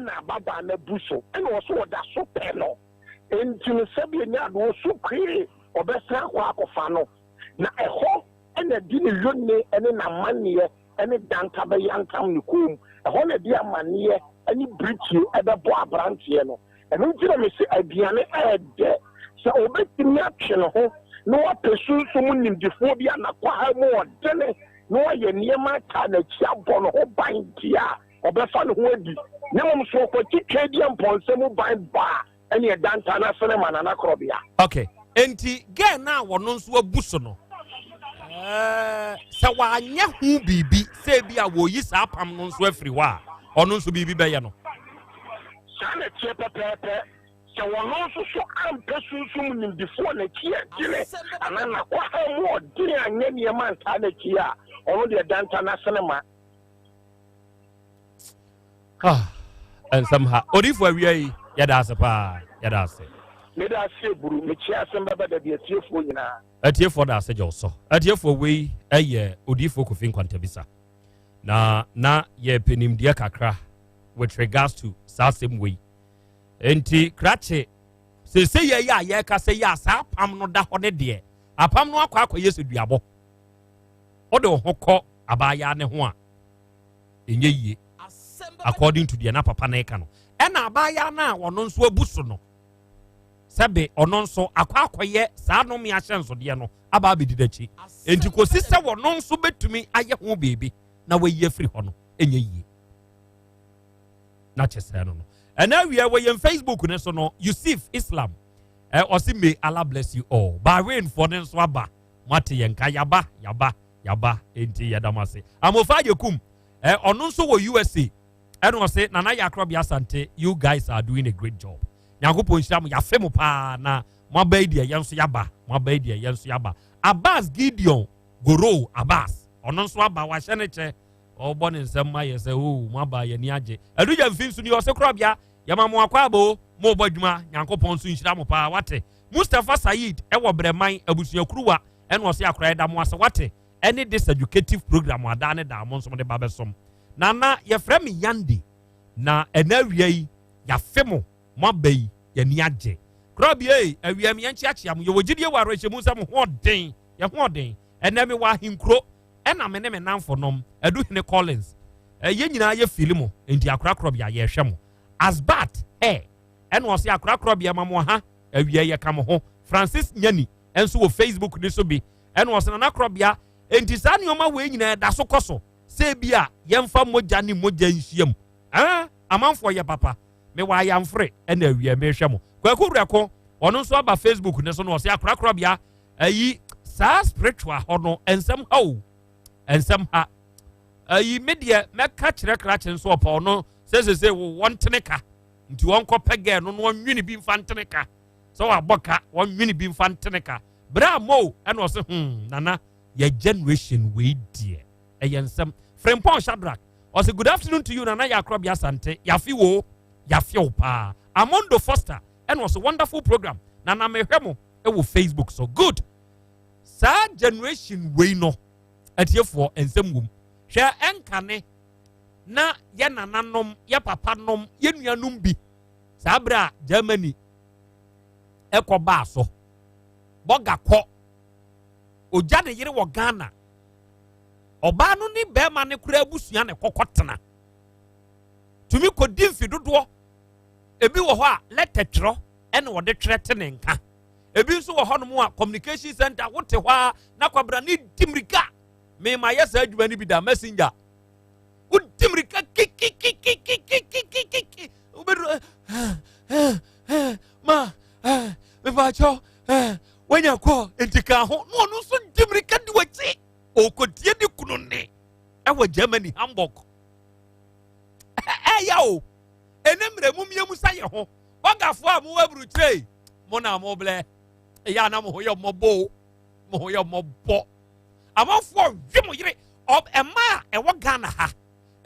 Speaker 9: na ababa na abu so na wo so da so pe no enti sebi nya do so kire obesa kwa akofa no na eho ena di ne yonne ene na manne ene danka be yankam ne kum eho na di amane ene brichi ebebo abrantie no eno ntira me se aduane ede se obetimi atwe no ho no apesu so munim difo bia na kwa ha mo odene no ye niema ka na chia bo no ho bankia obefa no ho adi ne mom so ko titwe di amponse mu ban ba ene danka na sene manana KROBEA.
Speaker 3: Okay, enti girl na wono nso abuso no se wanya hu bibi se bia wo yi sa pam no nso afiri wa ono nso bibi be ye no
Speaker 9: sane tie pepepe sɛ wɔno nso so ampɛ sunsum nimdifoɔ n'akyi agyene anaa nakɔha mu ɔdene anyɛ nneɛma ntaa n'akyi a ɔno deɛ danta n'asene ma
Speaker 3: and somehow odifo awia yi yɛda ase paa yɛda ase
Speaker 9: meda ase buru mekyia asɛm bɛbɛ da deɛ atiefoɔ nyinaa
Speaker 3: atiefoɔ da ase gye so atiefoɔ wei ɛyɛ odifo kofi nkwantabisa na yɛ penimdeɛ kakra with regards to saa same way enti krache sese yɛ yɛ a yɛka sɛ yɛ a saa apam no da hɔ ne deɛ apam no akɔ yɛ sɛ duabɔ ɔde wo ho kɔ abaayaa ne ho a ɛnyɛ yie according to the na papa na ɛka no ɛna abaayaa no a ɔno nso abu so no sɛbe ɔno nso akɔ saa no me ahyɛnsodeɛ no aba abɛdi n'akyi enti kɔsi sɛ wɔno nso bɛtumi ayɛ ho beebi na wayi afiri hɔ no ɛnyɛ yie na kyɛ sɛ no and now we are on Facebook ne so no Yusuf Islam ɔsi may Allah bless you all Bahrain for ne nso aba mate yɛnka yaba enti yɛdamase amofa yekum ɔno nso wɔ USA ɛno ɔse nana yɛ KROBEA ASANTE you guys are doing a great job nyankopɔn hyira mo yɛafe mo paa na mo aba yi deɛ yɛn nso yaba Abbas Gideon Goro Abbas ɔno nso aba wahyɛ ne kyɛ ɔbɔ ne nsɛm ma yɛ sɛ mo aba yɛ ni agye aduya mfin so ni ɔse KROBEA yɛma mo akwabo mo bɔ adwuma nyankopɔn nso nhyira mo paa wate Mustafa Said ɛwɔ Breman abusuakuruwa ɛna ɔse akora ɛda mo ase wate any this educative program ada ne da mo nso de ba bɛsom nana yɛfrɛ me Yande na ɛna awia yi yɛafe mo aba yi yɛ ni agye KROBEA awia me yɛnkyeakyea mo yɛwɔ gyidie wɔ arɛhyɛ mu nsɛm hoɔden ɛna me wɔ ahenkuro ɛna me ne me namfo nom Aduhene Collins yɛn nyinaa yɛ fili mo enti akora KROBEA yɛhwɛ mo Asbat ɛna ɔse akora KROBEA ma mo ha awia yɛ ka mo ho Francis Nyani ɛnso wɔ Facebook ne so bi ɛna ɔse nana KROBEA enti saa nneɛma wɔ nyinaa da so kɔ so sɛ bi a yɛmfa mogya ne mogya nhyiam amanfoɔ yɛ papa me wɔ ayamfre ɛna awia mehwɛ mo kwaku rɛko ɔno nso aba Facebook ne so no ɔse akora KROBEA ayi saa spiritual hɔ no ensɛm ha ayi media mɛka kyerɛ krakye nso ɔpa ɔno sɛ wɔn teneka nti wɔn kɔ pɛgɛ no wɔnwini bi mfa teneka sɛ wɔabɔka wɔnwini bi mfa teneka bra mo ɛna ɔse nana yɛ generation wei deɛ ɛyɛ nsɛm Frempɔn Shadrach ɔse good afternoon to you nana yɛ KROBEA ASANTE yafi wo paa Amondo Foster ɛna ɔse wonderful program nana mehwɛ mo ɛwɔ Facebook so good saa generation wei no atiefoɔ nsɛm wom hwɛ ɛnkane na yɛ nananom yɛ papa nom yɛ nuanom bi saa bra Germany ɛkɔ baa so bɔga kɔ ogya ne yere wɔ Ghana ɔbaa no ne bɛrima ne kura abusua ne kɔkɔ tena tumi kɔdi mfi dodoɔ ebi wɔ hɔ a lɛtɛ twerɛ ɛna wɔde twerɛ te ne nka ebi nso wɔ hɔ nom a communication center wote hɔ a na kwabra ne dimirika mema yɛ saa adwuma no bi da messenger dimirika kikikikikikikiki ubedru ma mebacho wanya kɔ entika ho no no so dimirika di wachi okotie di kunu ne ɛwɔ Germany Hamburg ɛya o enemre mumyemu saye ho bagafo a mo wabru trei mo na mo ble ya na mo hoye mo bo amanfo hwe mo yire ɛma ɛwɔ Ghana ha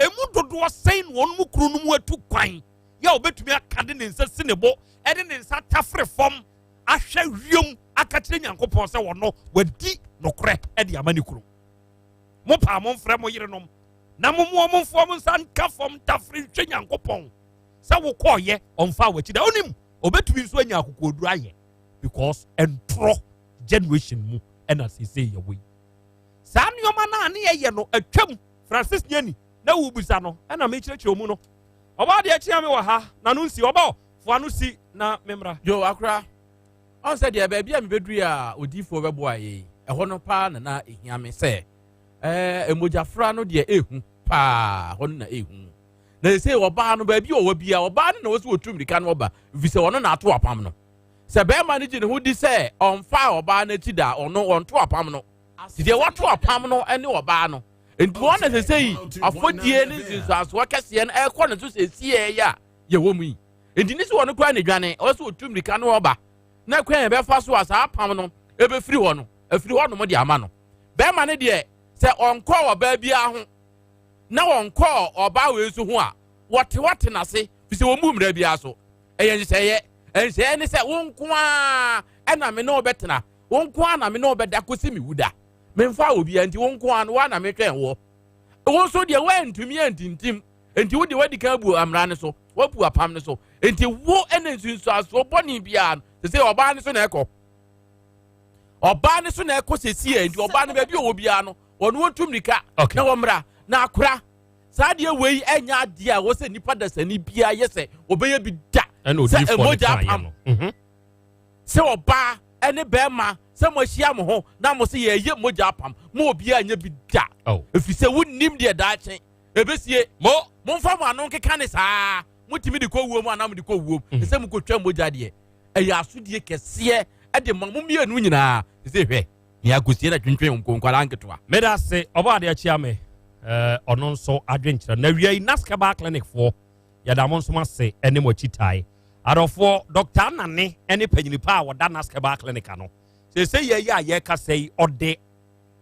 Speaker 3: emu dodo sen wɔn mu kuru no mu atu kwan ya obetumi akade ne nsa sinebo ɛde ne nsa tafre fam ahwɛ wiem akakyere nyankopɔn sɛ wɔno wadi nokore ɛde ama ne kuru mo pa mo mfrɛ mo yire nom na mo mfo mo nsa nka fam tafre hwe nyankopɔn sɛ wo kɔɔyɛ ɔmfa wachi da onim obetumi nso anya akokoduru ayɛ because entro generation mu ɛna sese yɛ wei saa nneɛma na ne yɛ no atwam Francis Nyani na wubusa no ɛna me kyerɛkyerɛ mu no ɔba de akyia me wɔ ha na no nsi ɔba fo ano si na memra
Speaker 4: yo akra on said ya baabi a me bedru a odifo bɛbo aye ɛhɔ no pa na ehia me sɛ emojafra no de ehu pa hɔ no na ehu na sɛ ɔba no baabi ɔwɔ bia ɔba no na wɔso wɔtum rika no ɔba vise ɔno na ato apam no sɛ bɛrima no gye ne ho di sɛ ɔmfa ɔba no akyi da ɔno ɔnto apam no deɛ wɔto apam no ne ɔba no nti wɔn na sɛ yi afɔdie ne nsinsasoɔ kɛseɛ no ɛkɔ ne so sɛ sie ya yɛ wɔ mu yi enti ni so wono kwa ne dwane o so otum rika no oba na kwan be fa so asa apam no e be firi ho no afiri ho no mo de ama no be ma ne de se onko oba bia ho na onko oba we so ho a wote na se fi se wo mu mra bia so eye nseye ense ne se wonko a na me no obetena wonko a na me no obeda kosi mi wuda me mfa obi anti wonko a no wa na me twen wo wo so de wa ntumi antintim enti wo de wadi ka bu amra ne so wapu apam ne so enti wo ene nsunsu aso boni bia se oba ne so na ekọ oba ne so na ekọ sesi enti oba ne ba bi owo bia no wono wotum nika na womra na akora saa de wei enya ade a wo se nipa da sani bia yese obeye bi da se emoja apam se oba ene bema se mo hia mo ho na mo se ye moja apam mo obi anya bi da efi se wonnim de da chen ebesie mo mfa mo anon keka ne saa mutimi de ko wuo mu anam de ko wuo se mo ko twa moja de eya asodie kese e de mo mienu nyina se hwe ni agosie na twentwen nkonkwala nketwa
Speaker 3: meda se oba de achia me onon so adwenkyere na wiai naskaba clinic for yadamon so ma se ene mo chitai arofo Dr. Nane ene panyinipa a woda naskaba clinic ano se ye ya ye ka sei ode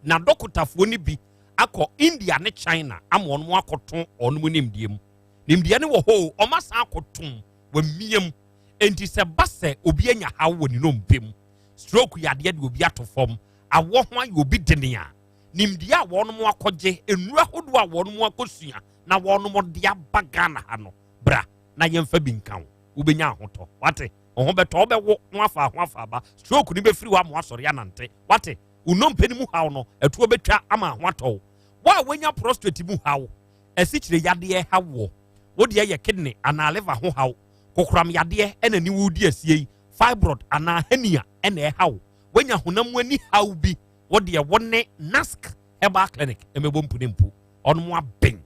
Speaker 3: na dokotafo ni bi akọ India ne China ama onu akoton onu nimdiem nimdie ne wo ho o masa akoton wa miem enti se base obi anya hawo ni no mpem stroke ya de obi atofom awo ho ayo obi denia nimdie a wonu mo akoje enura hodo a wonu mo akosua na wonu mo de abagana ha no bra na yemfa bi nkan ubenya ahoto wate oho beto obewo no afa ba stroke ni be firi wa mo asori anante wate unompeni mu hawo no etuo betwa ama ahoto wa wenya prostate mu hawo esichire yade hawo wodi ye kidney ana liver ho hawo kokram yade ena ni wudi asie fibroid ana hernia ena hawo wenya honam ani hawo bi wodi ye wonne nask herbal clinic emebo mpu ono mo aben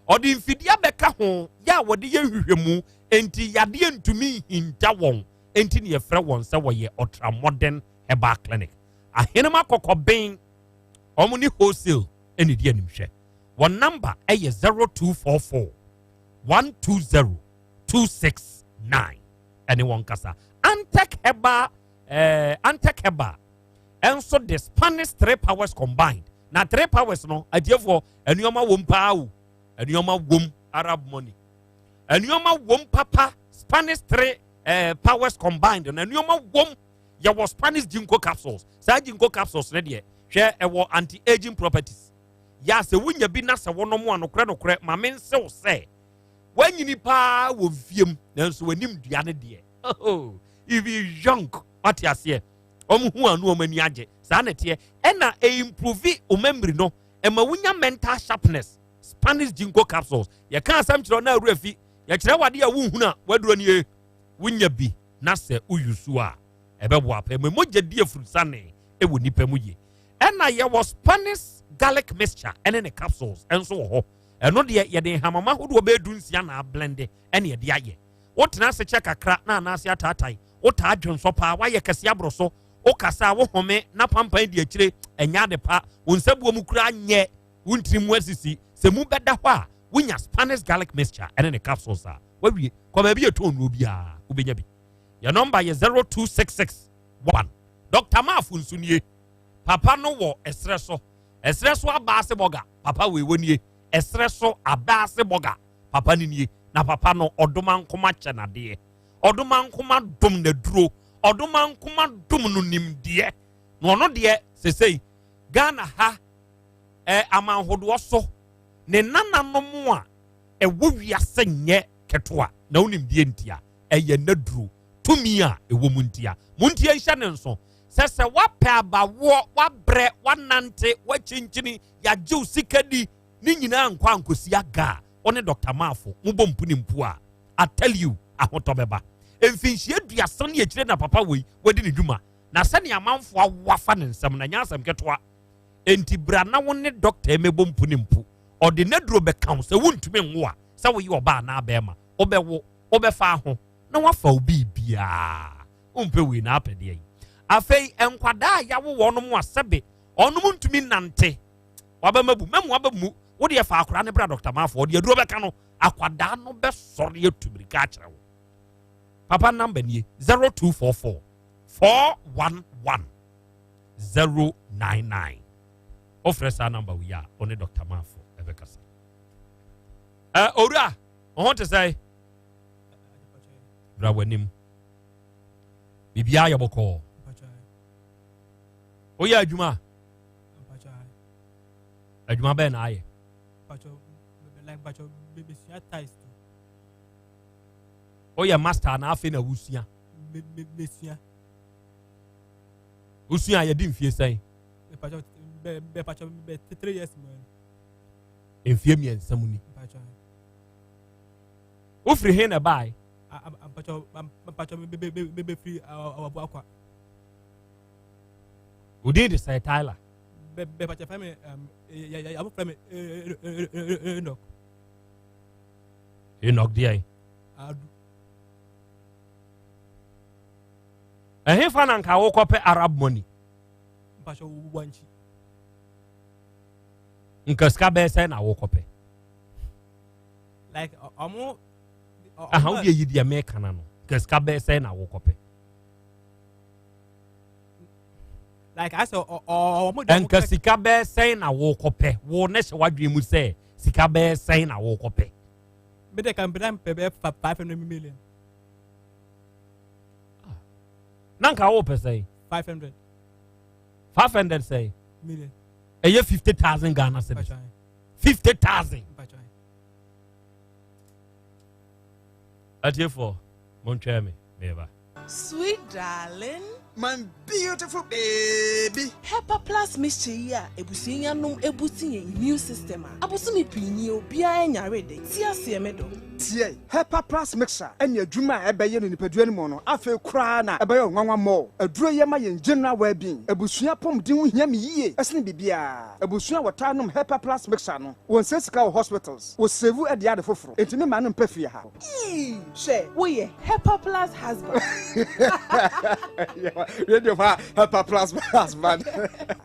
Speaker 3: odi mfidia beka ho ya wodi ye hwehwemu enti yade ntumi hinta won enti ne ye frɛ won se wo ye ultra modern herbal clinic ahenema kokoben omuni wholesale eni di animhwe one number eye 0244 120 269 anyone kasa Antec Heba enso the Spanish 3 powers combined na 3 powers no adiefo enuoma wom paawu enuoma wom Arab money enuoma wom papa Spanish 3 powers combined na enuoma wom ya was Spanish ginkgo capsules sa ginkgo capsules ne de hwe ewo anti-aging properties ya se wunya bi na se wono mo anokre ma men se wo se wanyini pa wo fiem nanso wanim dua ne de oh if you young what ase omu anu omani age sa na te na improve o memory no e ma wunya mental sharpness Spanish ginkgo capsules ya kan asam kire na awurafi ya kire wade ya wuhuna waduro ne wunya bi na se uyusu a ebebo apa me mogya die furusane e wo nipa mu ye na ye was Spanish garlic mixture and in the capsules and so ho eno de ye de hamama hodo be dunsia na blend ene ye de aye wotena se check akra na anase atatai wota adwen so pa wa ye kase abroso o kasa wo home na pampan de akire enya de pa wonsabuo mu kura nye wontrimu asisi se mu beda ho a wonya Spanish garlic mixture and in the capsules a wawie kwa ba bi etonu obia ubenya bi your number is 0266 1 Dr. Mafu nsunie papa no wo esreso abase boga papa we wonie esreso abase boga papa ni na papa no odoma nkoma chenade odoma nkoma dum na duro odoma nkoma dum no nimde no ono de sesei Ghana ha amanhodo so ne nananom a ewo wiase nye ketoa na onimde ntia eye na duro tumi a ewo muntia nhya ne nso sese wape abawo wabre wanante wachinchini ya jiu sikadi ni nyina nkwa ankosi aga one Dr. Mafo mubo mpuni mpu a I tell you ahotobeba emfinhie duasa ne akire na papa wei wadi ne dwuma na sane amanfo awafa ne nsam na nyasam ketwa enti bra na wone doctor emebo mpuni mpu ode ne duro be kan se wontumi nwo a se wo yi oba na abema obewo obefa ho na wafa obi bia umpe we na apede yi afei enkwada ya wo wonom asebe onum ntumi nante wabamabu memu wabamu wo de fa akora ne bra Dr. Mafo de aduro beka no akwada no be sori atubirika akere wo Papa number ni 0244 411 099. Offer our number we are only Dr. Mafo Ebekasa. Ora, I want to say Brawenim. Bibia Yaboko. Oh yeah, Juma. Juma Ben I. Oh yeah, master and half in a Usia. Usia, you didn't feel say.
Speaker 10: 3 years
Speaker 3: in Fiancee and Samuni. Ufri hen buy.
Speaker 10: I'm free.
Speaker 3: Who did it say Tyler? Enoch the and he found and woke up Arab money. Because Kabe said I woke up.
Speaker 10: Like
Speaker 3: how do you the American? Because Kabe said I woke up.
Speaker 10: Like I saw
Speaker 3: and because Kabe saying I woke up. What what dream would say? Sikabe saying I woke up.
Speaker 10: But they can brand pay 500 million.
Speaker 3: Nanka open say
Speaker 10: 500
Speaker 3: say
Speaker 10: million.
Speaker 3: A year 50,000 Ghana cedis. 50,000. At you for Montremi, BEBA.
Speaker 13: Sweet darling,
Speaker 12: my beautiful baby.
Speaker 13: Pepper Plus mixture here. Ebusinya num ebusi immune system. Abusumi pinyi obi anya ready. Tia siemedo.
Speaker 12: Tie. Pepper Plus mixture. Enya adwuma ebeye no nipadua no no. Afa kura na ebeye nwanwa mo. Aduro ye ma ye general well-being. Ebusua pom din ho hia me yie. Esene bibia. Ebusua wotanum Pepper Plus mixture no. Won sesika hospitals. Wo save e de ade foforo. Entimi ma no mpafie ha.
Speaker 13: She, we Pepper Plus husband.
Speaker 12: Radio Pepper Plus husband.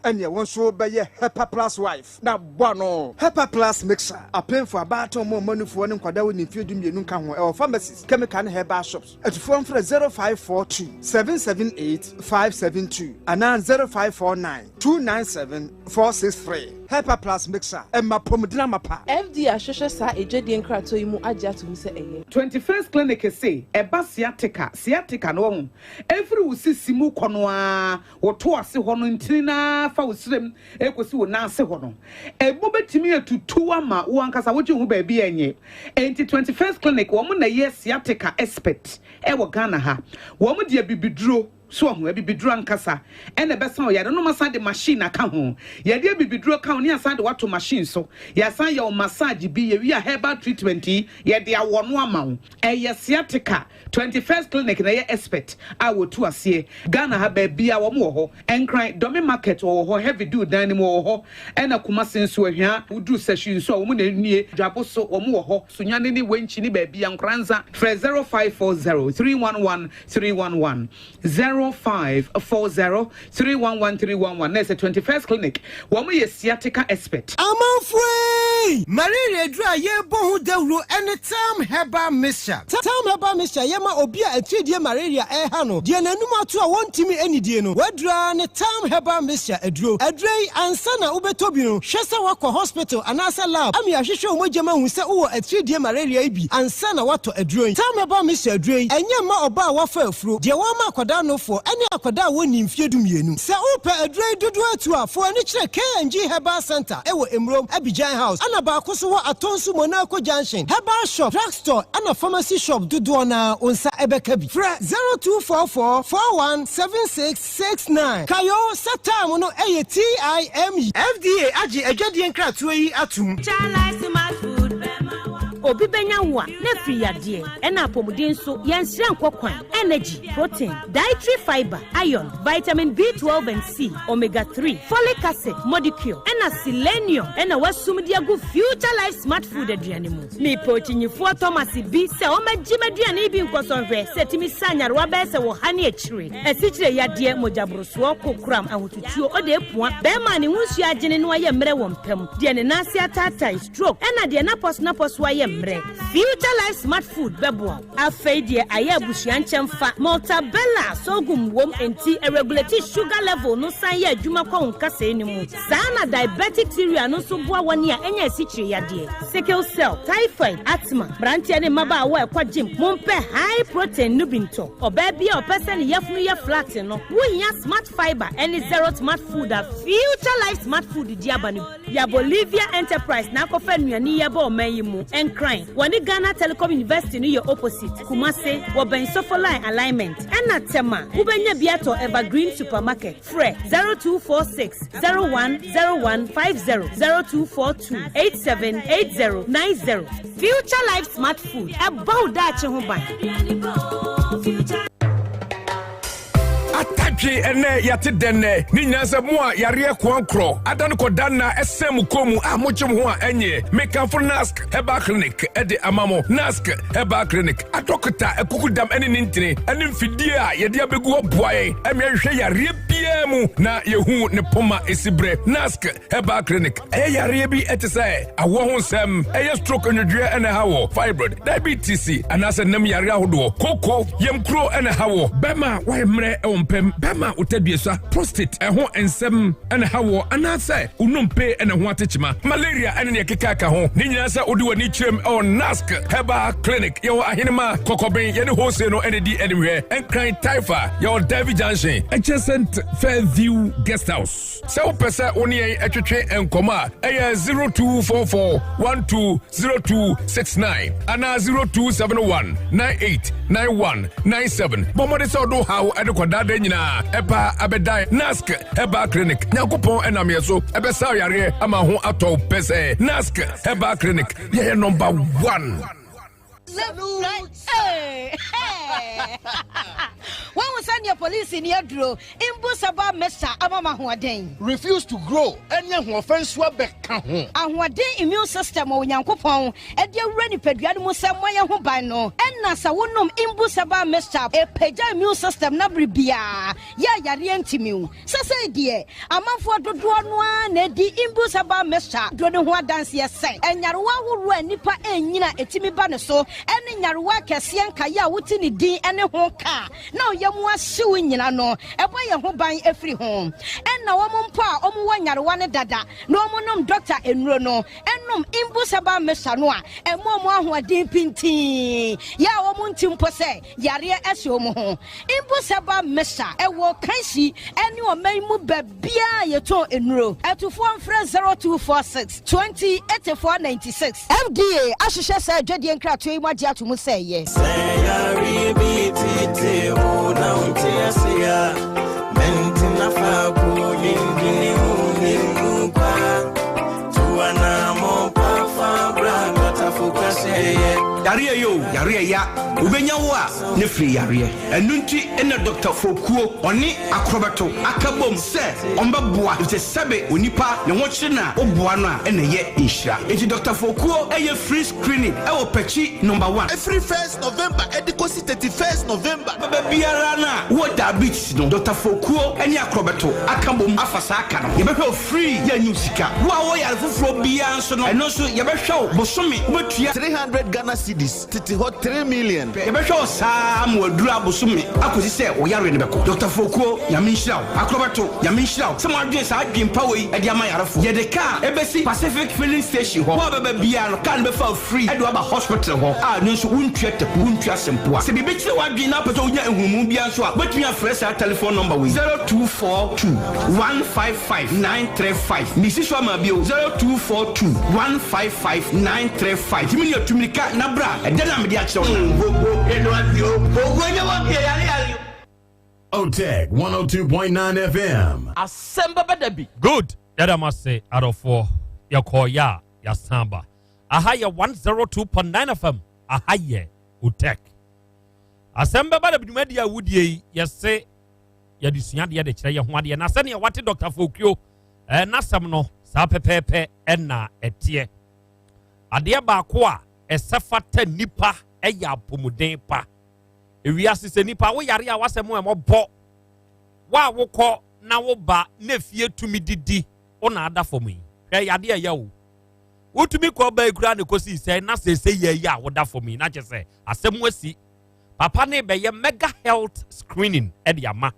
Speaker 12: And you want so be Pepper Plus wife. Na bono Pepper Plus mixer. A pen for about more money for one kwada we nfie dum yenu ka ho e pharmacies, chemical and herbal shops. At phone for 0542 778 572 and 0549 297 463. Pepper Plus mixer. Emma pomdina mapa.
Speaker 13: FD ashosha sa ejedi enkrato imu aja to se eye.
Speaker 18: 21st clinic say eba sciatica no every usisimu konoa woto ase ho no ntina fa usrem ekosi wo na ase ho no ebo betimi atutu ama wo ankasa wo hu ba bia enye enti 21st clinic wo mo na ye sciatica expert e wo Ghana ha wo mo de bibiduro so ho bibiduro ankasa ene besa o yade no masa de machine aka ho yade bibiduro ka ho ne asa de wato machine so ya san ya o massage bi ye wi a herbal treatment yade awono ama ho ye sciatica 21st clinic na ye expert a wo tu ase Ghana ha ba bia wo mo ho enkran domi market wo ho heavy do dan ni mo ho ena kuma senso ahia udu session so wo mo na nie dwabo so wo mo ho sunyane ni wenchi ni ba bia nkranza 0540 311 311 0540-311-311. That's the 21st clinic. Woman is sciatica expert.
Speaker 20: I'm afraid. Malaria dry ye bohu dewro anytime herbal mixture. Time herbal mixture yema obia etredie malaria hano. Die nanuma to a wontimi any die no. Wedra ne time herbal mixture edro. Edrei ansa na ubetobi no. Hwese wako hospital anasa lab. Ami ahwehwe omojema hu se wo etredie malaria ibi ansa na wato edro. Time herbal mixture edrei enye ma oba wafa afuro. Die wa ma akwada no for any akwada woni mfie dumienu se upe adrei dudu atu afo ani kire KNG Herbal Center ewo Emrom Abidjan House ana ba akoso ho Atonsu Monaco Junction Herbal Shop Drugstore ana Pharmacy Shop dudu na onsa ebeka bi fra 0244 417669 kayo satam no eye TIME FDA agi adwadie nkratoa yi atum
Speaker 19: obi benya wa na free yade ena apomuden so yensire nkokwan energy protein dietary fiber iron vitamin B12 and C omega 3 folic acid molecule ena selenium ena wasumdi agu future life smart food aduane mu me pochinyifo Thomas bi se o magime aduane bi nkosonhwe setimi sanyare wa be se wo hane akire asichire yade mojabroso kokram ahotutuo ode epua be ma ne hunsu agene no aye mre wo mpam de ne nase atata stroke ena de na pos wa ye emre future life smart food bebo afei de aye abusuan chemfa maltabella sogum wom enti regulate sugar level no san ye adwuma kwa nkasa ni mu sana diabetic theory no so boa woni a enya asichiri yade sickle cell typhoid asthma brantia ne maba awa kwa gym mompe high protein nubinto oba bia opese ne yafunu ya flat no wohia smart fiber any zero smart food a future life smart food diabani ya Bolivia enterprise na kofa nuani ya ba omayi mu encrin woni Ghana Telecom University no your opposite Kumase wo ben sofoline alignment ena tema ubenya biato evergreen supermarket fre 0246 010150 0242 878090 future life smart food about that ho ban
Speaker 11: Atachi ene yati dene ni nyanza mua yariye kwankro adanu kodana esemu komu amochum huwa enye mekanfo nask heba clinic ede amamo nask heba clinic atokota ekukudam ene nintini ene mfidia yedi abegu obuaye emyehwe yariye biemu na yehu ne poma esibre nask heba clinic yariye bi etese awo honsem stroke onwedwe ene hawo fibroid diabetes anase nam yariye ahodo koko yemkro ene hawo bema wayemre Bema utabiesa prostate eho ensem ene hawo anase unompe ene ho atechima malaria ene ne kekaka ho ni nyina se odi wani chrem on nask heba clinic yo ahinema kokoben ye ne hose no ene di anywhere enkran taifa yo David Junction adjacent Fairview guest house so pesa oni etwetwe enkoma 0244 120269 ana 0271 989197 bomode so do how edekwadade nyina eba abedai nask heba clinic nyakopon enam yeso ebesa yare ama ho ato pese nask heba clinic ye number 1.
Speaker 15: Hey. When we send your police in your draw, Imbusaba Mesa Amama Huaden.
Speaker 9: Refuse to grow, and young offense wabeka.
Speaker 15: And what day immune system or Yankopon, and your ready pediatric somewhere who by no, and Nasa wonum Imbusaba Mesa, a peja immune system nabribia. Ya Yarientimu. Sasa dear, a month for the one, Nedi Imbusaba Mesa, do the one dance yes, and Yarwa who ran Nipa and Nina etimi banaso, and in Yarwa Cassian Kaya Wutini D and a home car. Now yamwa suing no, a boy a home buying every home. And now one pa, one yarwana dada, no monum doctor in Rono, and num Imbusaba Mesanoa, and more who are deep in tea. Ya woman timpose, Yaria Esomo, Imbusaba Mesa, a walk Kansi, and you are may move bia your toe in row at 0246 208496. FDA, Ashisha said, Jadi and Crat, what Jatu say, yes.
Speaker 16: Mentina faku yingini unimuka tuana mo pafa branga tafuka seye
Speaker 11: yare yo yare ya ubenya wo a ne free yare enunti ene Dr. Fokuo oni akrobato akabom se ombeboa ite sebe onipa ne ho kire na oboa no a ene ye nhira enti Dr. Fokuo eye free screening e wo pechi number 1
Speaker 16: every 1st November edikosi 31st November
Speaker 11: baba biara na wo diabetes no Dr. Fokuo ene akrobato akabom afasa aka no ye behwe free ya nyusika wo yare foforo bia nso no eno so ye behwe bosomi betua
Speaker 16: 300 Ghana cedis titi hot 3 million
Speaker 11: ye behwe sa amodura bosomi akosi se wo yare ne beko Dr. Fokuo yamenhiraw akrobato yamenhiraw se mo adwen sa adwen pa wei e dia ma yarefo ye de ka ebesi Pacific filling station ho wo baba bia no kan be fa free e do aba hospital ho a no so wuntua tepu wuntua sempoa se bi bekire wadwen na pete onya ehumu bia nso a betumi afresh our telephone number we 0242 155 935 misi so ma bio 0242 155 935 timi ya tumika na bra e de na me dia kire
Speaker 23: OTEC 102.9 FM.
Speaker 4: Asemba badabi.
Speaker 3: Good. That I must say, out of 4, ya koya, ya samba. Ahaya 102.9 FM. Ahaya OTEC. Asemba badabi media woody, ya say, ya disunya ya de chere ya hwade na sene ya wate Dr. Fokuo. Na sam no, sa pepepe na etie. Ade ba ko a esefata nipa ya pomuden pa. Ewiase se nipa wo yare a wasem e mobo wa wokọ na wo ba na fie tumi didi o na ada for me hwe yade ya wo wotumi ko ba ekura ne kosi say na say ye ya woda for me na che say asem wasi papa ne be ye mega health screening e de ama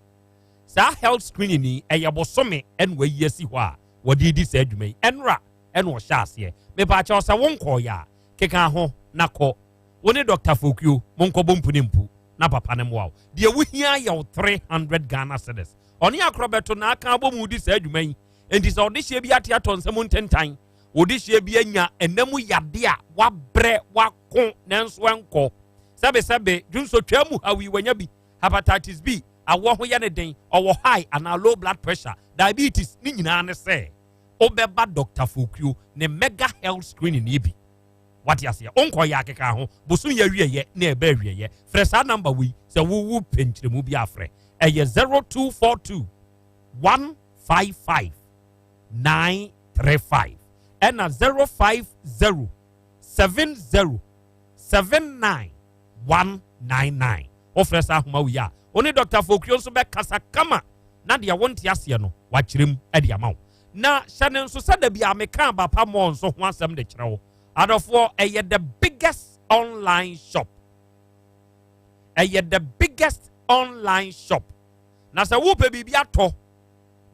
Speaker 3: sa health screening ni e ye bosome en we yesi ho a wodi di say adwuma enra en wo sha ase me pa che o won ko ya keka ho na ko woni Dr. Fokio monko bompu ne mpu na papa ne mo de wo hia ye 300 Ghana cedis oni akrobeto na aka abomu di say adwuma enti so de hye bi ate atonsem ntentan wodi hye bi anya enamu yade a wabre wako nenso enko sebe junso twamu hawi wanya bi hepatitis B awo ho ye ne den owo high and low blood pressure diabetes ni nyina ne se obeba Dr. Fokio ne mega health screening ni bi what ya say onko ya keka ho bosun ya wieye na eba wieye fresa number we se wo penchiremu bi afre eye 0242 155 935 and 050 70 79 199 ofresa homa wi a oni Dr. Fokio so be kasa kama na de wonte ase no wa kirem ade amaw na hyane nso sada bia meka ba pa mo nso ho asem de kire wo adofo eye the biggest online shop online shop na sa wo pe bibia to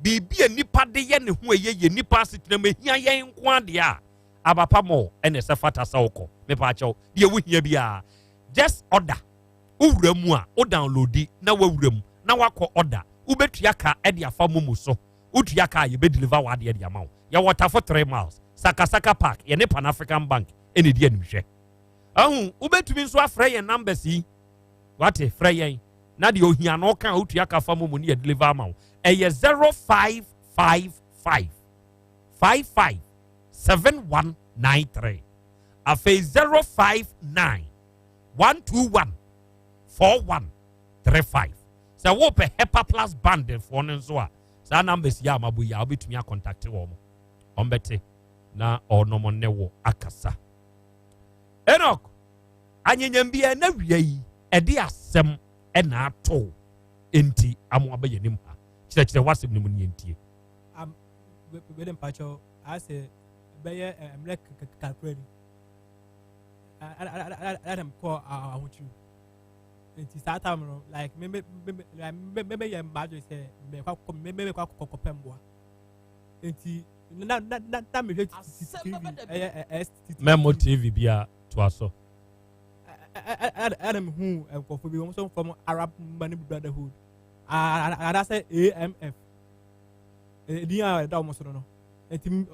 Speaker 3: bibia nipa de ye ne ho eye nipa asetena ma hia ye nko ade a abapa mo ene se fata sa woko me pa chaw de wo hia bia just order uwuramu a o download na wawuramu na wako order ubetua ka e de afa momu so utua ka ye be deliver wa de amaw ya water for 3 miles Sakasaka Park ye ne Pan African Bank ene di animhwe ahu ubetumi nso afre ye numbers yi wate frɛ yen na de ohia no kan utua ka fa momu ne ye deliver amaw eye 0555 55 7193 afi 059 121 4135 so wo pe Hepa Plus band for no so a sa numbers ya mabu ya obetumi a contact wo mo ombete na onomo ne wo akasa Enoch anyanyam bia na wiai e de asem e na ato enti amo abaye nim ha kire wasem nim ni entie
Speaker 10: we dem pacho ase beye emlek calculate Adam call ahochu enti start am no like maybe ya majo say me kwa kopemboa enti na me TV
Speaker 3: memo TV bia to aso
Speaker 10: Adam who for be also from Arab Money Brotherhood and I say AMF dia da mo so no enti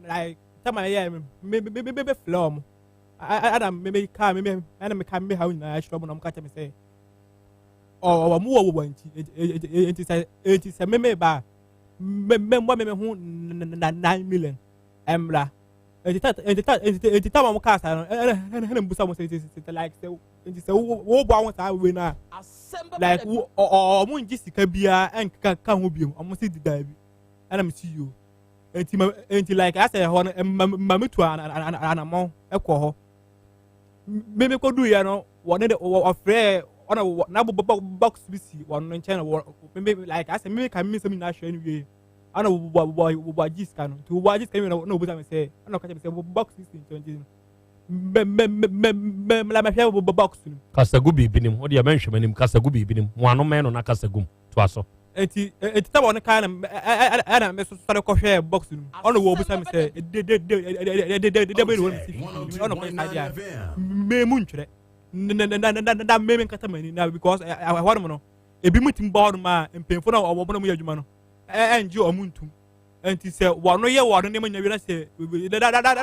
Speaker 10: like time I maybe flow Adam maybe come maybe and me come be how na show mo catch me say o mu wo wanti enti say me ba me hu 9 million emla enti ta mo kasa no na mbusa mo say like say enti say wo bo awon sa we na like o mu ngi sika bia en ka ho biem o mo say di DABI ana me see you enti like I say ho ma metu anamon ekọ ho me ko du ya no won de ofre ona na box bisi won no channel me like I say me can me some na share anyway ana wo jis kan to wo jis kan no buta me say ana ka me say box bisi 20 me la me share box
Speaker 3: kasagu bibinim o de menhwe manim kasagu bibinim mo ano me no na kasagum to aso
Speaker 10: enti ta won kan ana me so sare ko share box ona wo buta me say de be no ona ko idea me mu ntwere na me nkata mani na because I want no ebi mutim ba no ma empemfo na obo no mu adwuma no enje omuntum enti se wono ye wono ne manya wira se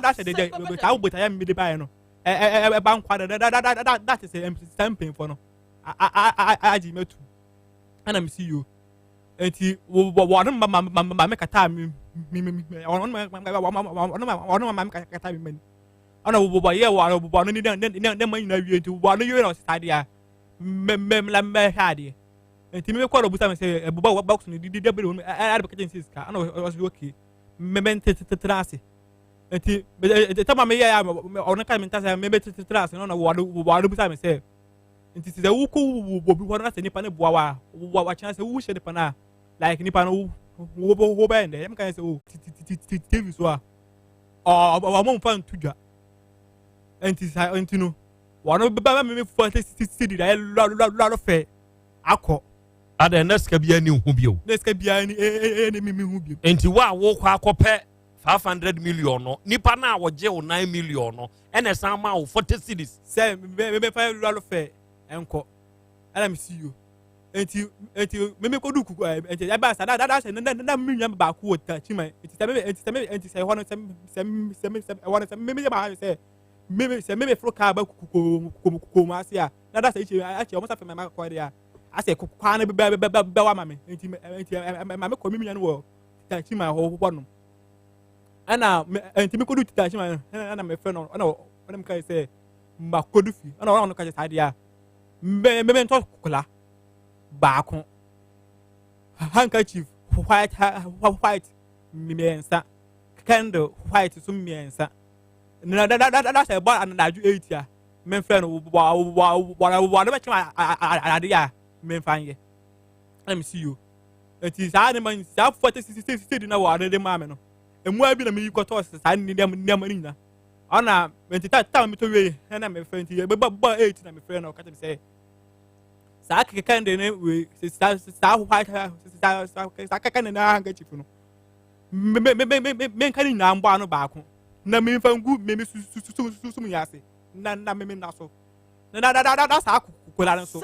Speaker 10: da se de ta ubota ya me de ba no ba nkwa da se empemfo no aji metu ana me see you enti wono ma me kata mi wono ma me kata mi mani ana wo ye wo bo no ni ne man na wie nti wo no ye no stade a la me hade enti me ko busa me say bo box ni di de be no a be kitchen siska ana was okay me trase enti ta ma me ye ono ka me ta say me trase no na wo busa me say enti se wo ko wo bi wo na se nipa ne boa wa chance wo hye nipa na like nipa no wo be ende me kan say o TV so a ɔmo mfa ntudwa enti no wɔn bɛba mi fɔ sisi di da yɛ lɔrɔ fɛ akɔ.
Speaker 3: ada na sika bia ni hu bio
Speaker 10: na sika bia ni mi hu bio
Speaker 3: enti wa wo kɔ akɔpɛ 500 million no nipa na wɔgye wo 9 million no ɛna san ma wo 40 cities
Speaker 10: sɛ me fa lɔrɔ fɛ ɛnkɔ ɛna mi si yo enti me ko du kuku enti ya ba sa da sɛ na mi nya ba ko ta chima enti sɛ hɔ no sɛ hɔ no sɛ me ma sɛ me fro ka ba kuku ma ase a na da sɛ ichi achi ɔmo sa fɛ ma kɔ dia ase kwa na be wa ma me enti ma me kɔ mi nya no wɔ ta chima hɔ no ana enti me ko du ta chima ana me fɛ no ana me ka sɛ ma ko du fi ana ɔno ka sɛ dia me ntɔ kula baako handkerchief white mmiɛnsa candle white so mmiɛnsa na da sɛ ɛbɔ anadwo 8 a memfrɛ no wɔde bɛkyɛm ade a memfa nyɛ ɛna mesi yo nti saa ne ma saa 46 na wɔade de maa me no ɛmmoa bi na meyi kɔtɔɔ saa nneɛma no nyina ɔna nti ta metɔ wie ɛna mefrɛ nti ɛbɛbɔ 8 na mefrɛ no ɔka kyerɛ me sɛ saa keka ndɛ ne we saa white saa keka ndɛ na handkerchief no me nka ni nyinaa mbɔ ano baako na me mfa ngu me susum yase na me na so na saa kokola no so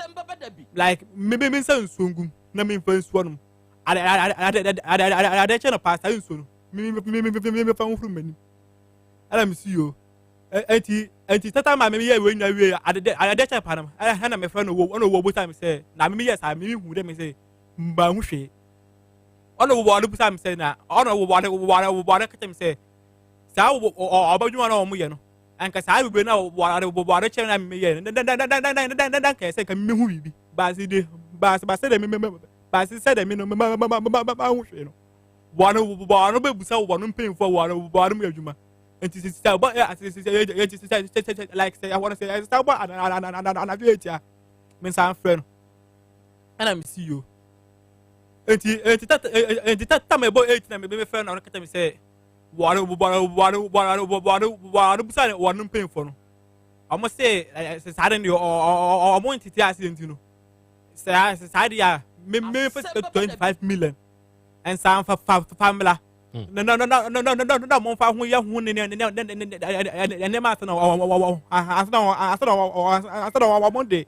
Speaker 10: like me nsa nsuo ngum na me mfa nsuo no ade che no pa saa nsuo no me mfa nhuru mani ala me si yo enti tata ma me ye we nya we ade che pa nam ha na me fra no wo buta me say na me yes me hu de me say mba hu hwe ono wo buta me say na ono wo ka me say sa obadwuma na o mo ye no anka sa bebe na wo che na me ye dan ka say ka me hu bibi ba se de me no ma hu hwe no wo be busa wo no mpemfo wo no me adwuma enti sister but like say I want to say sister but and ya me san friend and I see you enti tata me boy 8 na me friend na kata me say wanu busa wanu pay for no almost say suddenly or mo entity accident no say dia me 25 million and some family no mo fa hu ya hu ne ma asana wa monday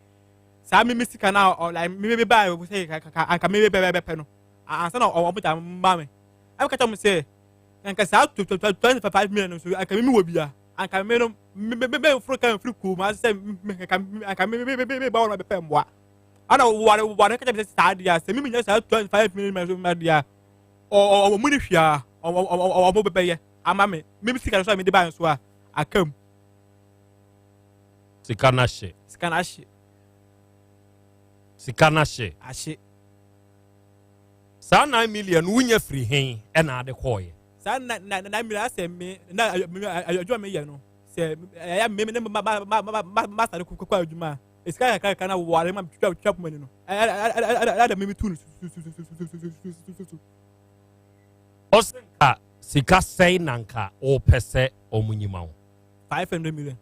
Speaker 10: sa me misika na like me buy we say ka me be pe no asana o buta ma me I ka tell me say anka sa 25 million so aka me wo bia anka me no me fro kan free cool ma say anka me ba wona be pe mboa ana wo ka tell me say sa dia say me nya sa 25 million ma dia o mo ni hwia o mo bebe ye ama me sika so me de ba so a akam
Speaker 3: sika na she ashe sa 9 million wunya free hen e na ade koye
Speaker 10: sa na million ase me na adwo me ye no se ya me ne ma sa de kokwa adwuma esika ka na ware ma twap mani no ada me tu
Speaker 3: Osenka sika sei nanka o pese o munyima
Speaker 10: 500 million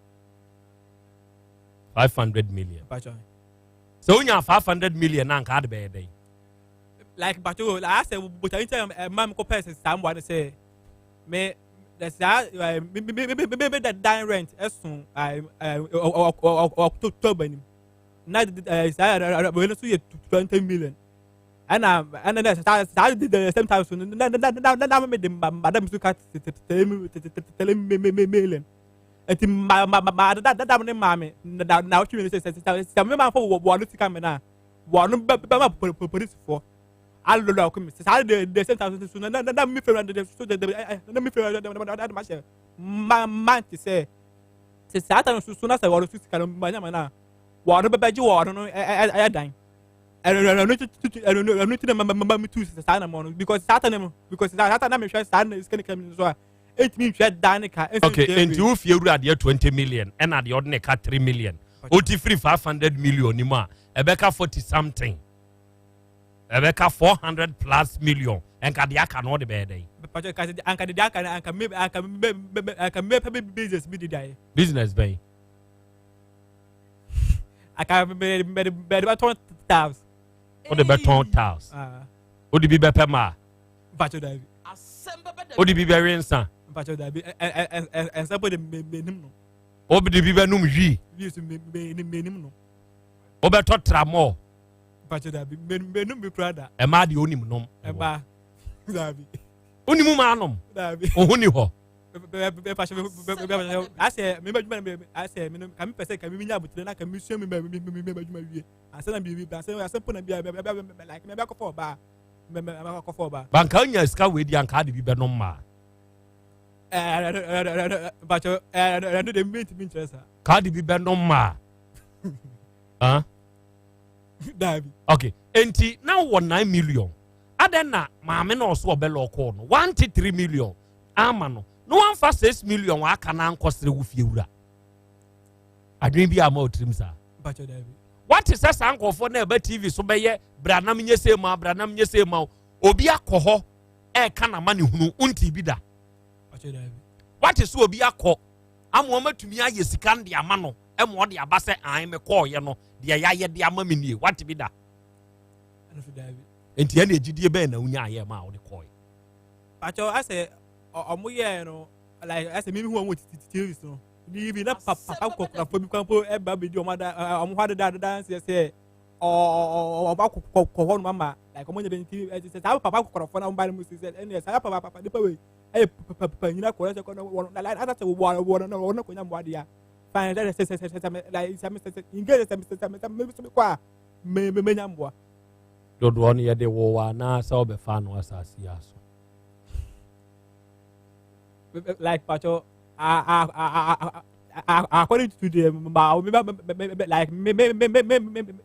Speaker 3: Pacho so unya 500 million nanka ade be dey
Speaker 10: like Pacho I say but I tell mam ko pese someone say me that's that me that dine rent esun October ni na we no so 20 million and then the same time so na me de madam so cat tell me million enti ma da me mama na what you say me man for one tika me na one be ma police for all lo ko me say the same time so na me friend so na me friend da ma say man ti say Satan so na say one tika ma nya na one be ji one no e dan I don't know to sign because Satan me share Satan is going to come so it means share Danica
Speaker 3: okay and you fear at 20 million and at the ordinary 3 million oti free 500 million ni ma ebeka 40 something ebeka 400 plus million enka de aka no de be dey
Speaker 10: pacho ka anka de aka anka me business bi di dai
Speaker 3: business bay
Speaker 10: aka be ton tiles
Speaker 3: o de beton tiles o de bi be pema
Speaker 10: pacho Dabi
Speaker 3: o de bi be rensa
Speaker 10: pacho Dabi en sapo de menim no
Speaker 3: o de bi be num hwi
Speaker 10: bi so menim no
Speaker 3: o be to tramo
Speaker 10: pacho Dabi menum bi krada
Speaker 3: e ma de onim nom
Speaker 10: e ba Dabi
Speaker 3: onimu ma anom
Speaker 10: Dabi
Speaker 3: o huni ho
Speaker 10: pacho ase me baduma me ase me kam pese kam mi nya butire na kam mi sua me baduma wie ase na bi ase po na bi like me ba ko for ba me ko for ba
Speaker 3: banka nya ska we di anka de bi be nom ma
Speaker 10: pacho no de meet me interesa
Speaker 3: ka de bi be nom ma
Speaker 10: Dabi
Speaker 3: okay enti now 9 million adena maame na oso obelo ko no 1 million ama no no one for 6 million aka na nkosere wo fie wura adwen bi ama otrim sa
Speaker 10: pacho Dabi
Speaker 3: what is that ankofo na eba TV so beye branam nyese ma obi akọ e ka na ma ne hunu unti bi da
Speaker 10: pacho Dabi
Speaker 3: what is obi akọ amo matumi aye sika ndi ama no e mo de abase an me call ye no de ya ye de ama me nie what bi da
Speaker 10: pacho Dabi
Speaker 3: enti ene ejidie be na unya aye ma wo de call
Speaker 10: pacho ase omoye no like ase me hu omo titiris no ni bi na papa ko bi kwampo e ba be di omo da omo hade da se o ba ko ho mama like omo nye be ti se sa papa ko krofo na mba mu se ene sa papa de pa we e papa nyina ko se ko no la ata se wo no ko nya mbo ade ya fine that se like se ingele se kwa me nya mbo
Speaker 3: dodo on ye de wo wa na sa obe fa no asasi aso
Speaker 10: like pacho according to the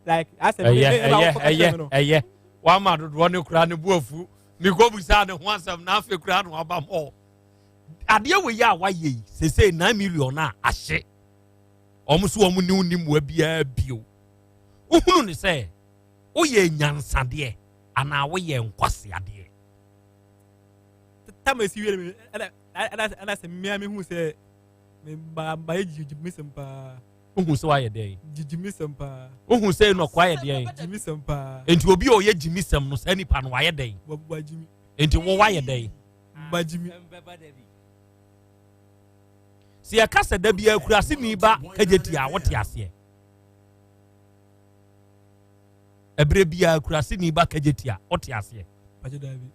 Speaker 10: like I
Speaker 3: said wa ma dodo ne kura ne buafu mi go busa ne ho asam na afi kura no aba mo ade we ya wa ye se 9 million na ahye omuso omu ni unimu bia bio uhunu ne se oye nyansade ana wo ye nkwase ade
Speaker 10: tamasi wi ana se me hu se me ba jijimi sempa
Speaker 3: uhun se wa ye dey
Speaker 10: jijimi sempa
Speaker 3: uhun se no kwa ye dey
Speaker 10: jijimi sempa
Speaker 3: enti obi o ye jimi sem no se nipa no wa ye dey
Speaker 10: ba jimi
Speaker 3: enti wo wa ye dey
Speaker 10: ba jimi
Speaker 3: si ya kasa da bia kurase ni ba kageti a wote ase ebre bia kurase ni ba kageti a wote ase
Speaker 10: pacho Dabi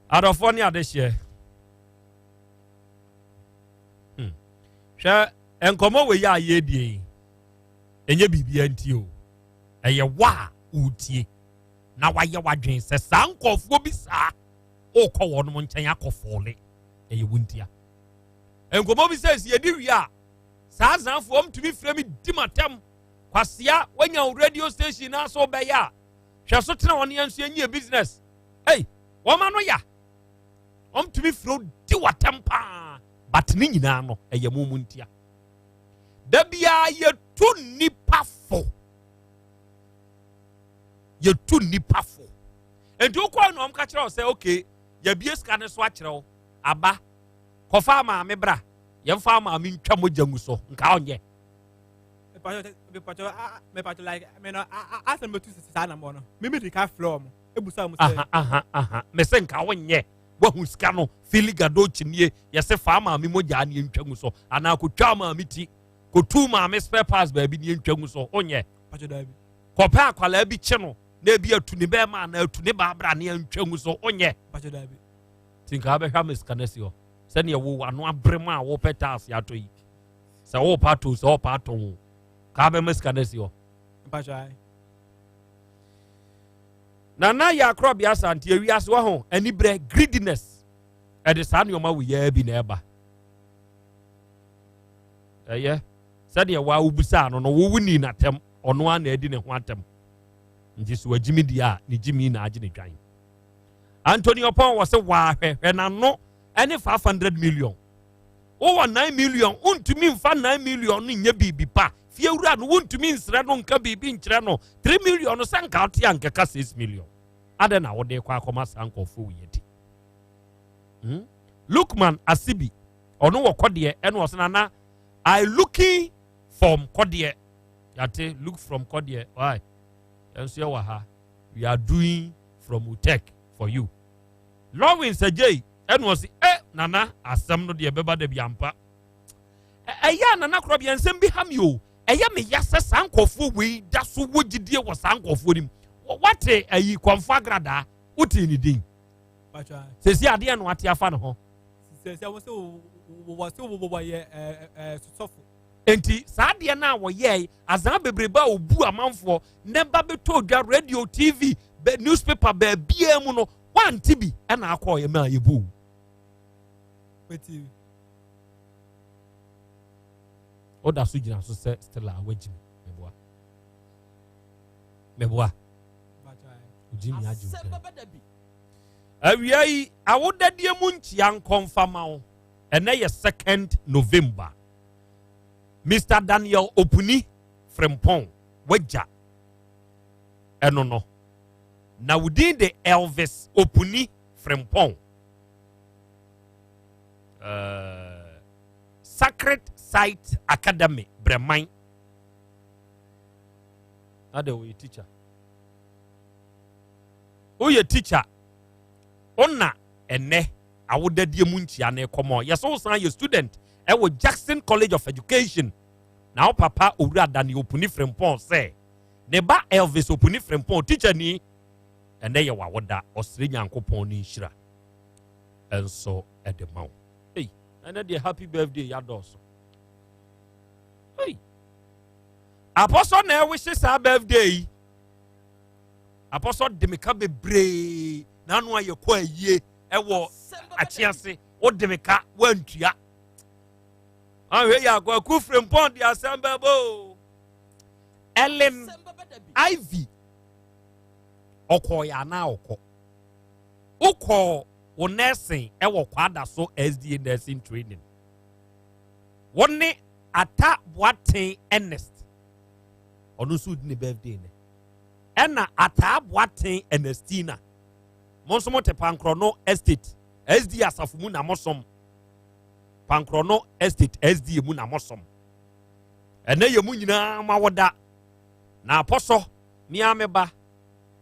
Speaker 3: adofo ni adehye hwe enkomo we ya ye die enye bibia nti o eye wa utie na wa ye wadwen se sankofo bi sa o ko wono nchen akofole eye wuntia enkomo bi se ye di wi a sa zanfo mtumi fremi dimatem kwasia wanya radio station na so be ya hwe so tena won ye nso enye business hey wo ma no ya to be flow di watempa but ni nyina no eye mumuntia da bia ye tu nipa fo ento kwa no amka kire o say okay ya bie ska ne so a kire aba kofa ma me bra ye mfa ma me ntwa mojangu so nka onye
Speaker 10: me pacho like me no asem betu sisa na mo no me di ka flow mo ebusa mo say
Speaker 3: me se nka onye wahu ska no filiga do chinie yese fa ma me moja ne ntwangu so ana ko twa ma me ti ko tu ma me spare parts ba bi ne ntwangu so onye
Speaker 10: pacho Dabi
Speaker 3: ko pa akwala bi che no na bi atu ne be ma na atu ne ba bra ne ntwangu so onye
Speaker 10: pacho Dabi
Speaker 3: tinka be hwa me ska ne sio se ne wo ano abrema wo petas ya to yi se wo pato se wo pato ka be me ska ne sio
Speaker 10: pacho ai
Speaker 3: na ya KROBEA ASANTE awiase wa ho ani bre greediness e de sa ne oma we ya bi na eba eye said ye wa ubusa no wo wuni na tem ono a na edi ne ho atem nji so agimi dia ne jimi na agi ne dwan Anthony Opon was a wa hwe na no any 500 million over 9 million untumi mfa 9 million no nya bibi pa fie wura no untumi nsre no nka bibi nkyere no 3 million no sanka ate anka 6 million adena wo de kwa akoma sankofo yedi Lukman Asibi ono wo kodie eno osena na I looking from kodie yate look from kodie why enso ye wa ha we are doing from Utek for you Lawin Sajay eno osi nana asem no de beba de biampa eya nana KROBEA nsem bi ham yo eya me yase sankofo we da so wogidie wo sankofo nim what ayi kwamfa grada uti ni din sesi ade no ate afa no ho sesi wo ye sofo enti saa de na wo ye azan bebreba obu amanfo ne ba beto dwa radio TV be newspaper ba bia mu no wan tibi na akoye ma yebu weti oda so gina so se stella wagimi meboa Jimmy Aju. Awiai awodadie mu ntia nkonfama wo. Ene ye 2nd November. Mr. Daniel Opuni Frempong Weja. Eno no. Na within the Elvis Opuni Frempong. Sacred Site Academy Bremain. Ade we teacher. Oye teacher onna ene awodadie mu ntia na ekomo yeso san your student e wo Jackson College of Education na o papa owura Daniel Opuni Frempong say ne ba Elvis Opuni Frempong teacher ni ene ye wawoda osire nyankopon ni nhira enso edemaw hey ene de happy birthday ya dos hey apostle na wish sa birthday Apostle Demika bebre na no aye kwa yie ewo achiase o Demika wantua ahwe ya kwa ku Frempong di asamba bo Ellen Ivy okoya na okọ wo nursing ewo kwada so SDA nursing training woni ata boaten Ernest onu so di ne birthday ne ena ataabwaten Ernestina monsomo te Pankrono Estate SD asafumu na mosom Pankrono Estate SD mu na mosom ene yemu nyina mawoda na aposo mi ameba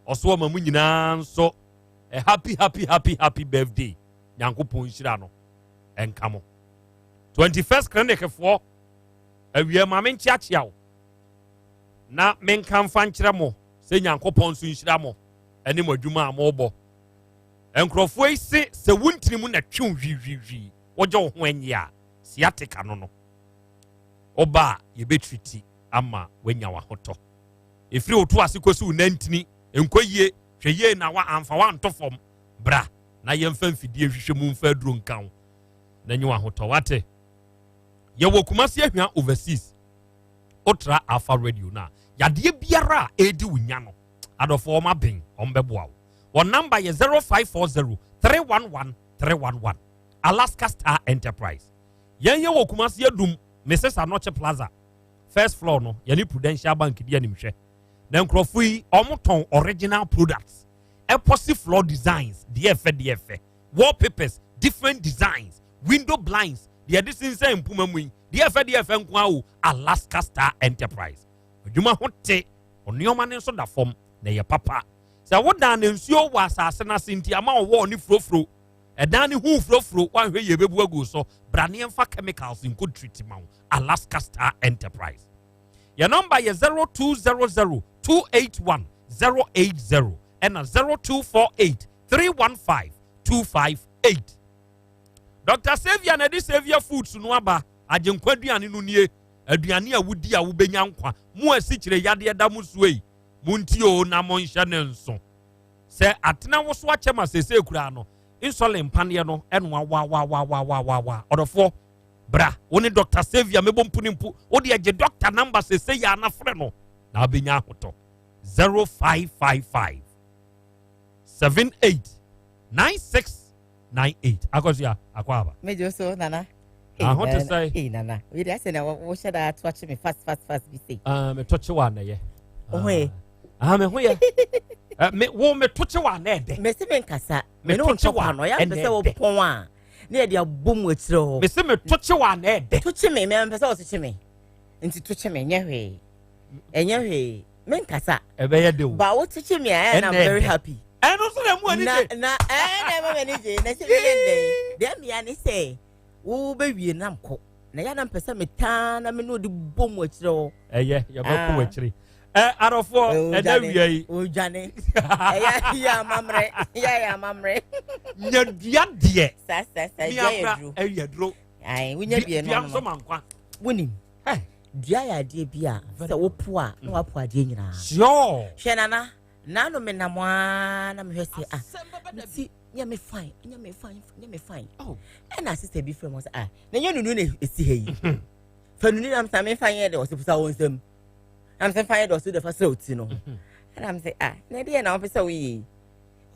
Speaker 3: oso ma mu nyina nso happy birthday nyankopon hira no enkamo 21st clinic for awie ma men chiachia na men kan fankyere mo se nyankopon so nhira mo ene mo adwuma amobo enkrofo ise se wuntini mu na twon hwihwihwi woje wo ho anyi a siatika no oba ye betriti ama wanya wa hoto efiri otu ase kosi unantini enkoyie hweye na wa amfa wa ntofom bra na yemfa mfidie hwehwe mu mfa duro nkan na nyi wa hoto wate ye wo kumasi ahwa overseas otra alpha radio na yade biara edi wunya no adofo ma ben ombeboa wo number ye 0540 311 311 Alaska Star Enterprise yenye wo kumasi adum Mrs. Anoche Plaza first floor no yani Prudential Bank dia nimhwe na nkrofo yi omoton original products epoxy floor designs DF wallpapers different designs window blinds the this say mpuma mu DF nko awo Alaska Star Enterprise adwuma hote onioma ne so da fom na ye papa se wodan na nsuo wa asase na senti ama wo ni frofro edan ni hu frofro wa hwe ye bebu agu so brane emfa chemicals in good treat ma Alaska Star Enterprise your number is 0200 281 080 and 0248 315 258 Dr. Xavier na this Xavier Foods no aba agenkwa aduane no nie aduane a wudi a wobenya nkwa mu asikyire yade da mu suei muntio na monhya ne nso se atena wo so achema sese kura no insulin pane no enwa wa odofo bra woni Dr. Xavier mebo mpunimpu odi age doctor number sese ya na frɛ no na abenya hoto 0555 78 9698 akosia akwaba
Speaker 14: mejo so nana
Speaker 3: what to say
Speaker 14: nana we dey say na wo should that watch me fast be say
Speaker 3: me touch one na ye
Speaker 14: oh hey
Speaker 3: me ho ye Me wo me toche wa na ede.
Speaker 17: Me se me nkasa. Me no nto kwa no ya pese wo pon a. Na de abom wetire ho.
Speaker 3: Me se me toche wa na ede.
Speaker 17: Toche me pese wo toche me. Nti toche me nya hwe. Enya hwe. Me nkasa.
Speaker 3: Ebe ye de wo.
Speaker 17: Ba wo toche me and I'm very happy.
Speaker 3: No so na mu ani je.
Speaker 17: Na ma ani je. Na se me yende. Dem ya ni say wo be wie nam ko. Na ya na pese me tan na me no de bom wetire ho.
Speaker 3: Eye, ya ba ko wetire. Arofo edawia yi
Speaker 17: ojane ya mamre
Speaker 3: nya dia de
Speaker 17: sa
Speaker 3: ya dro
Speaker 17: ai wunya bie no
Speaker 3: so mankwa
Speaker 17: wonim dua ya de bia se wopo a na wapo ade nyina
Speaker 3: sure
Speaker 17: hwe na no me namwa na me hwese si nya me fine oh and sister be from us na nya nunu na esi heyi fa nunu na me me fine de o se pusa wonsem I'm saying fire does to the facility, no. And I'm saying, na dear now, officer, we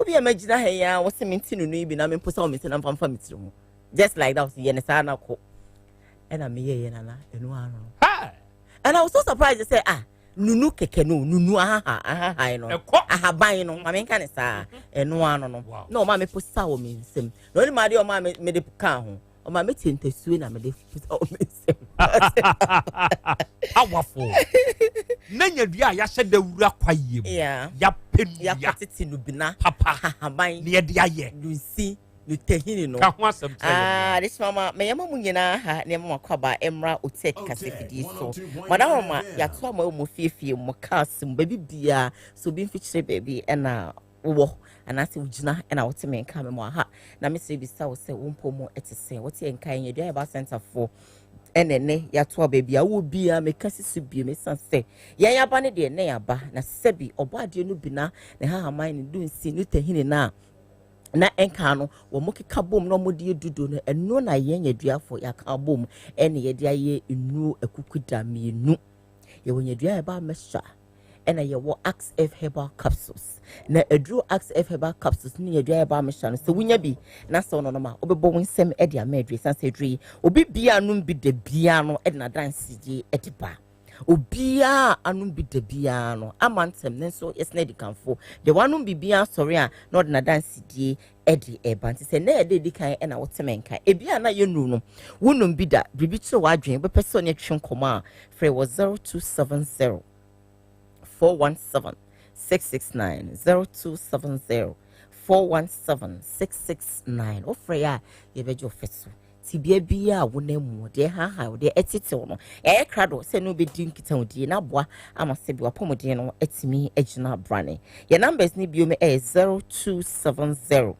Speaker 17: be a magina here, was a minting to be named Pussum and I'm from it. Just like that was the Yenisana cook. And I'm here, and one. And I was so surprised to say, Nunu kekenu, Nunu, I know. I have buying on my main kind of star, and one. No, mammy put sour means him. No, my dear mammy made a count. O ma meeting to swing na me dey o me
Speaker 3: awafo nanya dua ya hye wura kwaye mu ya penu
Speaker 17: ya patiti no bina
Speaker 3: papa
Speaker 17: haban
Speaker 3: ne de aye
Speaker 17: lusi no tehini no
Speaker 3: ka ho asem tell
Speaker 17: this mama me yama mu nyina ha ne mama kwaba emra otek kasefidi so madam ma ya to ma mu fiefie mu kasem baby bia so bi mfikyire baby na wo anase ugina na wote me nka me mo ha na me se bi sa wo se wo mpomo etese wote enka yen dia ba center for enene ya to baby a wo bia me kasisi bi me sanse ya ya ba ne de ne ya ba na sebi obo ade no bi na ne ha haman ne du nsi no tahini na enka no wo mo keka bom no mo de dudu no eno na yen yaduafo ya ka bom ene ye de aye enu akukuda mienu ye wo yadua ba mesha ena ye wo ASF herbal capsules na edru ASF herbal capsules ni yadua ba mesha no so wunya bi na so no ma obebo wonsem e de amadri sanse dri obi bia no bi de bia no e na dance ji e de ba obia anum bi de bia no amantem ne so yes na di kanfo de wanum bibia sorry a no na dance die edi eba nti se na ede di kan e na wotemenka e bia na ye nu no wonum bi da bibi tso wadwen be person ne twen koma free was 0270 417 669 0270 417 669 ofreya ye bejo fesu tibia bia wonemu de ha de etitew no e krado se no be din kitawdi na boa amase bi wapomodin no etimi agina brane ye numbers ni bio me 0270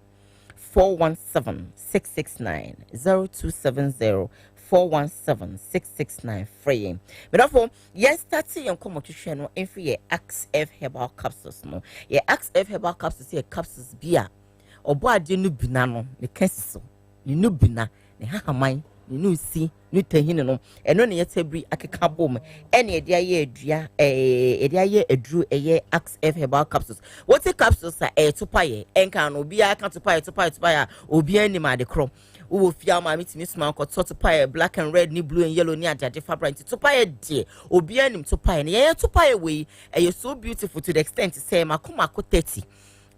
Speaker 17: 417 669 0270 417 669 free. But therefore, yes, starting your competition no in free ASF herbal capsules no. Ye ASF herbal capsules ye capsules bia. Obo ade no bina no ne kesiso. Ni no bina ne hahaman ni no si ni tahini no. Eno ne yetebri akeka bom. Ene de aye adua de aye aduru eye ASF herbal capsules. What the capsules are topaye enka no bia kan topaye obi anima de kro. Wo fia ma mitimi sma ko to pie black and red ni blue and yellow ni adade fabric to pie de obi anim to pie na ye to pie we e so beautiful to the extent say makoma ko 30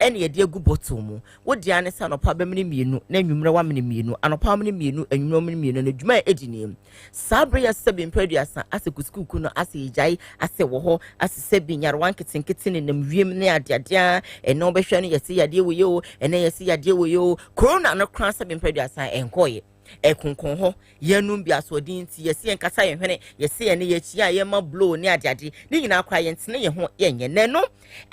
Speaker 17: ene ye de gu bottle mu wo de ane sa no pa ba mini mienu na nwumre wa mini mienu anopa mini mienu anwumre mini mienu na dwuma edini sabre ya sebi mpaduasa ase kuskuku no ase ijai ase wo ho ase sebi nyarwan kitenkete ne nam wiem ne adeadea ene obehwe no yesi yade wo yo ene yesi yade wo yo corona no kran sebi mpaduasa enkoye ekonkon ho yenum bia so din ti yesi enkasa ye hwene yesi ene ye chia ye ma blow ne adeade ni nyina akwa ye ntene ye ho ye nye no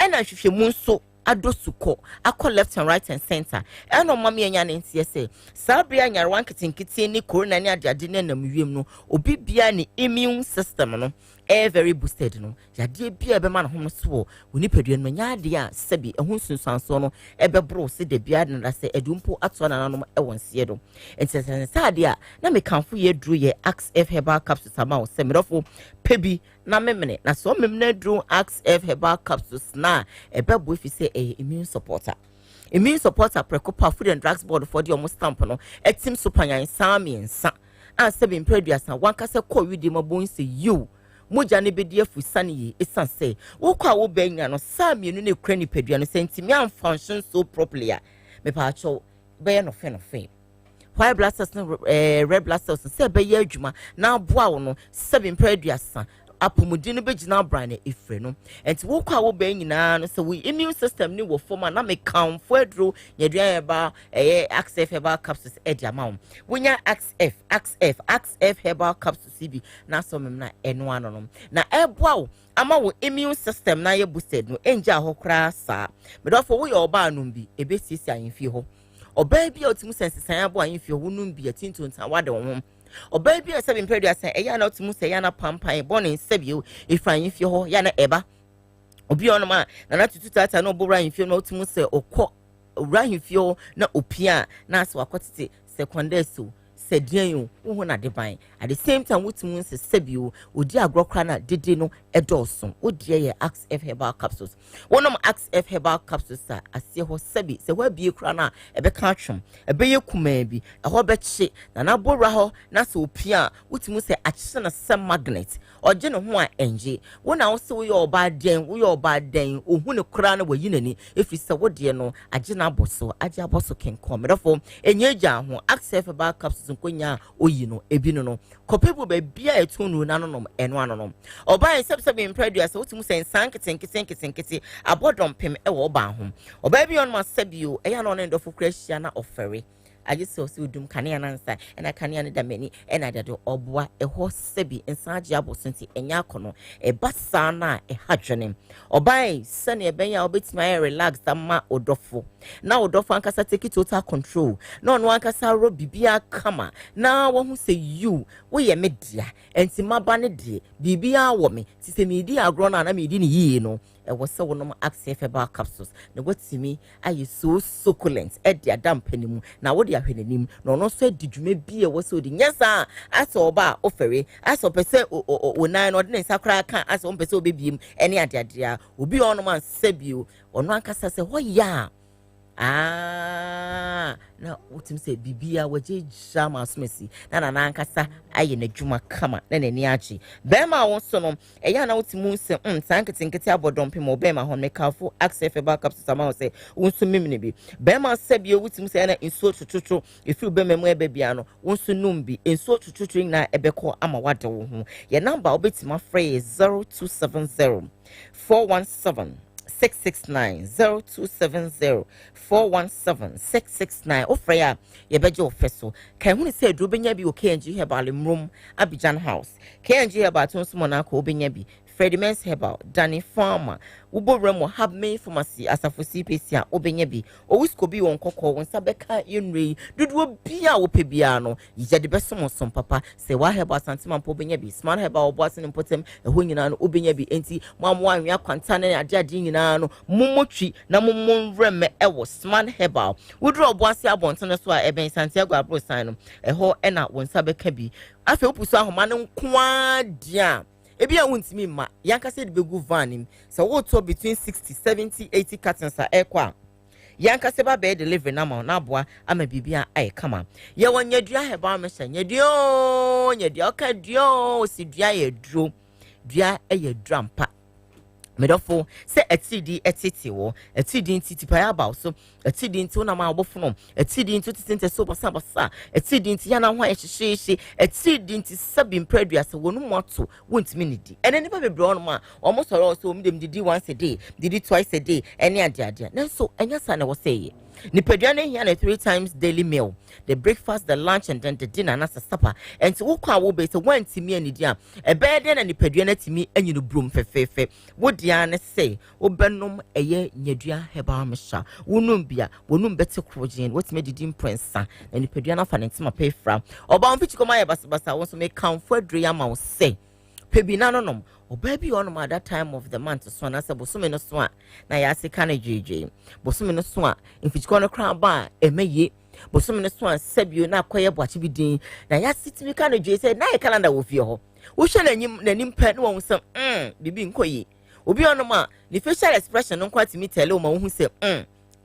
Speaker 17: ena hwehwe mu nso adosuko akọ left and right and center eno mama enya na ntie se sabria nyarwan kitinkiti ni corona ni adade na nam wiem no obi bia ni immune system no very boosted no yade bia be ma no hono so oni padua no nya ade a sebi ehun sunsanso no ebe bro se de bia na se edumpo ato na nanom e wonse do entese ade a na me kanfo ye dru ye ASF herbal capsules ama wo se medofo pebi na memene na so memne dru ASF herbal capsules na ebe bo fi se immune supporter precopa food and drugs board for the almost stamp no etim supanyan sami ensa an sebi impreduasa wankase ko widi mabon se you moja ne bedi afusane yi esan say wo kwa wo benya no sa mienu ne kura ni pedua no sentimi am function so properly a me pa acho be no fe white blood cells red blood cells say be ye adwuma na aboa wo no 7 preduasa apomudi no begina bran e efre no enti wo kwa wo be nyina no so we immune system ni wo form na me kan fo adro nyedua ba ASF herbal capsules e dia ma wonya ASF herbal capsules CB na so mem na eno ano no na eboa wo ama wo immune system na ye boosted no enja hokra sa me do fo wo ye oba anum bi ebesisi ayemfie ho oba bi otimu sensesan abo ayemfie ho num bi atintonta wade wo oba bi asa bin pedu asa eya na otimu se ya na pampan born sebio ifran yefie ho ya na eba obi ono ma na tutu tata na obura yefie na otimu se okọ ura yefie na opia na asa wakotete secondaire sedian wo na deban at the same time wotimu se sebio odi agrokra na dede no edoson odi ye ASF herbal capsules wonom ASF herbal capsules a asie ho sebi se wa bie kra na ebeka atwom ebeye kuma bi eho beche na na borwa ho na se opia wotimu se achise na sem magnet oje ne ho a enje wona wo se wo ye oba den ohu ne kra na wayi nani efi se wo de no age na aboso age aboso kenkom therefore enyeja ho ASF herbal capsules konya oyi no ebi no kopebu be bia etunu na no eno ano no oba sebe impredia so wotimu se nsankete abodom pem e wo ba ho oba bi on ma sebio eya no ne ndofo krashia na ofere aje se osi udum kane na nsa na kane ne da mani e na dade oboa e ho sebi nsaje abosonti enya akono e basa na e hadwene obai se ne benya obetima relax ama odofo na odofo ankasa take total control na ono ankasa ro bibia kama na wo hu se you wo ye media enti maba ne de bibia wo me ti se medi agro na medi ne yie no e wo se wonom ASF herbal capsules na watimi ayi so succulent e de adam panimu na wo de ahwenanim na ono so adidwuma bi e wo se odi nyesa asa oba ofere asa pese o nan no de ne sakra kan asa on pese obebiem ene adeadea obi ono man sebio ono ankasa se ho ya na utim se bibia waje jama smesi na ankasa aye na dwuma kama na nani achi bema won so no eya na utimu se sanketenkete abodom pe mo bema ho mekafo ASF herbal capsules ama se wonso mimne bi bema se bia utimu se na inso tututu efi bema mu ebe bia no wonso numbi inso tututu na ebeko ama wade wo ho ye number obetima free 0270 417 669 0270 417 669 ofreya ye beje ofeso kan hu se do benya bi o KNG herbal mrum Abidjan House KNG herbal tun so mona ko benya bi Fredimens herbal Danny Farmer uboremo have me pharmacy asafo CPC a obenya bi o wisko bi won kokko won sabeka yenre dudu bia wo pebia no ye de besom som papa se wa herbal santima po benya bi smart herbal oboase ne potem eho nyina no obenya bi enti mo anwa kwanta ne ade nyina no momotwi na momreme ewo smart herbal wudro oboase abonten so a eben Santiago abro san no eho e na won sabeka bi afi opuso ahoma ne nkwa dia ebi a wuntimi ma yanka se de begu vanim so wo to between 60 70 80 cartons a ekwa yanka se ba be deliver na ma na boa ama bibia ai kama ye wonyadua heba me sha nyadua ka dio si dua ye dro dua ye drampa medofo se etidi etiti wo etidi ntiti pa aba so etidi nti na ma obofunom etidi nti titinte so basa etidi nti yana ho ehyehyehye etidi nti sabin predua se wonu moto wontimi nidi ene nipa bebre on ma omosoro so omdem didi once a day didi twice a day ene ade nanso enya sa na wo say ni pedua na hia na 3 times daily meal the breakfast the lunch and then the dinner na supper and wo kwa wo be se wantimi anidi a ebe de na ni pedua na timi anyino brom fefefe wo dia ne say wo benom eye nyadua heba mesha wonum bia wonum bete krogen wotime didi prinsa na ni pedua na fa ne ntima pe fra oba on fichi koma ye basabasa won so me kanfo adre ya ma wo say pebi na nonom oba bi on at that time of the month so na se bosume no so a na ya se kana jeje bosume no so a mfichiko no kra ba emeye bosume no so a sebio na akoye boachi bidin na ya sitimi kana jeje say na ye calendar wo fie ho wo hwe nanim pa no won so bibi nkoyi obi on ma ni facial expression no kwati mi tele o ma wo hu say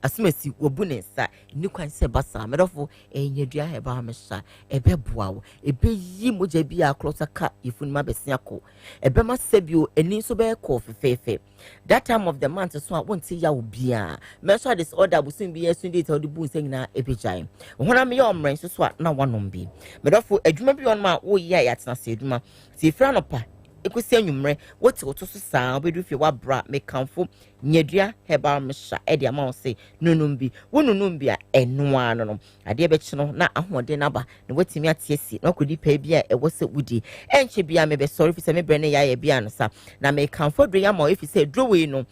Speaker 17: asumesi wobune sa ni kwan se basa medofo enyedua heba mesha ebeboa wo ebeyi moja bi aklota ka ifunima besia ko ebema sebio eni so be ko fefefe that time of the month so a wonti ya obia mesha this order busun bi yesu date odi bu nsengina ebejai hona me yomren so a na wanom bi medofo adwuma bi on ma wo ya ya tena se adwuma ti fra no pa ekusi anwumre woti woto so saa obedu fie wa bra me kanfo nyedua heba mesha e dia ma se nunum bi wonunum bi a enoa no ade be chi no na ahode na ba na watimi atiesi na kodi pa bi a e wose wudi enche bia me be sorry fi se me brene ya bia no sa na me kanfo do ya ma efi se drowe no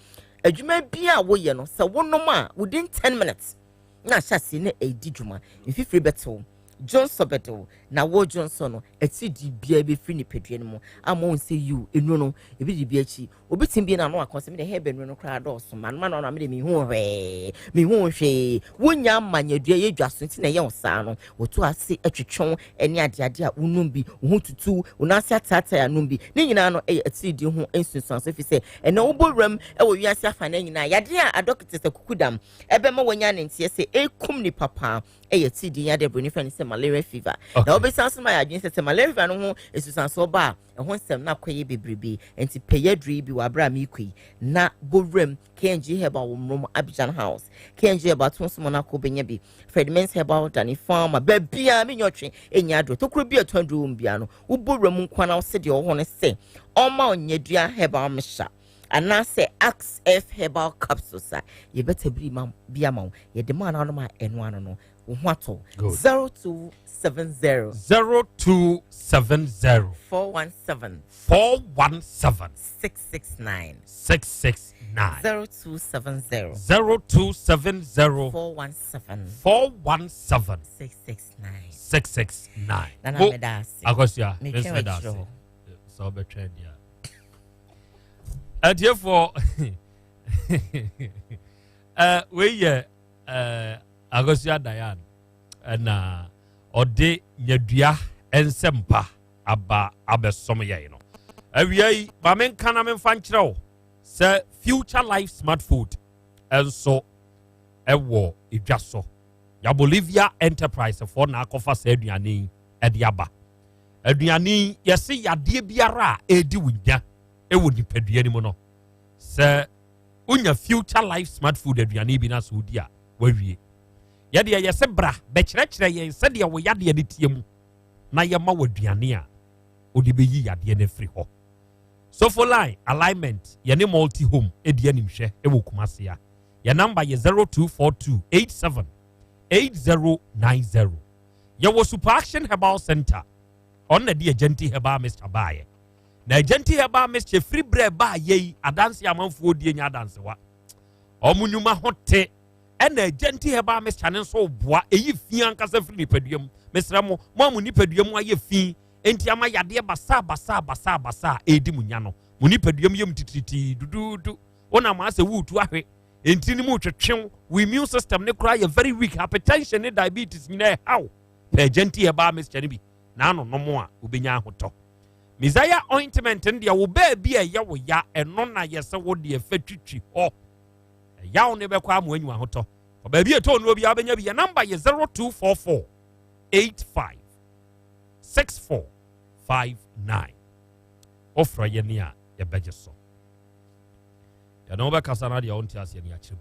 Speaker 17: adwuma bia wo ye no se wonom a within 10 minutes na hyase ne edi dwuma mfifiri beto Johnson beto na wo Johnson no eti di bia be free ni pedue no mo amon say you enu no ebi di bia chi obi tim bi na no akonsem de he benu no kra do so man na me de mi hu hwe wonya manyadua ye dwaso nti na ye osa no woto ase atwetwon eni ade a unum bi hu tutu unase atata ya num bi ni nyina no eti di hu ensunsun so fi se ena wo boram e wo wiase afa na nyina yade a adokete se kukudam ebe ma wonya ne ntie se ekum ni papa eti di yade broni fa ni se malaria fever na obesanso ma yadwen se malaria fever no ho esusanso ba ho nsem na kwaye bebrebe enti peyadri bi wa bra mi kwi na borem KNG Herbal Womrom Abidjan House KNG Herbal Tonso na ko benya bi Fredmans Herbal Dani Farmer babia me nyotwe enya do tokro bi atwandu mbia no wo borem nkwana wo se de wo ho ne se oma onyadua Herbal mesha anase XF Herbal Capsules ye better bi ma bia ma ye de ma na no ma eno ano no Wato 0270 417 669 0270 417
Speaker 3: 669
Speaker 17: Nana medasi
Speaker 3: Agosia medasi so be trend ya therefore we Agosia Diane na ode nyadua ensempa aba abesom ye no awiai ba men kana men fa nkyerɛw sɛ future life smart food enso ewo edwaso ya Bolivia enterprise for na akofa sɛ aduane ede aba aduane yɛse yade biara edi wunya ewo nipadua ni mu no sɛ unya future life smart food aduane bi na so di a wawie yade ye se bra be kyerɛkyerɛ ye se de wo yade ne tie mu na ye ma waduane a odi be yi yade ne free ho so for line alignment ye ne multi home edi animhwɛ e wo kumase ya ye number ye 0242878090 ye wo super action herbal center on na de agenti herbal Mr. Baye na agenti herbal Mr. free bread ba ye adanse amanfo die nya adanse wa omunyuma hote ena agenti heba mes chane so boa eyi fi ankasa firi nipaduam mesra mo amu nipaduam aye fi enti ama yade basa edi munya no mu nipaduam yem titriti dududu ona ma ase wutu ahwe enti ni mu twetwen we immune system ne kra ye very weak hypertension ne diabetes nyina how pe agenti heba mes chane bi na no no mo a obenya ahoto Messiah ointment ndia wo ba bi a ye wo ya eno na ye se wo de fatwitwi ho yaw ne be kwa amu anyu ahoto ba bi eto no obi abenya bi number ye 0244 85 6459 ofra ye ne a ye beje so ya no be kasa na de onti ase ne akyem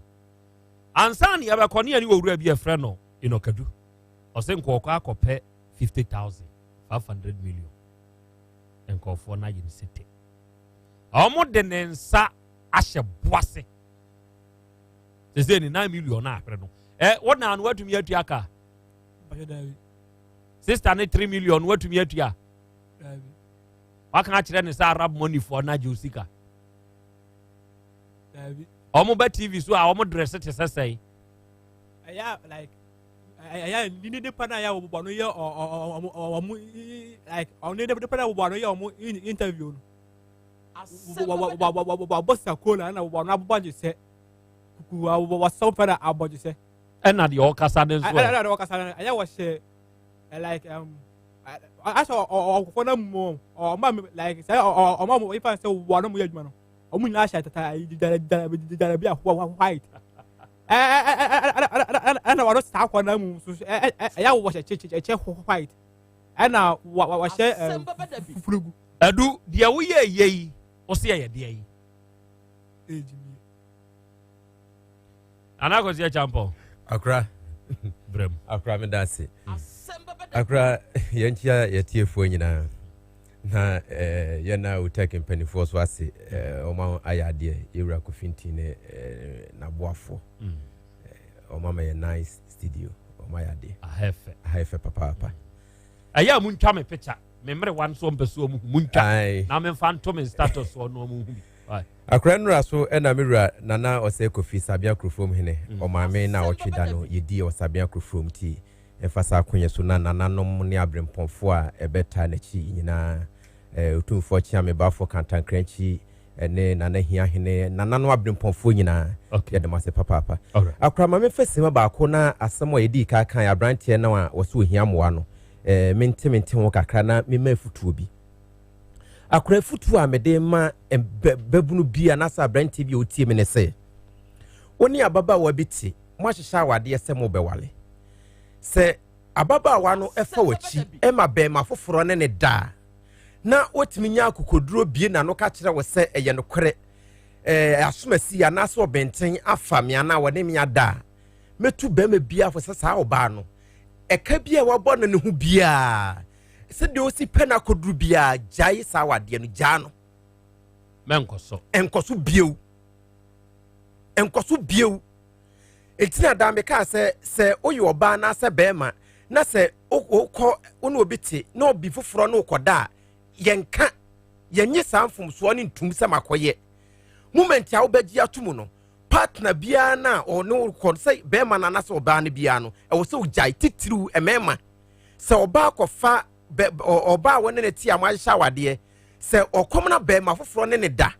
Speaker 3: ansan ye be kone ani wowura bi efre no inokadu osenko okọ akọpẹ 50,000 500 million enkofo na yin sete omo de ne nsa ahye boase ni 9 million na ahre no what na watumi atua ka sister ne 3 million watumi atua waka kire ne sa arab money for na josika omo ba tv so a omo dress te sesai
Speaker 10: aya like aya ni de pana ya wo no ye omo like on de pana wo no ye omo interview no wa boss akola na wo no abanje se was so far about you say
Speaker 3: and at your casa then
Speaker 10: I was like I saw for them more or mom like say or mom if I say one of my man or me last at white ana waro sta kwa na mu so ya wo che white ana wa she fufurugu
Speaker 3: adu dia wo ye yi o se ye dia yi
Speaker 10: ejimi
Speaker 3: ana ko se champo
Speaker 6: akra
Speaker 3: brem
Speaker 6: akra me dase akra yentia yetiefo nyina na yana utake mpanifo so ase oma ayade yewura kofinti ne na boafo oma me nice studio oma yade ahefe papa
Speaker 3: aya muntwa me picture me mre wan so mpeso mu muntwa na me phantom status so no mu hu
Speaker 6: akra nura so na mirura nana ose kofi sabia krofom hene oma me na otweda no yedi o sabia krofom ti efasa akonye so na nananom ne abrempɔnfo a ɛbɛta na chi nyina otumfo chia me bafo kantankranchi ne nana hia hene nanano abrempɔnfo nyina yɛde mase papa akora ma me fesima baako na asɛm a yɛdi ka kan abrantie na a wɔso hia moa no mente ho kakra na me ma futuo bi akora futuo a mede ma babunu bia na sa abrantie bi otie me ne sɛ oni ababa wa biti mo ahyehya awade sɛ mo bɛwale sɛ ababaawa no ɛfa wachi ɛma bɛɛma foforo ne ne da na otimi nya akokoduro bie na no ka kyerɛ wo sɛ ɛyɛ no kore asomasi ya na so benten afa me ana wo ne me ada metu bɛɛma bia fo sɛ saa oba no ɛka bia wabɔ no ne ho bia sɛ de osi pɛ na akoduro bia gyae saa wade no gyaa no
Speaker 3: menkoso
Speaker 6: bieu etina da me ka se oyo oba na se bema na se okọ ono obiti na obi foforo na okoda yenka yenye samfom so ne ntum se makoye moment a obaji atumu no partner bia na ono ko se bema na se oba na bia no e wo se ojai titiru emema se oba kofa oba woni ne ti amahya wade se okom na bema foforo ne da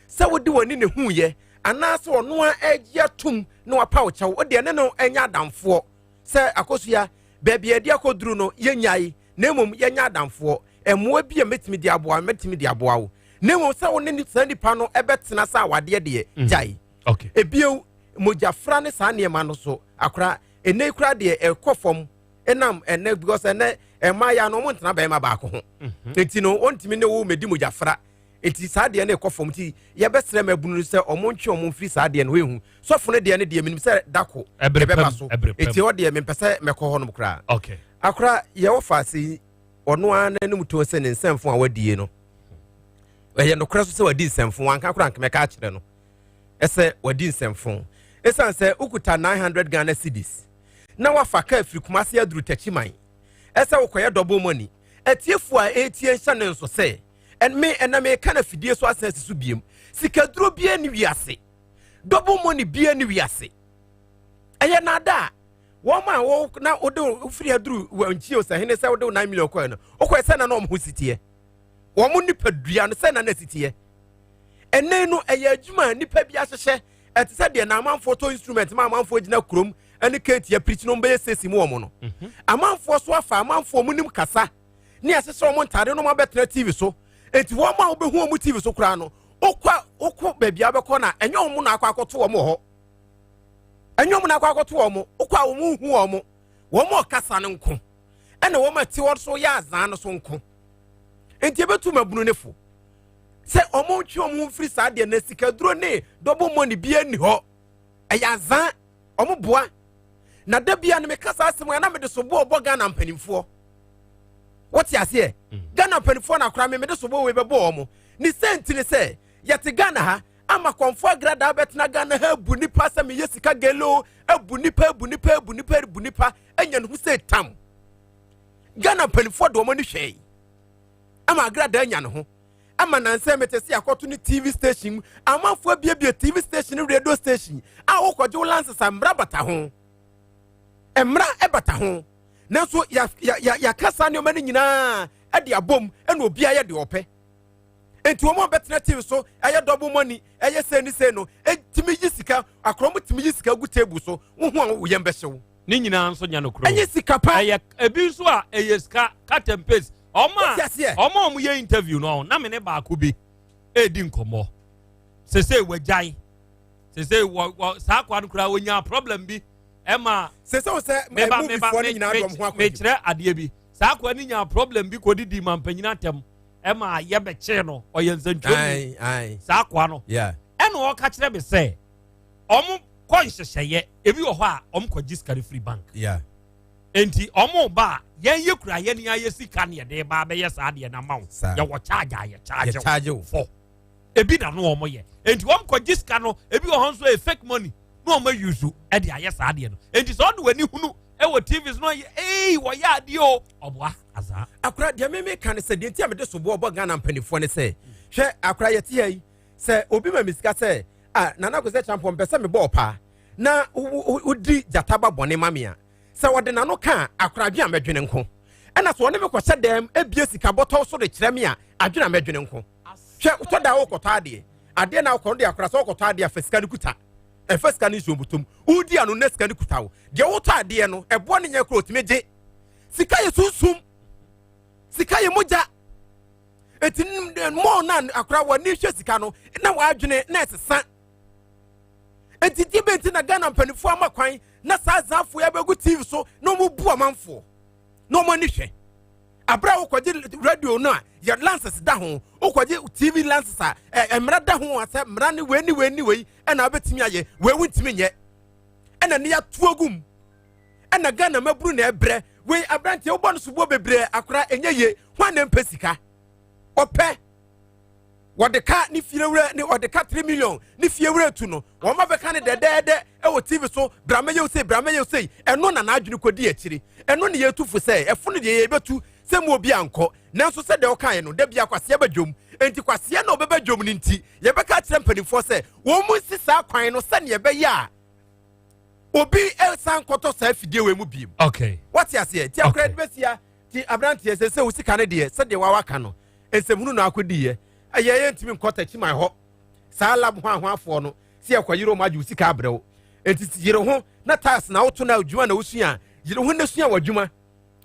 Speaker 6: se wodi woni ne huye anase ono a egia tum no apa wo chawo de ne no enya adamfo se akosua baabi ade akoduru no yenyai na emom yenya adamfo emoa bi a metimi di aboa wo na emom se wo ne sanipa no ebetena sa awade de jai
Speaker 3: okay
Speaker 6: ebiew mojafra ne sa ne ma no so akora ene kura de ekofom enam ene because ene emaya no mo ntena ba ma ba ko ho enti no ontimi ne wo medi mojafra eti saade ne ekofom ti ye besere mabunu se omontwe omomfiri saade ne wehu sofo ne de ne de minim se dako ebeba so eti o de mempese mekọ ho no kra
Speaker 3: okay
Speaker 6: akra ye wo fase ono an ne muto se ne nsemfo a wadie no ye no kra so se wadi nsemfo anka kra anka meka kire no ese wadi nsemfo esan se ukuta 900 Ghana cedis na wafa ka afiri kumase aduru tachiman ese wokoye double money etiefu a etie hya ne nso se and me kind of fidie so asense so biem sikaduro bia ni wiase double money bia ni wiase eye na da wo ma wo na odo free aduru wanchi o sa hene se odo 9 million coin no okọ se na no mo sitie wo mo nipa dua no se na sitie ene no eye adwuma nipa bia hyehye etise de na man photo instrument ma man fo gina krom ene ketia preach no be sesi mo mo no amanfo so afa amanfo mo nim kasa ni asese mo ntare no ma betra TV so enti wo ma wo be hu omu TV so kura no okwa babia be ko na enye omu na akwa akoto wo mo ho enye omu na akwa akoto wo mo okwa wo mu hu wo mo kasa ne nko ene wo ma ti wo so ya azan no so nko enti ebetu mabunu nefo se omu ntwi omu mfiri saade na sikaduro ne double money bia ni ho eya azan omu boa na da bia ne me kasa asem na me de so bo oboga na mpanimfo what you say Ghana penifo na kra me de so bo we bebo omo ni senti ni say yete Ghana ha ama konfo agrada betina Ghana ha bu nipa se me yesika gelo abu nipa anya no say tam Ghana penifo do mo ni hwei ama agrada anya no ho ama nanse metesi akoto ni TV station amafo bia TV station radio station a wo kwaje lances amra bata ho emra ebata ho nanso ya kasa ne omani nyina ade abom ena obi aye de ope enti omo betena TV so aye double money aye se no etimi yisika akrom timi yisika gu table so wo hu an wo yem behyew
Speaker 3: ni nyina nso nya no kro
Speaker 6: enye sika pa
Speaker 3: aye ebi so a eye sika cut and paste omo ye interview no na me ne ba ko bi edi nkomo se wajai say saa kwa no kura wonya problem bi ema
Speaker 6: say movie for ni nyina dom ho akwa
Speaker 3: me kire ade bi saa kwa ni nya problem bi ko didi mampanyina atem ema ye be che no oye nsantwemi
Speaker 6: ai
Speaker 3: saa kwa no
Speaker 6: yeah
Speaker 3: ena wo ka kire be say omo ko nhyehyeye ebi wo ho a omo ko giskari free bank
Speaker 6: yeah
Speaker 3: enti omo ba yen ye kura ye ni aye sika ne de ba be ye saa de na ma wo ye wo charge for ebi na no omo ye enti wom ko giska no ebi wo ho so e fake money no omo use e de aye saa de no enti so do wani hunu e wo tvs no ye wo ya de o oboa aza
Speaker 6: akura de me kan se de enti am de so bo Ghana mpanifo ne se hwe akura ye tie yi se obi ma misika se nana ko se champion pese me ball pa na udi jataba bone mamia se wode nano ka akura dwe amedwene nko ena so woni me ko se dem ebie sika botɔ so de kyerɛ me a adwene amedwene nko hwe to da wo kɔtɔ ade na ko de akura so kɔtɔ ade afasika ni kuta efasika ni so butum udi anu na sika ni kuta wo de wo tɔ ade no ebo ne nya kro otime sika ye susum sika ye moja etin mo na akura woni hwe sika no na wa adwene na esesa etiti benti na Ghana mpanifo amakwan na saa zafo ya begu TV so no mu bu amanfo no mo ni hwe abra wo kwaje radio no a ya lances da ho wo kwaje TV lances a emra da ho ase mra ne we na betimi aye we wuntimi nye ena ne ya tuogum ena Ghana maburu na ebre we abrante wo bonu subo bebre akora enye hwan na mpesika opɛ wode ka ni fiewure ni wode ka 3 million ni fiewure tu no wo ma be ka ne dedede e wo TV so bramaye usei eno na adwene kodi akiri eno ne yetufu sei efo ne de yebetu se mu obi anko nanso se de wo kan no da bia kwase badwom enti kwase na obebadwom ni nti ye be ka kire mpanifo se wo mu sisa kwan no se ne ye be ya obi elsan koto sa fidie we mu biem
Speaker 3: okay
Speaker 6: what you say ti akra de besia ti abrante se wo sika ne de se de wa waka no ensemunu na akodi ye ayeye ntimi nkota chi my ho saa lab ho ahoafo no si akwayiro ma ju sika abrewo enti yire ho na tas na woto na adwuma na wosua yire ho na sua wadwuma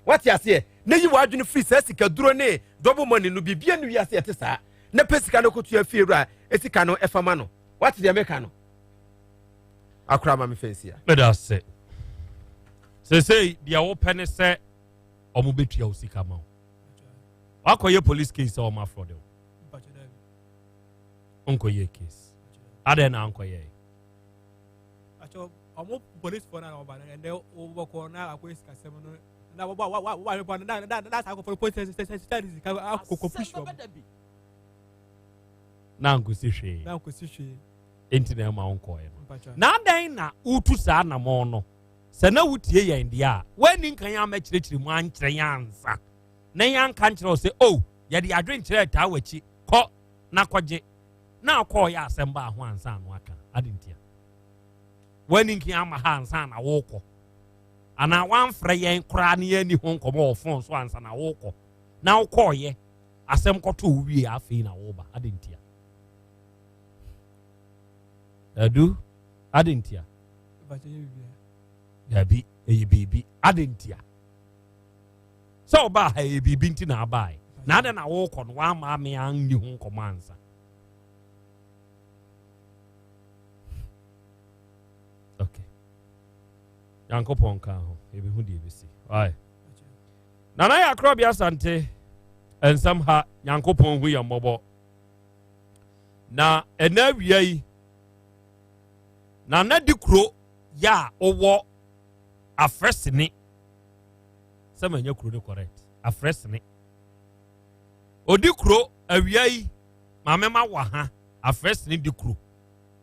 Speaker 6: what you say na yi wadwene free sa sika duro ne double money no bibia no wiase ete saa na pesika no kotu afieru a esika no efama no what the make no akra ma me fancy
Speaker 3: let us say dia wo pene se omo betua osika ma akoye police case o ma fraud onkoye case adena onkoye
Speaker 10: acho omo police for na oba and they overcall na akoye sika sema no na wa na sa ko police studies ka akokofisho
Speaker 3: na nkosi hwe enti na ma onkoye no na adan na utu sa na mo no se na wutie yen dia wani nkan ya ma kirikiri mu ankyere yansa na yan kan kyerɛ se oh ye de adwen kyerɛ ta wachi kɔ na kɔgye na akɔ ya asɛm ba ho ansa no aka adintia wani nkan ama ha ansa na wokɔ ana wan frɛ yen kora ne ani ho nkɔmɔ ofon so ansa na wokɔ na wokɔ ye asɛm kɔtɔ wie afei na woba adintia adu adintia yabi eyibibi adintia so ba ha eyibibi nti na abai na ade na wo kɔ no wa ma me an ni ho komansa okay yankopon ka ho ebi hu die besi ai nana ya KROBEA ASANTE ensam ha yankopon hu ya mmɔbɔ na ena wia yi na na di kuro ya owo afresini semanya kuro ne correct afresini odi kuro awia yi mamema wa ha afresini di kuro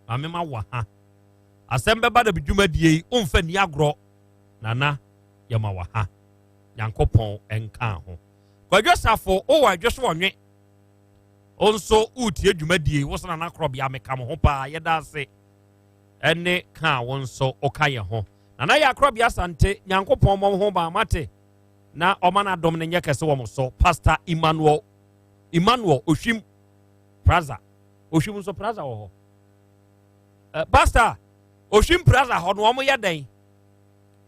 Speaker 3: mamema wa ha asembe ba da bidwuma die yi onfa ni agro nana yama wa ha yankopon enka ho kwadwasafo o wa dwoso wonwe onso utie dwuma die wo so na KROBEA meka mo ho pa yeda ase ene ka wonso okaye ho na ya KROBEA ASANTE nyankopon mo ho ba mate na omana dom ne nyekese wo so Pastor Emmanuel Oshim Plaza Oshim so Plaza wo ho Pastor Oshim Plaza ho no mo yeden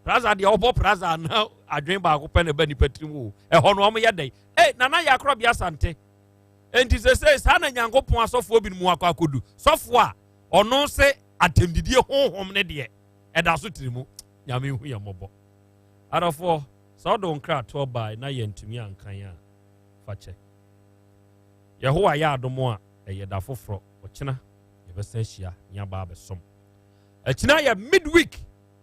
Speaker 3: Plaza de obo Plaza na adwen ba ko pe ne ba ni patrimu ho no mo yeden na ya KROBEA ASANTE enti se sa na nyankopon asofo obi mu akwa kodu sofo a ono se atendidie honhom ne de ɛda so tirimu nyame hu yɛ mɔbɔ arafo so do nkra to by na yɛntumi ankan a fakyɛ yehowa yɛ adomo a ɛyɛ da foforo ɔkyena yɛbɛsan hyia nyaba abɛsom ɛkyena yɛ midweek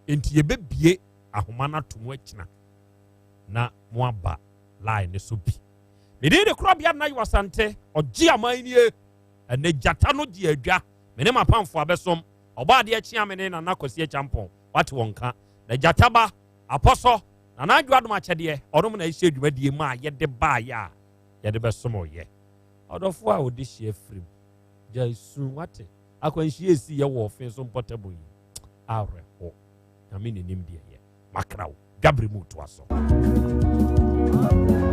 Speaker 3: enti yɛbɛbie ahoma no atom akyena na mo aba line ne so bi mede de KROBEA na yɛ asante ɔgye aman nie ɛne gyata no di adwa mene mapamfo abɛsom ɔba de akyia mene na nakwasi champon wate wonka na gyata ba apɔsɔ na nadwo adom akyɛdeɛ ɔnom na ɛhyɛ dwumadie ma yɛde baayɛ a yɛde bɛsom ɔyɛ ɔdɔfo a ɔde hyia firim jaisu wate akwanhyia esi yɛ wɔ ɔfen so mpɔtable yi awerɛho na me nenim deɛ yɛ makrawo gabriel mu to aso